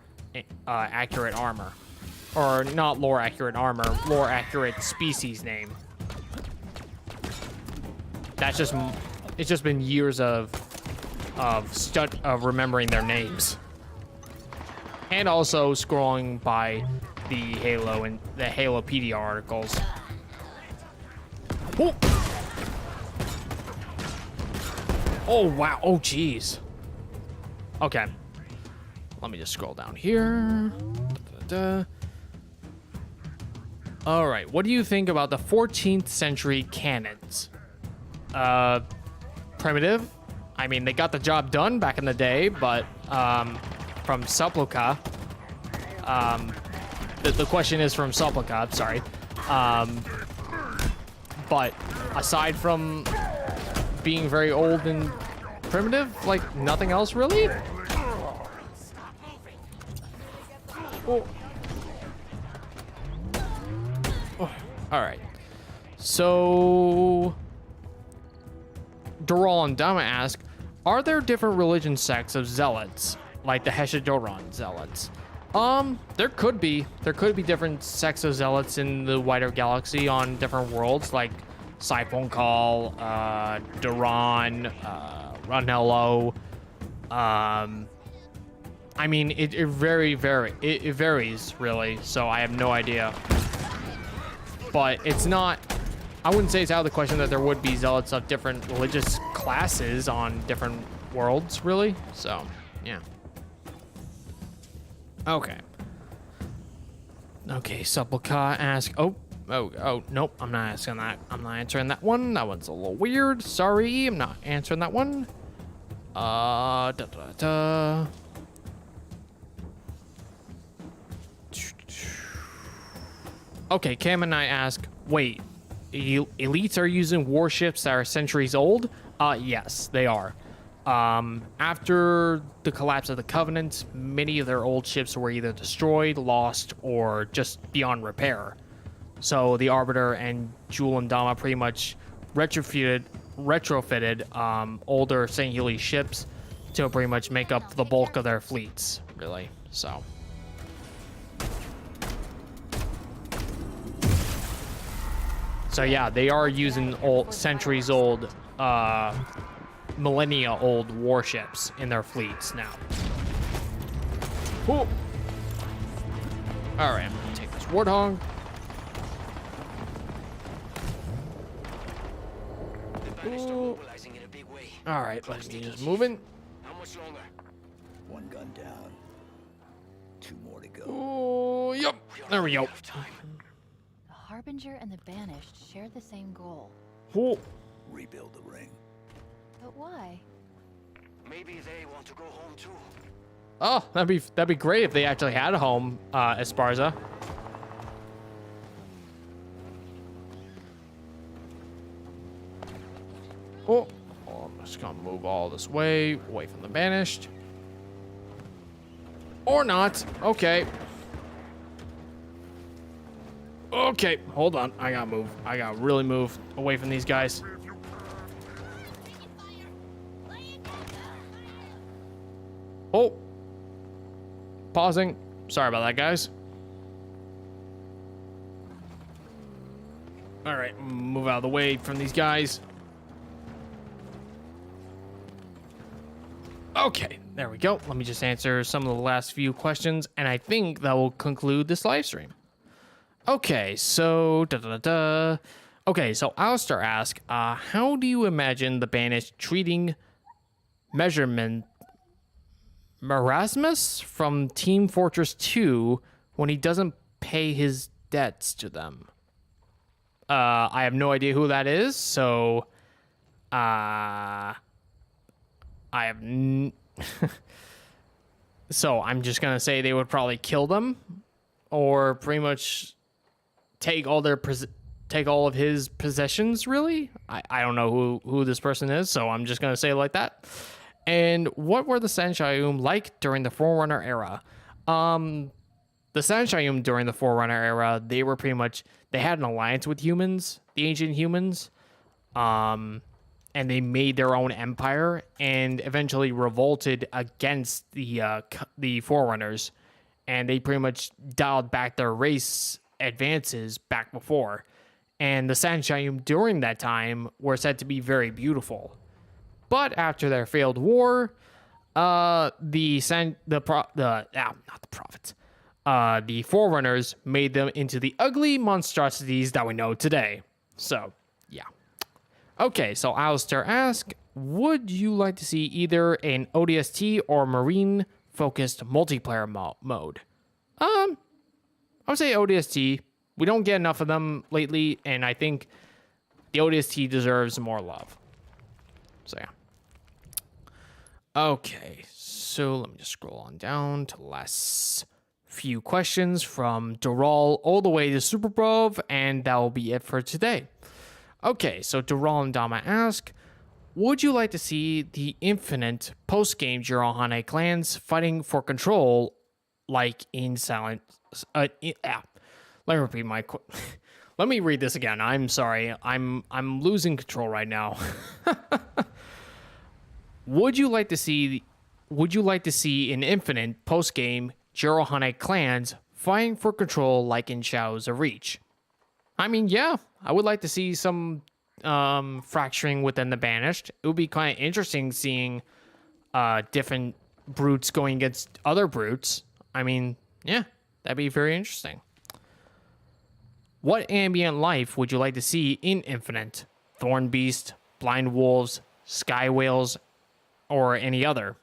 accurate armor. Or not lore accurate armor, lore accurate species name. It's just been years of remembering their names. And also scrolling by the Halo and the Halopedia articles. Oh! Oh, wow. Oh, jeez. Okay. Let me just scroll down here. All right. What do you think about the 14th century canons? Primitive. I mean, they got the job done back in the day, but from Supplica. The question is from Supplica, sorry. But aside from being very old and primitive, like nothing else really? Oh. Oh. All right. So, Doral and Dama ask, are there different religion sects of zealots, like the Heshidoran zealots? There could be. There could be different sects of zealots in the wider galaxy on different worlds, like Siphon Call, Duran, Ranello. I mean, it varies, really, so I have no idea. But it's not... I wouldn't say it's out of the question that there would be zealots of different religious classes on different worlds, really. So, yeah. Okay. Okay, Supplica ask... Oh, nope, I'm not asking that. I'm not answering that one. That one's a little weird. Sorry, I'm not answering that one. Okay, Cam and I ask, wait, elites are using warships that are centuries old? Yes, they are. After the collapse of the Covenant, many of their old ships were either destroyed, lost, or just beyond repair. So the Arbiter and Jewel and Dama pretty much retrofitted older Sangheili ships to pretty much make up the bulk of their fleets, really. So yeah, they are using centuries old, millennia old warships in their fleets now. Ooh. All right, I'm gonna take this Warthog. Mobilizing in a big way. All right, let's just moving. How much longer? One gun down. Two more to go. Oh, yep. There we go. The Harbinger and the Banished share the same goal. Oh. Rebuild the ring. But why? Maybe they want to go home too. Oh, that'd be great if they actually had a home, Esparza. Oh, I'm just gonna move all this way, away from the Banished. Or not. Okay. Okay, hold on. I gotta move. I gotta really move away from these guys. Oh. Pausing. Sorry about that, guys. All right, move out of the way from these guys. Okay, there we go. Let me just answer some of the last few questions, and I think that will conclude this live stream. Okay, so Okay, so Alistair asks, how do you imagine the Banished treating Marasmus from Team Fortress 2 when he doesn't pay his debts to them? I have no idea who that is, so so I'm just gonna say they would probably kill them, or pretty much take all of his possessions. Really, I don't know who this person is, so I'm just gonna say it like that. And what were the Sanshayum like during the Forerunner era? The Sanshayum during the Forerunner era, they were pretty much, they had an alliance with humans, the ancient humans, and they made their own empire and eventually revolted against the Forerunners, and they pretty much dialed back their race advances back before. And the Sanshayum during that time were said to be very beautiful. But after their failed war, the Forerunners made them into the ugly monstrosities that we know today. So, yeah. Okay, so Alistair asks, would you like to see either an ODST or marine-focused multiplayer mode? I would say ODST. We don't get enough of them lately, and I think the ODST deserves more love. So, yeah. Okay, so let me just scroll on down to the last few questions from Doral all the way to Superbrov, and that will be it for today. Okay, so Doral and Dama ask, would you like to see the infinite post-game Jirohane clans fighting for control like in Silent... Let me repeat my... Let me read this again. I'm sorry. I'm losing control right now. Would you like to see an infinite post-game Jirohane clans fighting for control like in Shadows of Reach? I mean, yeah, I would like to see some fracturing within the Banished. It would be kind of interesting seeing different brutes going against other brutes. I mean, yeah, that'd be very interesting. What ambient life would you like to see in Infinite? Thorn Beast, Blind Wolves, Sky Whales, or any other?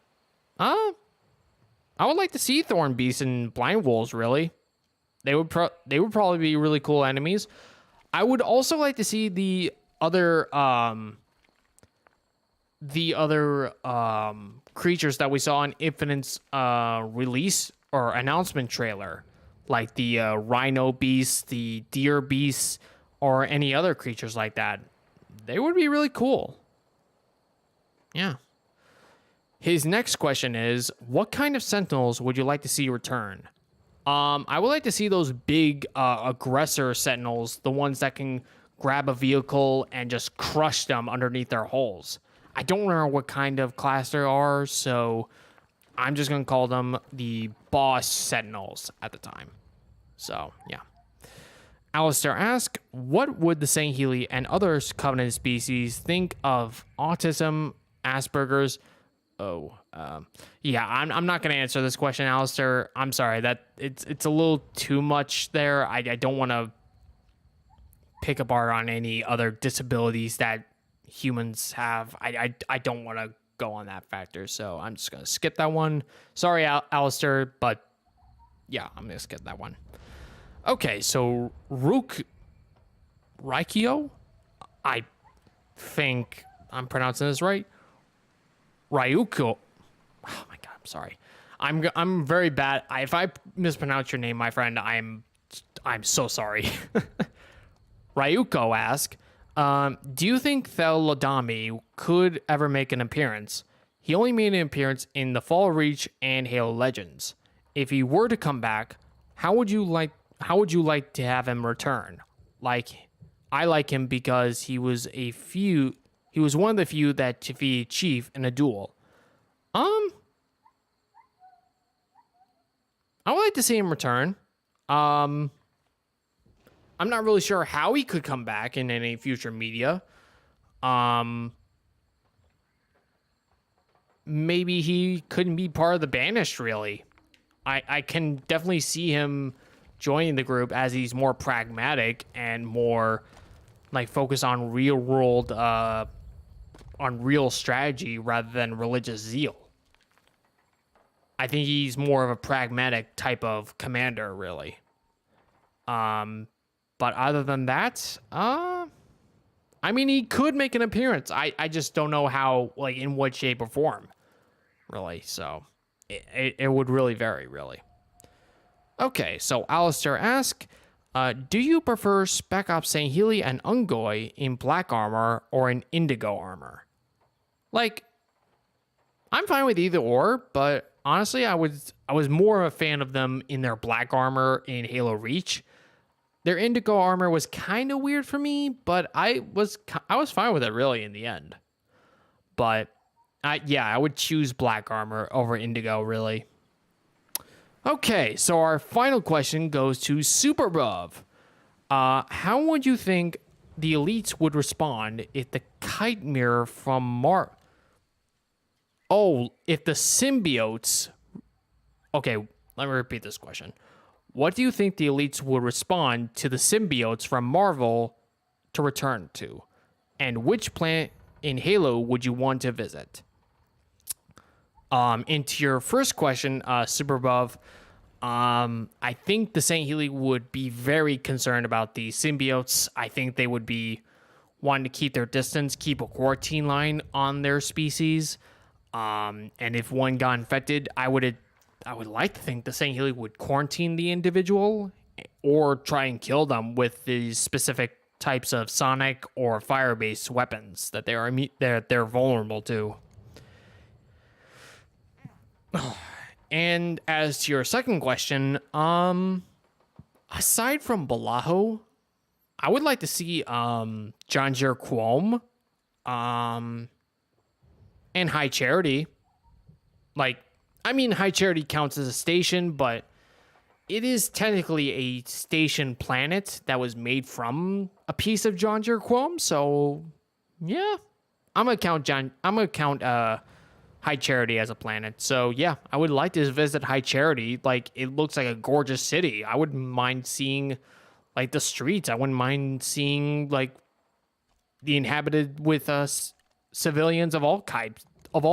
I would like to see Thorn Beast and Blind Wolves, really. They would probably be really cool enemies. I would also like to see the other creatures that we saw in Infinite's release or announcement trailer, like the Rhino Beast, the Deer Beast, or any other creatures like that. They would be really cool. Yeah. His next question is, what kind of Sentinels would you like to see return? I would like to see those big aggressor Sentinels, the ones that can grab a vehicle and just crush them underneath their hulls. I don't remember what kind of class they are, so I'm just going to call them the boss Sentinels at the time. So, yeah. Alistair asks, what would the Sangheili and other Covenant species think of autism, Asperger's? Yeah, I'm not going to answer this question, Alistair. I'm sorry, that it's a little too much there. I don't want to pick apart on any other disabilities that humans have. I don't want to go on that factor, so I'm just going to skip that one. Sorry, Alistair, but yeah, I'm going to skip that one. Okay, so Raikio? I think I'm pronouncing this right. Ryuko. Oh my god, I'm sorry. I'm very bad. If I mispronounce your name, my friend, I'm so sorry. Ryuko asks, do you think Thelodami could ever make an appearance? He only made an appearance in the Fall of Reach and Halo Legends. If he were to come back, how would you like to have him return? I like him because he was one of the few that defeated Chief in a duel. I would like to see him return. I'm not really sure how he could come back in any future media. Maybe he couldn't be part of the Banished, really. I can definitely see him joining the group as he's more pragmatic and more focused on real world on real strategy rather than religious zeal. I think he's more of a pragmatic type of commander, really. But other than that, I mean, he could make an appearance. I just don't know how, like, in what shape or form, really. So it would really vary, really. Okay, so Alistair asks, do you prefer Spec Ops Sangheili and Ungoy in black armor or in indigo armor? Like, I'm fine with either or, but honestly, I was more of a fan of them in their black armor in Halo Reach. Their indigo armor was kind of weird for me, but I was fine with it really in the end. But yeah, I would choose black armor over indigo really. Okay, so our final question goes to Super Bruv. How would you think the elites would respond if the kite mirror from if the symbiotes... Okay, let me repeat this question. What do you think the elites would respond to the symbiotes from Marvel to return to? And which planet in Halo would you want to visit? Into your first question, Super Above, I think the Sangheili would be very concerned about the symbiotes. I think they would be wanting to keep their distance, keep a quarantine line on their species. And if one got infected, I would like to think the Sangheili would quarantine the individual or try and kill them with these specific types of sonic or fire-based weapons that they're vulnerable to. And as to your second question, aside from Balaho, I would like to see Janjir Quom and High Charity. Like, I mean, High Charity counts as a station, but it is technically a station planet that was made from a piece of Janjir Quom. So, yeah, I'm gonna count High Charity as a planet. So yeah, I would like to visit High Charity. Like, it looks like a gorgeous city. I wouldn't mind seeing like the streets. I wouldn't mind seeing like the inhabited with civilians of all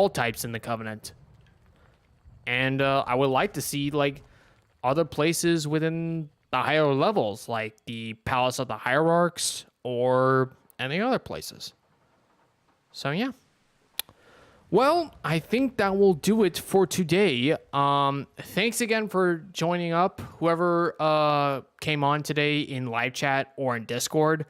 types in the Covenant. And I would like to see like other places within the higher levels, like the Palace of the Hierarchs or any other places. So yeah. Well, I think that will do it for today. Thanks again for joining up, whoever came on today in live chat or in Discord.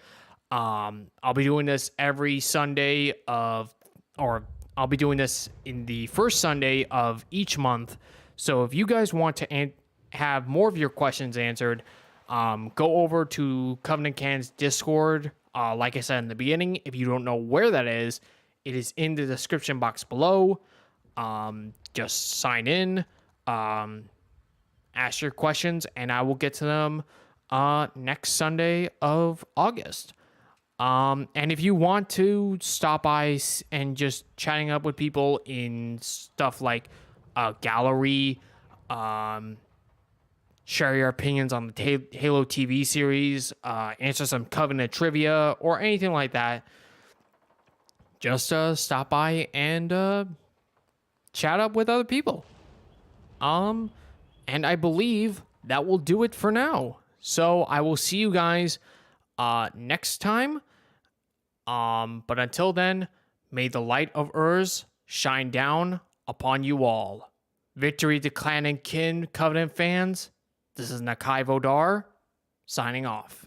I'll be doing this every Sunday I'll be doing this in the first Sunday of each month. So if you guys want to have more of your questions answered, go over to Covenant Canon's Discord. Like I said in the beginning, if you don't know where that is, it is in the description box below. Just sign in, ask your questions, and I will get to them next Sunday of August. And if you want to stop by and just chatting up with people in stuff like gallery, share your opinions on the Halo TV series, answer some Covenant trivia, or anything like that, just stop by and chat up with other people. And I believe that will do it for now. So I will see you guys next time. But until then, may the light of Urs shine down upon you all. Victory to Clan and Kin Covenant fans. This is Nakai Vodar, signing off.